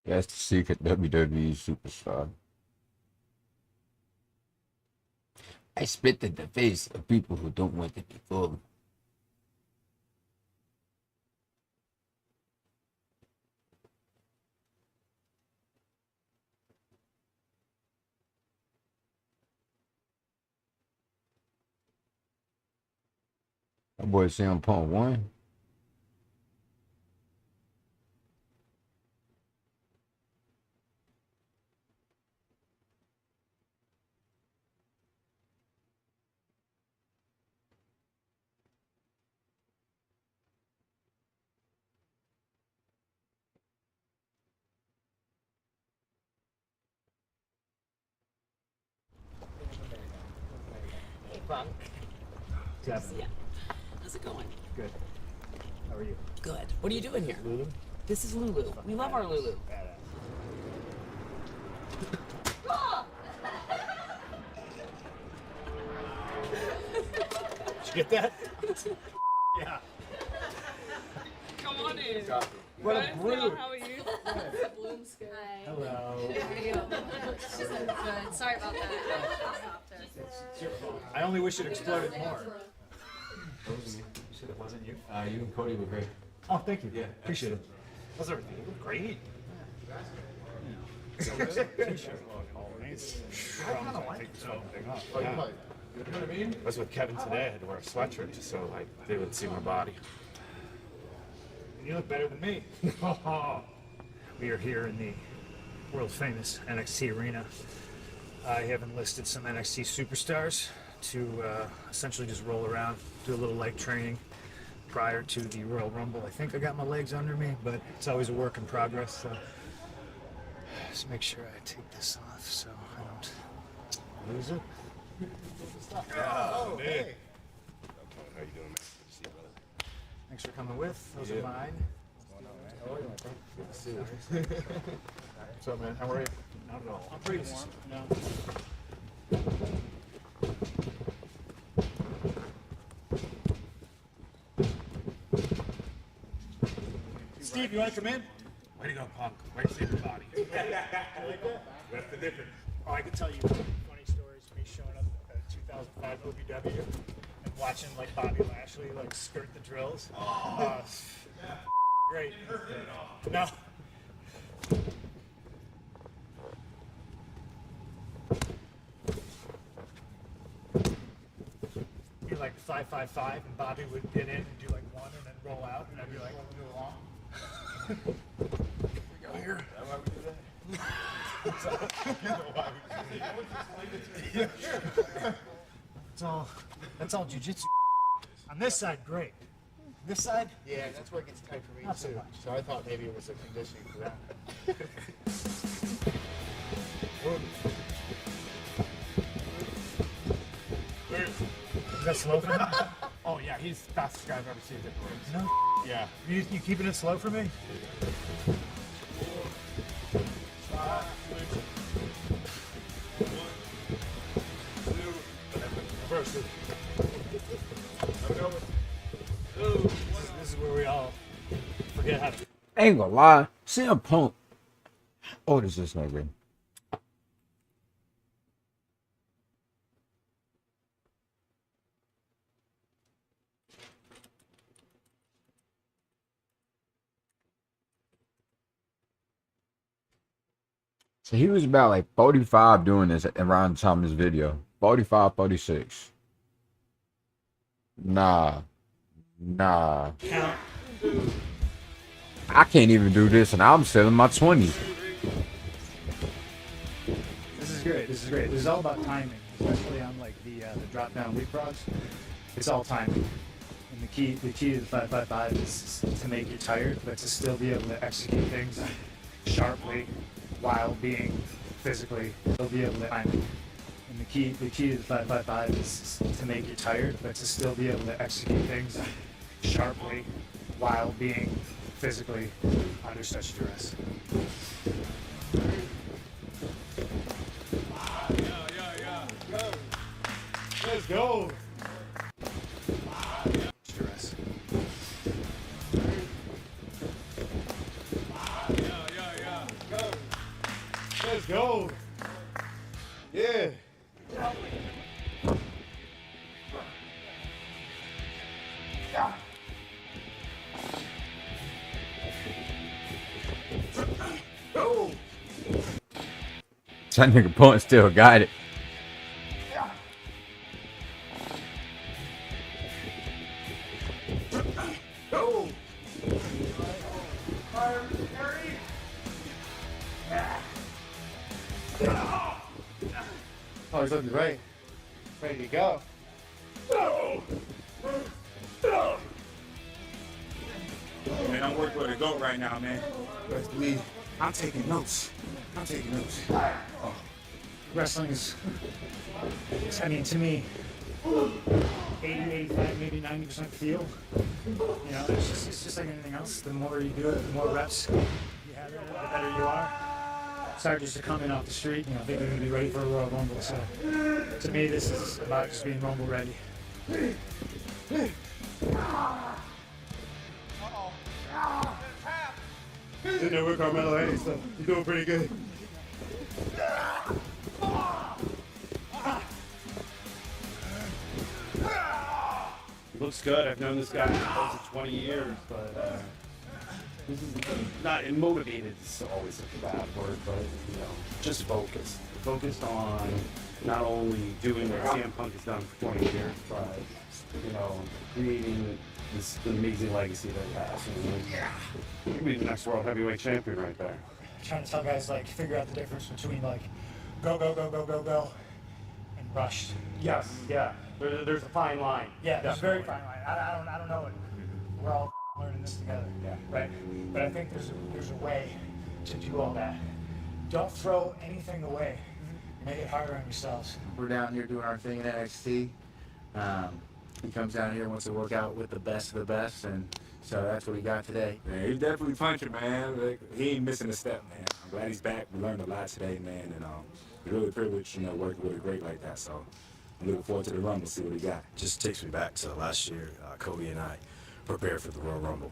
That's the secret WWE superstar. I spit in the face of people who don't want to be fooled. That boy CM Punk won. Hey, Punk. Good to see ya. How's it going? Good. How are you? Good. What are you doing here? Lulu? This is Lulu. We love our Lulu. Did you get that? Yeah. Come on in. What a Good. brood. How are you? Balloon sky. Hello. How are you? Good. Sorry about that. It's your fault. I only wish it exploded more. That wasn't you. You said it wasn't you? You and Cody were great. Oh, thank you. Yeah, Appreciate it. How's everything? You look great. T-shirt. I kind of like this fucking thing off. You know what I mean? I was with Kevin today. I had to wear a sweatshirt just so like they would see my body. And you look better than me. We are here in the world famous NXT arena. I have enlisted some NXT superstars to essentially just roll around, do a little leg training prior to the Royal Rumble. I think I got my legs under me, but it's always a work in progress. So just make sure I take this off so I don't lose it. Oh, man. How you doing, man? Good to see you, brother. Thanks for coming with. Those are mine. How are you, my friend? Good to see you. What's up, man? How are you? Not at all. I'm pretty warm. No. Steve, you want to come in? Way to go, Punk. Way to save your body. You like that? That's the difference. Oh, I can tell you funny stories of me showing up at 2005 OVW and watching like Bobby Lashley like skirt the drills. Great. No. Be like 5-5-5, and Bobby would get in and do like one and then roll out, and I'd be like, "Want to do along?" We go here. Is that why we do that? That's all jujitsu. On this side, great. This side? Yeah, that's where it gets tight for me Not so too. much. So I thought maybe it was a conditioning for that. Is that slow for him? Oh yeah, he's the fastest guy I've ever seen. No. Yeah. You keeping it slow for me? Reverse it. This is where we all forget how to. Ain't gonna lie, CM Punk. How old is this nigga? So he was about like 45 doing this around the time of this video. 45, 46. Nah. I can't even do this, and I'm still in my 20s. This is great. This is all about timing, especially on like the drop down leapfrogs. It's all timing. And the key to the 5-5-5 is to make you tired, but to still be able to execute things sharply while being physically. Still be able to time it. And the key to the 5-5-5 is to make you tired, but to still be able to execute things sharply while being physically under such duress. Let's go. Stress. Go. Let's go. Yeah. Oh. That nigga point still got it. Oh. Oh, he's looking great. Ready to go. Man, I'm working with a goat right now, man. Best believe. I'm taking notes. I'm taking notes. Oh. Wrestling is, I mean, to me, 80, 85, maybe 90% feel. You know, it's just like anything else. The more you do it, the more reps you have, the better you are. It's hard just to come in off the street, you know, think you're going to be ready for a Royal Rumble. So, to me, this is about just being Rumble ready. Didn't know where Carmelo Hayes, so you're doing pretty good. Looks good. I've known this guy for close to 20 years, but this is not motivated. Is always such a bad word, but you know, just focused. Focused on not only doing what CM Punk has done for 20 years, but you know, creating this amazing legacy that he has. He could be the next world heavyweight champion right there. Trying to tell guys, like, figure out the difference between, like, go, go, go, go, go, go, and rushed. Yes, yeah. There's a fine line. Yeah, there's a very Definitely. fine line. I don't know it. We're all learning this together. Yeah. Right? But I think there's a way to do all that. Don't throw anything away. Make it harder on yourselves. We're down here doing our thing in NXT. He comes down here, wants to work out with the best of the best, and so that's what he got today. Man, he's definitely punching, man. Like, he ain't missing a step, man. I'm glad he's back. We learned a lot today, man, and we're really privileged, you know, working with a great like that. So I'm looking forward to the Rumble, see what he got. Just takes me back to last year. Cody and I prepared for the Royal Rumble.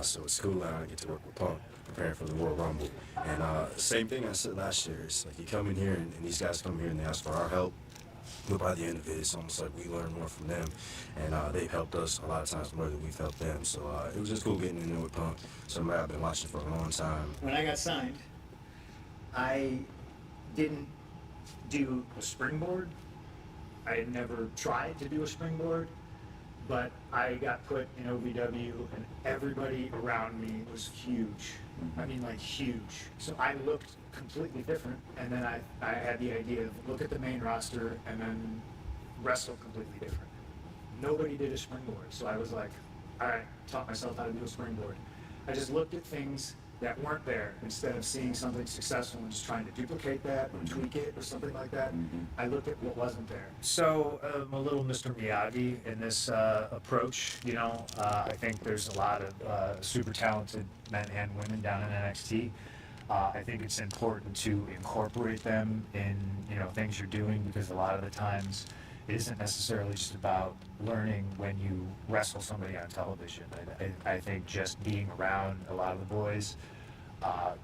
So it's cool that I get to work with Punk, preparing for the Royal Rumble. And same thing I said last year. It's like you come in here and these guys come here and they ask for our help. But by the end of it, it's almost like we learn more from them. And they've helped us a lot of times more than we've helped them. So it was just cool getting in there with Punk. Somebody I've been watching for a long time. When I got signed, I didn't do a springboard. I had never tried to do a springboard, but I got put in OVW and everybody around me was huge. I mean, like huge. So I looked completely different, and then I had the idea of look at the main roster and then wrestle completely different. Nobody did a springboard, so I was like, all right, taught myself how to do a springboard. I just looked at things that weren't there instead of seeing something successful and just trying to duplicate that or tweak it or something like that. I looked at what wasn't there. So I'm a little Mr. Miyagi in this approach. You know, I think there's a lot of super talented men and women down in NXT. I think it's important to incorporate them in, you know, things you're doing, because a lot of the times it isn't necessarily just about learning when you wrestle somebody on television. I think just being around a lot of the boys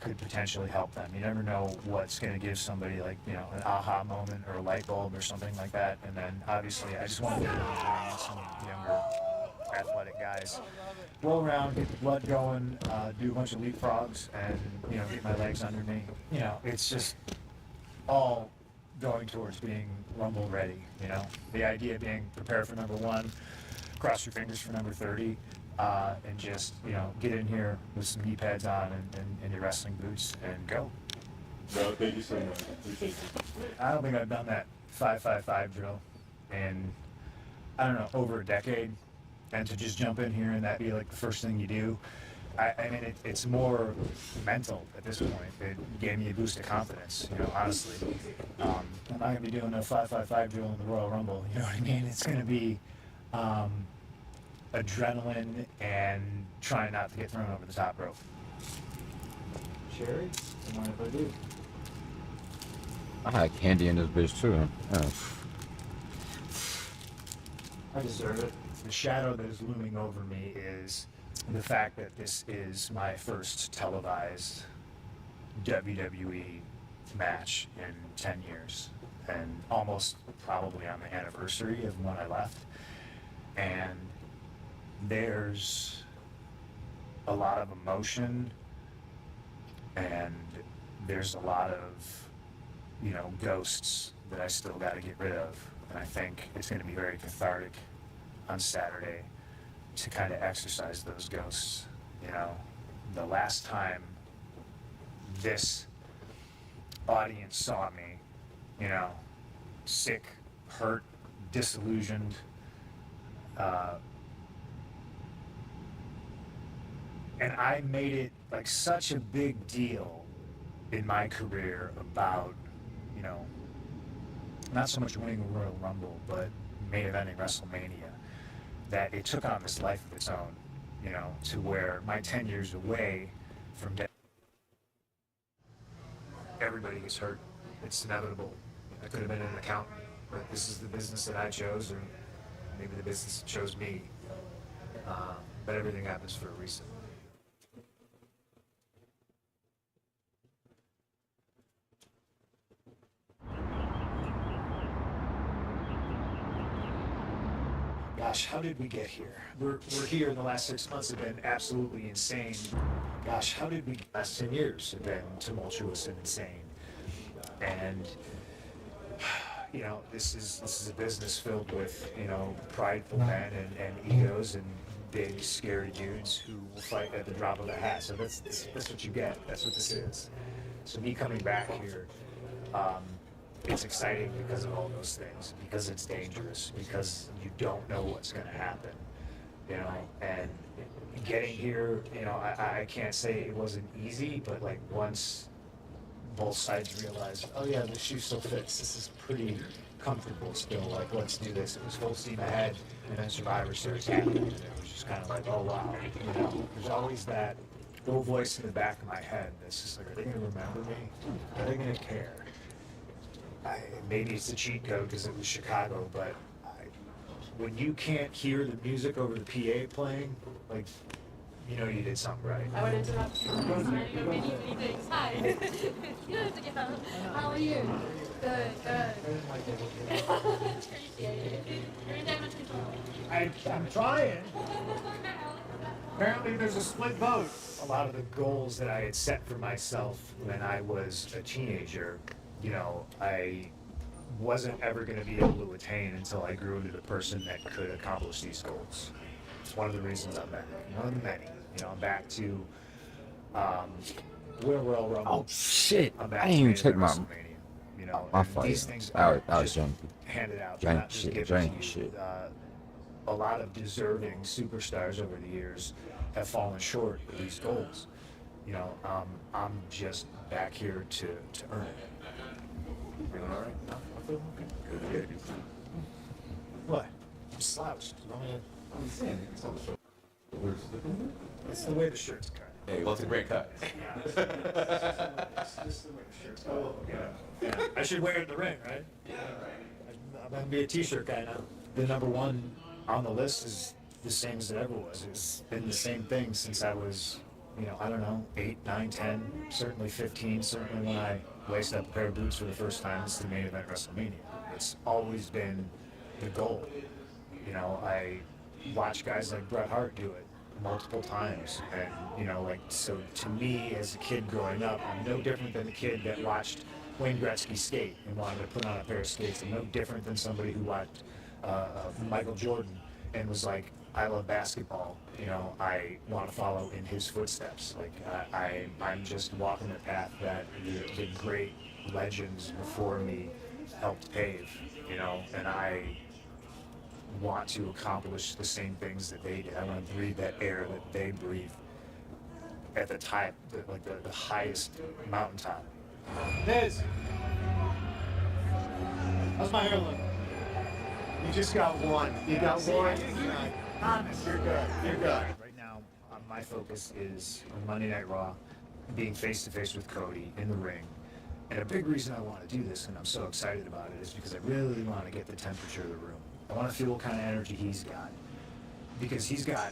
could potentially help them. You never know what's going to give somebody, like, you know, an aha moment or a light bulb or something like that. And then obviously I just want to bring in some younger athletic guys, roll around, get the blood going, do a bunch of leapfrogs, and, you know, get my legs under me. You know, it's just all going towards being Rumble ready. You know, the idea being prepare for number 1, cross your fingers for number 30, and just, you know, get in here with some knee pads on and your wrestling boots and go. Bro, thank you so much. Appreciate you. I don't think I've done that 5-5-5 drill in, I don't know, over a decade. And to just jump in here and that be like the first thing you do, I mean, it's more mental at this point. It gave me a boost of confidence, you know, honestly. I'm not going to be doing a 5-5-5 drill in the Royal Rumble, you know what I mean? It's going to be adrenaline and trying not to get thrown over the top rope. Sherry, you mind if I do? I had candy in this bitch too. Yeah. I deserve it. The shadow that is looming over me is the fact that this is my first televised WWE match in 10 years, and almost probably on the anniversary of when I left. And there's a lot of emotion, and there's a lot of, you know, ghosts that I still got to get rid of. And I think it's going to be very cathartic on Saturday to kind of exercise those ghosts. You know, the last time this audience saw me, you know, sick, hurt, disillusioned, and I made it like such a big deal in my career about, you know, not so much winning a Royal Rumble, but main eventing WrestleMania, that it took on this life of its own, you know, to where my 10 years away from death, everybody gets hurt. It's inevitable. I could have been an accountant, but this is the business that I chose, or maybe the business chose me. But everything happens for a reason. Gosh, how did we get here? We're here in the last 6 months have been absolutely insane. Gosh, how did we, last 10 years have been tumultuous and insane. And, you know, this is a business filled with, you know, prideful men and egos and big, scary dudes who will fight at the drop of a hat. So that's what you get. That's what this is. So me coming back here, it's exciting because of all those things, because it's dangerous, because you don't know what's going to happen, you know, and getting here, you know, I can't say it wasn't easy, but like once both sides realized, oh yeah, the shoe still fits, this is pretty comfortable still, like let's do this. It was full steam ahead, and then Survivor Series happened, and it was just kind of like, oh wow, you know, there's always that little voice in the back of my head that's just like, are they going to remember me? Are they going to care? Maybe it's a cheat code because it was Chicago, but when you can't hear the music over the PA playing, like, you know you did something right. I would interrupt you. Many things. Hi. Good. Yeah. How are you? Good. Appreciate it. You're in damage control. I'm trying. Apparently there's a split vote. A lot of the goals that I had set for myself when I was a teenager, you know, I wasn't ever going to be able to attain until I grew into the person that could accomplish these goals. It's one of the reasons I'm back. One of the many. You know, I'm back to win a Royal Rumble. Oh shit! I'm back I didn't even to take my WrestleMania. You know, my and fight. these things I are was just young. handed out. Jank Not just shit, given jank to you. shit. A lot of deserving superstars over the years have fallen short of these goals. You know, I'm just back here to earn it. You doing all right? No, I feel okay. Good. What? I'm slouched. It's the way the shirt's cut. Hey, well, it's a great cut. This is the way the shirt's cut. Yeah. I should wear it in the ring, right? Yeah, right. I'm gonna be a t-shirt guy now. The number one on the list is the same as it ever was. It's been the same thing since I was, you know, I don't know, 8, 9, 10, certainly 15, certainly when I laced up a pair of boots for the first time. It's the main event WrestleMania. It's always been the goal. You know, I watch guys like Bret Hart do it multiple times, and you know, like, so to me as a kid growing up, I'm no different than the kid that watched Wayne Gretzky skate and wanted to put on a pair of skates. I'm no different than somebody who watched Michael Jordan and was like, I love basketball, you know, I want to follow in his footsteps. Like, I'm just walking the path that the great legends before me helped pave, you know, and I want to accomplish the same things that they did. I want to breathe that air that they breathe at the top, like the highest mountaintop. Liz, how's my hair look? You just got one. You got one. Honest, you're good. You're good. Right now, my focus is on Monday Night Raw, being face to face with Cody in the ring. And a big reason I want to do this, and I'm so excited about it, is because I really want to get the temperature of the room. I want to feel what kind of energy he's got, because he's got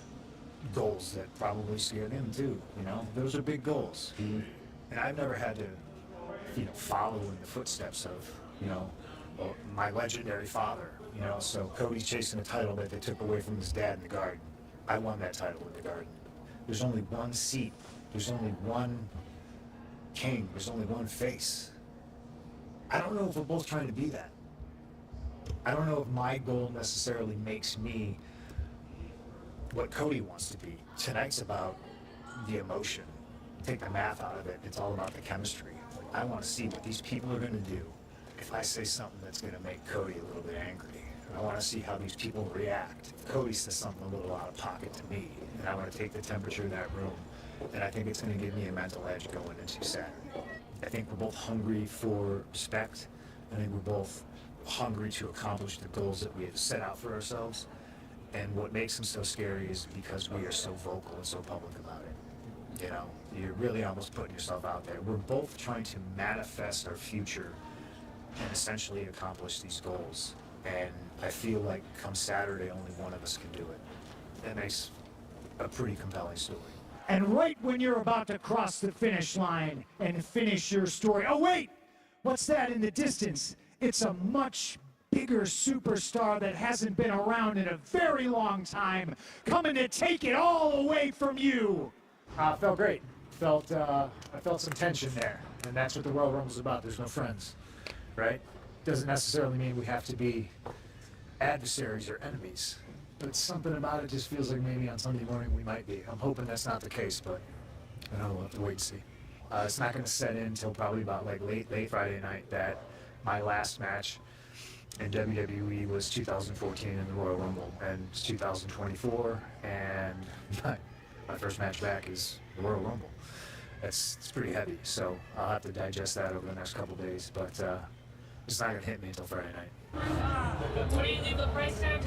goals that probably scare him too. You know, those are big goals. And I've never had to follow in the footsteps of, my legendary father. So Cody's chasing a title that they took away from his dad in the Garden. I won that title in the Garden. There's only one seat. There's only one king. There's only one face. I don't know if we're both trying to be that. I don't know if my goal necessarily makes me what Cody wants to be. Tonight's about the emotion. Take the math out of it. It's all about the chemistry. I want to see what these people are going to do if I say something that's going to make Cody a little bit angry. I want to see how these people react. If Cody says something a little out of pocket to me, and I want to take the temperature in that room, and I think it's going to give me a mental edge going into Saturday. I think we're both hungry for respect. I think we're both hungry to accomplish the goals that we have set out for ourselves. And what makes them so scary is because we are so vocal and so public about it. You're really almost putting yourself out there. We're both trying to manifest our future and essentially accomplish these goals. And I feel like come Saturday, only one of us can do it. That makes a pretty compelling story. And right when you're about to cross the finish line and finish your story, oh wait, what's that in the distance? It's a much bigger superstar that hasn't been around in a very long time, coming to take it all away from you. Felt great. I felt some tension there, and that's what the Royal Rumble's about. There's no friends, right? Doesn't necessarily mean we have to be adversaries or enemies, but something about it just feels like maybe on Sunday morning we might be. I'm hoping that's not the case, but we'll have to wait and see. It's not going to set in until probably about like late Friday night that my last match in WWE was 2014 in the Royal Rumble, and it's 2024, and my first match back is the Royal Rumble. It's pretty heavy, so I'll have to digest that over the next couple days, but it's not going to hit me until Friday night. What do you leave the price tag?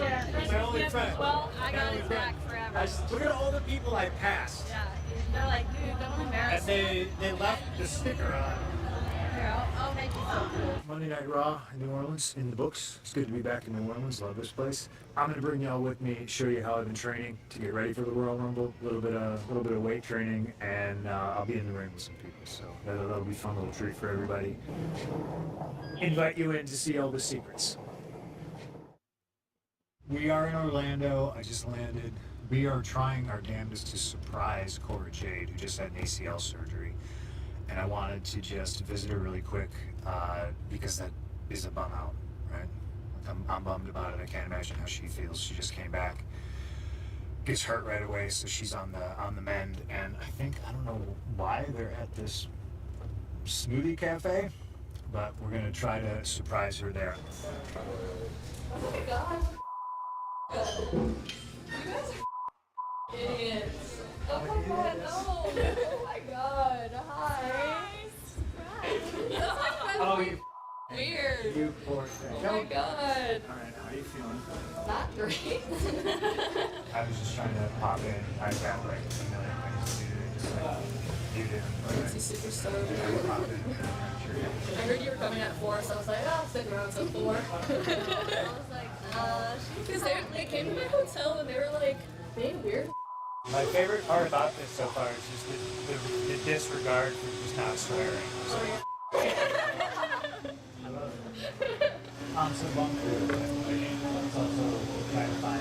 My only friend. Well, I got his back forever. Look at all the people I passed. Yeah, they're like, dude, don't embarrass And they left the sticker on. Here, I'll make you something. Monday Night Raw in New Orleans, in the books. It's good to be back in New Orleans. Love this place. I'm gonna bring y'all with me, show you how I've been training to get ready for the Royal Rumble. A little bit of weight training, and I'll be in the ring with some people. So that'll be a fun little treat for everybody. Invite you in to see all the secrets. We are in Orlando. I just landed. We are trying our damnedest to surprise Cora Jade, who just had an ACL surgery. And I wanted to just visit her really quick because that is a bum out, right? I'm bummed about it. I can't imagine how she feels. She just came back, gets hurt right away, so she's on the mend. And I don't know why they're at this smoothie cafe, but we're gonna try to surprise her there. Oh my god. You guys are idiots. Oh my god, no. Oh my god. Hi. Oh, you weird. You poor thing. Oh my god. Alright, how are you feeling? Not great. I was just trying to pop in. I got like a million things to do today, just like you did. It's a superstar. I heard you were coming at 4, so I was like, I'll stick around till 4. I was like, because they came to my hotel and they were like being weird. My favorite part about this so far is just the disregard for just not swearing. I love it. I'm so bummed for you, but it's also kind of fine.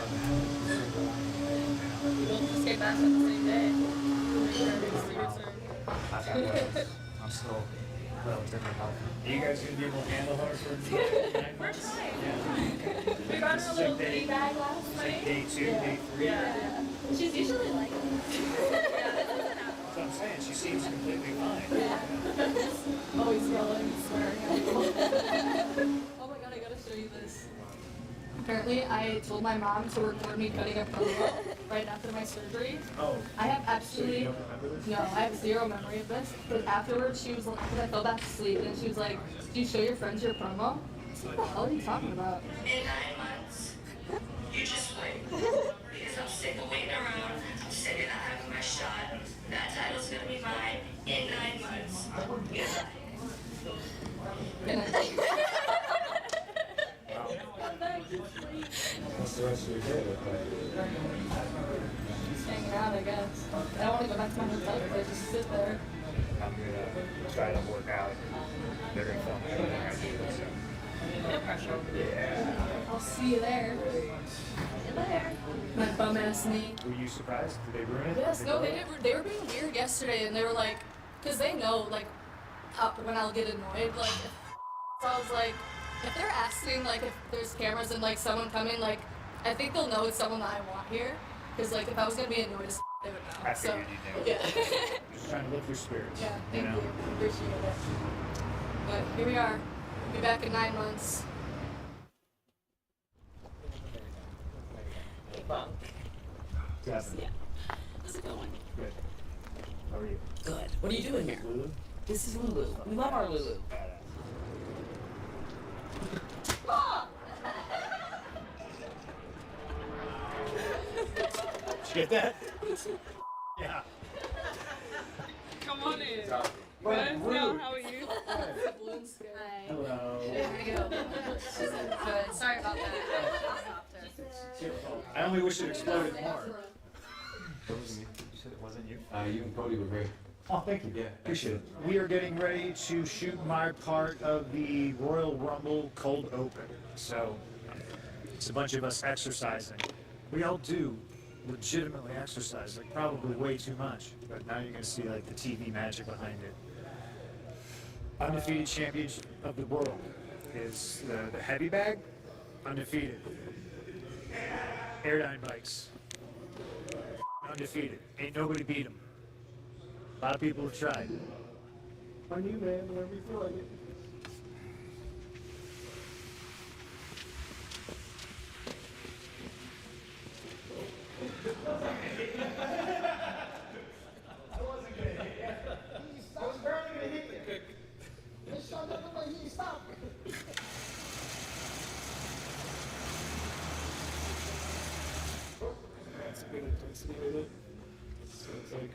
We both just came back on the same day. I'm still relatively healthy. Are you guys going to be able to handle her for 9 months? Yeah. We got her a little goodie bag last night. Day 2, day 3? Yeah. She's usually like That's what I'm saying. She seems completely fine. Yeah. Always yelling and swearing. Oh my god, I gotta show you this. Apparently, I told my mom to record me cutting a promo right after my surgery. Oh. I have absolutely no, I have zero memory of this. But afterwards, she was like, I fell back to sleep, and she was like, "Do you show your friends your promo?" What the hell are you talking about? In 9 months, you just wait. Because I'm sick of waiting around. I'm sick of not having my shot. That title's gonna be mine in 9 months. What's the rest of your day look like? Just hanging out, I guess. I don't want to go back to my hotel because I just sit there. I'm gonna try to work out they're gonna film everything I do. So. No pressure. I'll see you there. See you there. My bum ass knee. Were you surprised? Did they ruin it? Yes, no, they were being weird yesterday, and they were like, because they know, like, when I'll get annoyed, like, so I was like, if they're asking, like, if there's cameras and, like, someone coming, like, I think they'll know it's someone that I want here, because, like, if I was gonna be annoyed as they would know. I So, figured you knew. yeah. Just trying to lift your spirits. Yeah, thank you know? you. Appreciate it. But here we are. We'll be back in 9 months. Hey, Bunk. Yeah. How's it going? Good. How are you? Good. What are you doing here? Lulu? This is Lulu. We love our Lulu. Did you get that? Yeah. Come on in. Well, No, how are you? Hello. There we go. Good. Sorry about that. It's your fault. I only wish it exploded more. That wasn't me. You said it wasn't you? You and Cody were great. Oh, thank you. Yeah, appreciate it. We are getting ready to shoot my part of the Royal Rumble cold open. So it's a bunch of us exercising. We all do legitimately exercise, like probably way too much. But now you're gonna see like the TV magic behind it. Undefeated champion of the world is the heavy bag, undefeated. Airdyne bikes, undefeated. Ain't nobody beat them. A lot of people have tried. On you, man, whenever you feel like it. I wasn't gonna hit it. I was barely gonna hit it. This shot doesn't look like he stopped. It's good. It's good. So it's like.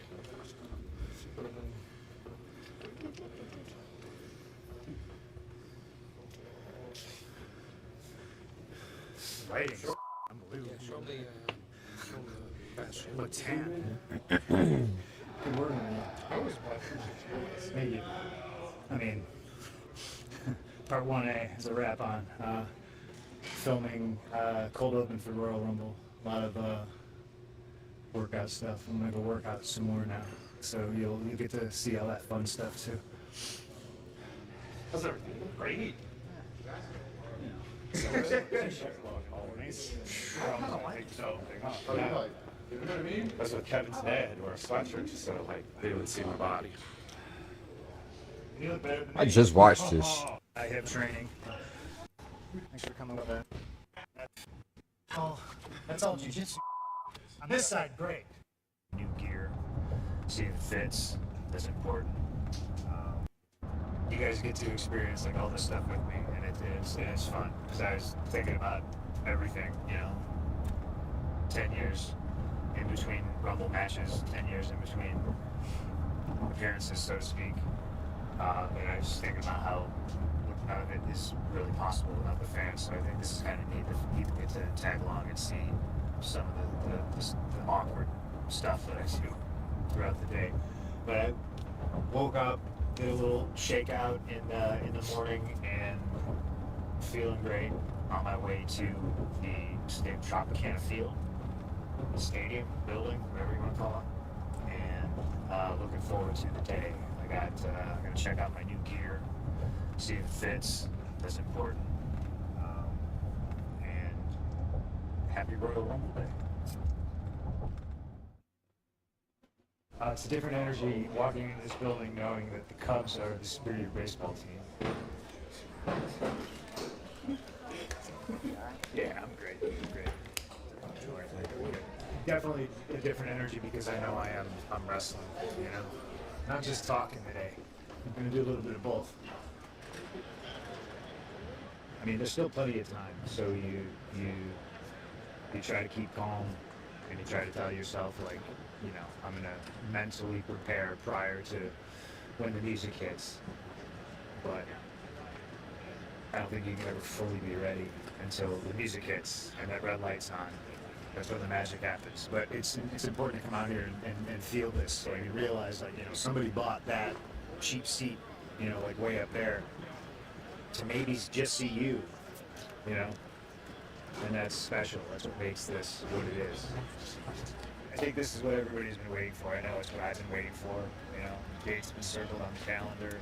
Lighting. Unbelievable. Show me fashion. Look tan. Good work, man. I was Thank you. I mean, part 1A is a wrap on filming cold open for Royal Rumble. A lot of workout stuff. I'm gonna go work out some more now, so you'll get to see all that fun stuff too. How's everything? Great. You know what I mean? That's what Kevin's dad wore a sweatshirt just so like they would see my body. You look better than I me. just watched this. I have training. Thanks for coming with that. That's all jiu-jitsu. On this side, great. New gear. See if it fits. That's important. You guys get to experience like all this stuff with me, and it's fun because I was thinking about everything. 10 years in between Rumble matches, 10 years in between appearances, so to speak. And I was thinking about how none of it is really possible without the fans. So I think this is kind of neat that people get to tag along and see some of the awkward stuff that I do throughout the day. But I woke up, did a little shakeout in the morning, and feeling great on my way to the State Tropicana Field, the stadium, building, whatever you want to call it, and looking forward to the day. I'm gonna check out my new gear, see if it fits. That's important. And happy Royal Rumble Day. It's a different energy walking into this building knowing that the Cubs are the superior baseball team. Yeah, I'm great. Definitely a different energy because I know I'm wrestling, Not just talking today. I'm gonna do a little bit of both. I mean, there's still plenty of time, so you try to keep calm and you try to tell yourself like, I'm gonna mentally prepare prior to when the music hits. But I don't think you can ever fully be ready until the music hits and that red light's on. That's when the magic happens. But it's important to come out here and feel this, so you realize like, somebody bought that cheap seat, like way up there, to maybe just see you, you know? And that's special. That's what makes this what it is. I think this is what everybody's been waiting for. I know it's what I've been waiting for. You know, date's been circled on the calendar.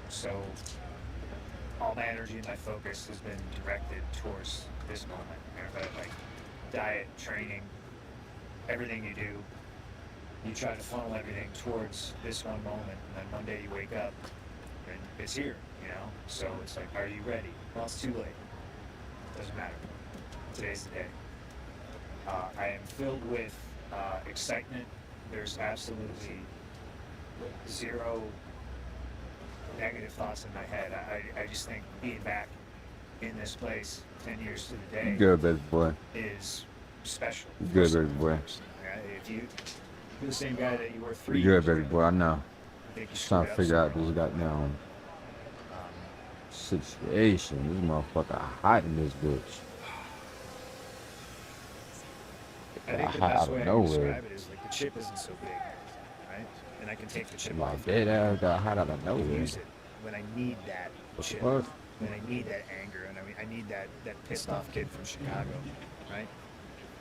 So all my energy and my focus has been directed towards this moment. Like diet, training, everything you do, you try to funnel everything towards this one moment. And then one day you wake up and it's here, you know? So it's like, are you ready? Well, it's too late. Doesn't matter. Today's the day. I am filled with excitement. There's absolutely zero negative thoughts in my head. I just think being back in this place 10 years to the day Good, baby boy. is special. Good, baby boy. If you're the same guy that you were 3 Good, years baby ago, boy. I know. I think you Just trying to screwed up figure out somewhere. this goddamn situation. This motherfucker hot in this bitch. I think the Hot best out way of I can nowhere. describe it is like the chip isn't so big, right? And I can take the chip Like off. that ass got hot out of and nowhere. use it when I need that chip, fuck? when I need that anger, and I need that pissed off kid from Chicago, right?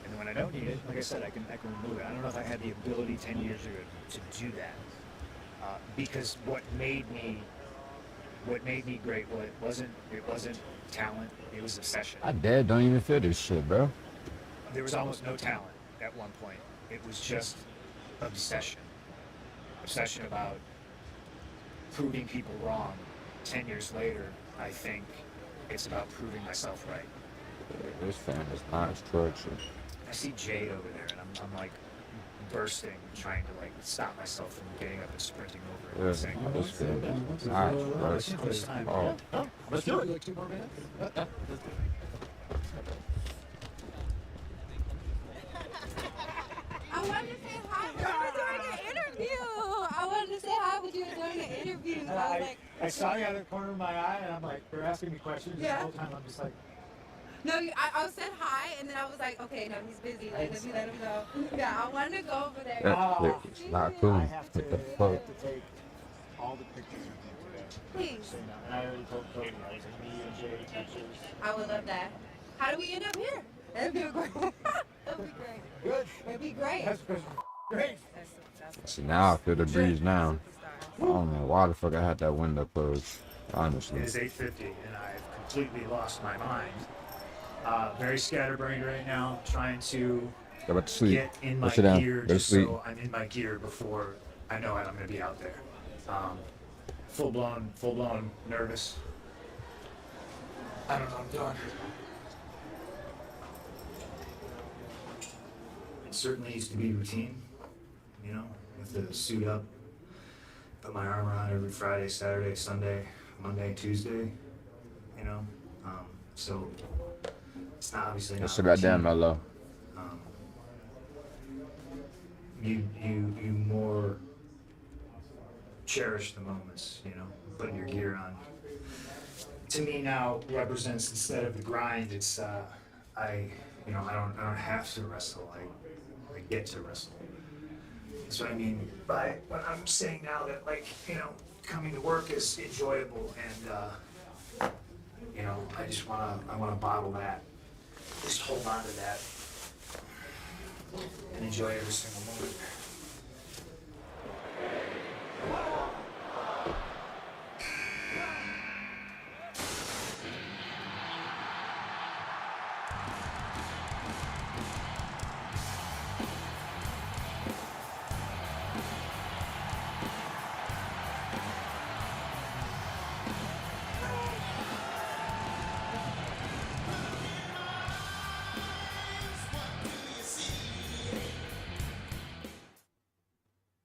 And then when I don't need it, like I said, I can remove it. I don't know if I had the ability 10 years ago to do that, because what made me great, well, it wasn't talent, it was obsession. My dad don't even feel this shit, bro. There was almost no talent at one point. It was just obsession. Obsession about proving people wrong. 10 years later, I think it's about proving myself right. This fan is not structured. I see Jade over there, and I'm like bursting, trying to like stop myself from getting up and sprinting over it. Yeah, and saying, this fan is not structured. Oh. Let's do it. Like 2 more minutes. I wanted to say hi with you during the interview. I wanted to say hi with you during the interview. So I was like, I saw you out of the corner of my eye, and I'm like, they're asking me questions Yeah. the whole time. I'm just like, no, I said hi, and then I was like, okay, no, he's busy. Like, let me let him go. Yeah, I wanted to go over there. It's not cool. I have to, What the I fuck? have to take all the pictures with you today. Please. So, no, and I already told Cody, I was like, me and Jay pictures. I would love that. How do we end up here? That'd be great. That'd be great. Good. It'd be great. That's great. See, now I feel the breeze now. I don't know why the fuck I had that window closed. Honestly. It is 8:50, and I've completely lost my mind. Very scatterbrained right now, trying to Go back to sleep. get in Go my sit down. gear Go to just sleep. so I'm in my gear before I know I'm going to be out there. Full blown nervous. I don't know what I'm doing. It certainly needs to be routine, you know, with the suit up, put my armor on every Friday, Saturday, Sunday, Monday, Tuesday, you know. So it's not obviously not That's so goddamn routine. mellow. You more cherish the moments, you know, putting your gear on. To me now represents, instead of the grind, it's I don't have to wrestle. I get to wrestle. That's what I mean by when I'm saying now that, like, you know, coming to work is enjoyable, and you know, I wanna bottle that, just hold on to that, and enjoy every single moment.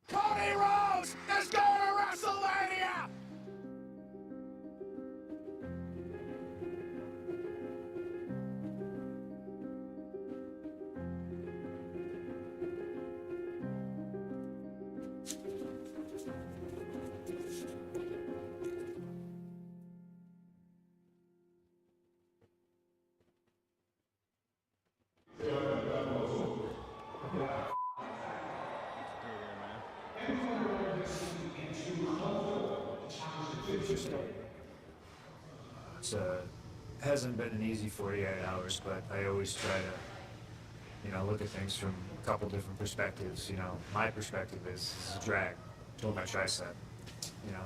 Cody Rhodes is going to Hasn't been an easy 48 hours, but I always try to, look at things from a couple different perspectives. My perspective is a drag. Told my tricep.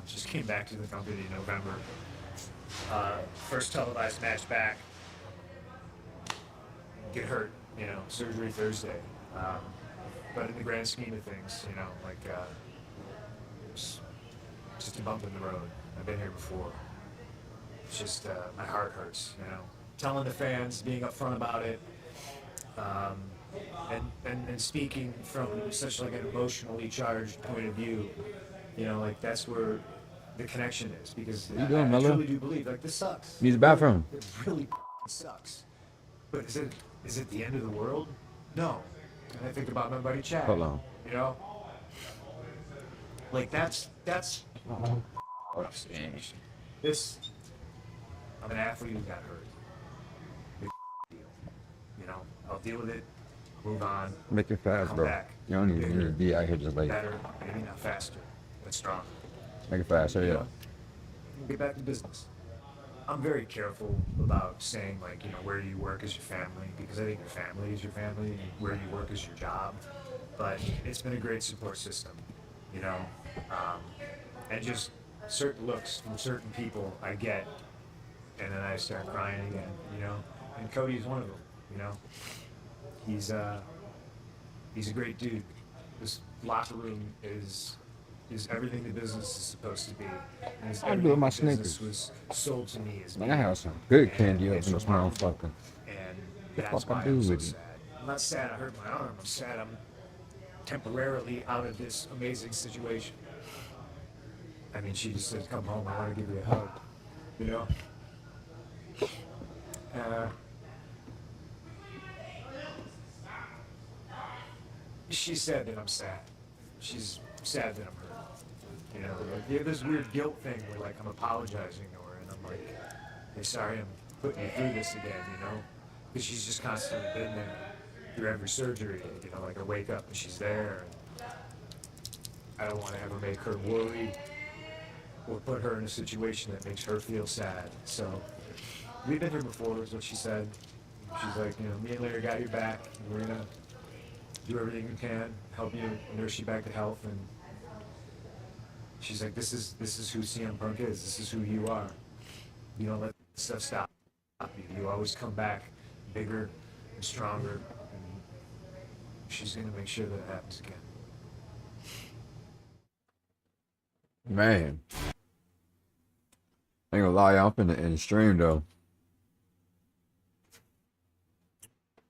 Just came back to the company in November. First televised match back. Get hurt, surgery Thursday. But in the grand scheme of things, just a bump in the road. I've been here before. It's just, my heart hurts, Telling the fans, being upfront about it, and speaking from such like an emotionally charged point of view, that's where the connection is, because What you doing, I Mello? truly do believe, this sucks. Use the bathroom. It really sucks. But is it the end of the world? No. And I think about my buddy Chad. Hold on. That's this. I'm an athlete who got hurt. Big deal. I'll deal with it. Move on. Make it fast, Come bro. back. You don't need Bigger, to be out here just like. better, maybe not faster, but stronger. Make it fast, hurry up. Get back to business. I'm very careful about saying where you work is your family, because I think your family is your family and where you work is your job. But it's been a great support system, and just certain looks from certain people I get, and then I start crying again, and Cody's one of them, He's a great dude. This locker room is everything the business is supposed to be. And it's I do it with my everything the business Snickers. was sold to me as Man, being. I have some good And candy up it's in this remarkable. motherfucker. And The that's fuck I why do I'm so with it? sad. I'm not sad I hurt my arm. I'm sad I'm temporarily out of this amazing situation. I mean, she just said, "Come home. I want to give you a hug." She's sad that I'm sad. She's sad that I'm hurt. You have this weird guilt thing where I'm apologizing to her, and I'm like, "Hey, sorry, I'm putting you through this again," because she's just constantly been there through every surgery. I wake up and she's there, and I don't want to ever make her worry or put her in a situation that makes her feel sad. So we've been here before, is what she said. She's like, me and Larry got your back. And we're gonna do everything we can, help you nurse you back to health. And she's like, this is who CM Punk is. This is who you are. You don't let stuff stop you. You always come back bigger and stronger. And she's gonna make sure that it happens again. Man. I ain't gonna lie, I'm in the stream though.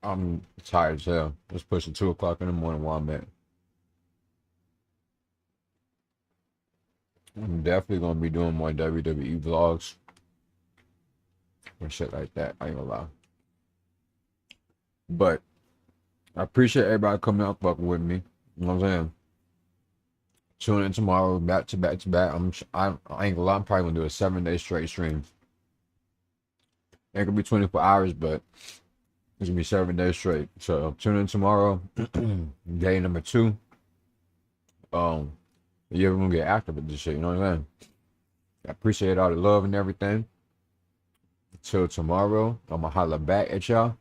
I'm tired as hell. It's pushing 2 o'clock in the morning while I'm at. I'm definitely gonna be doing more WWE vlogs and shit like that. I ain't gonna lie. But I appreciate everybody coming out fucking with me. You know what I'm saying? Tune in tomorrow, back to back to back. I ain't gonna lie, I'm probably gonna do a 7-day straight stream. Ain't gonna be 24 hours, but it's gonna be 7 days straight. So tune in tomorrow, day number 2. Yeah, we're gonna get active with this shit, you know what I'm saying? I appreciate all the love and everything. Until tomorrow, I'm gonna holler back at y'all.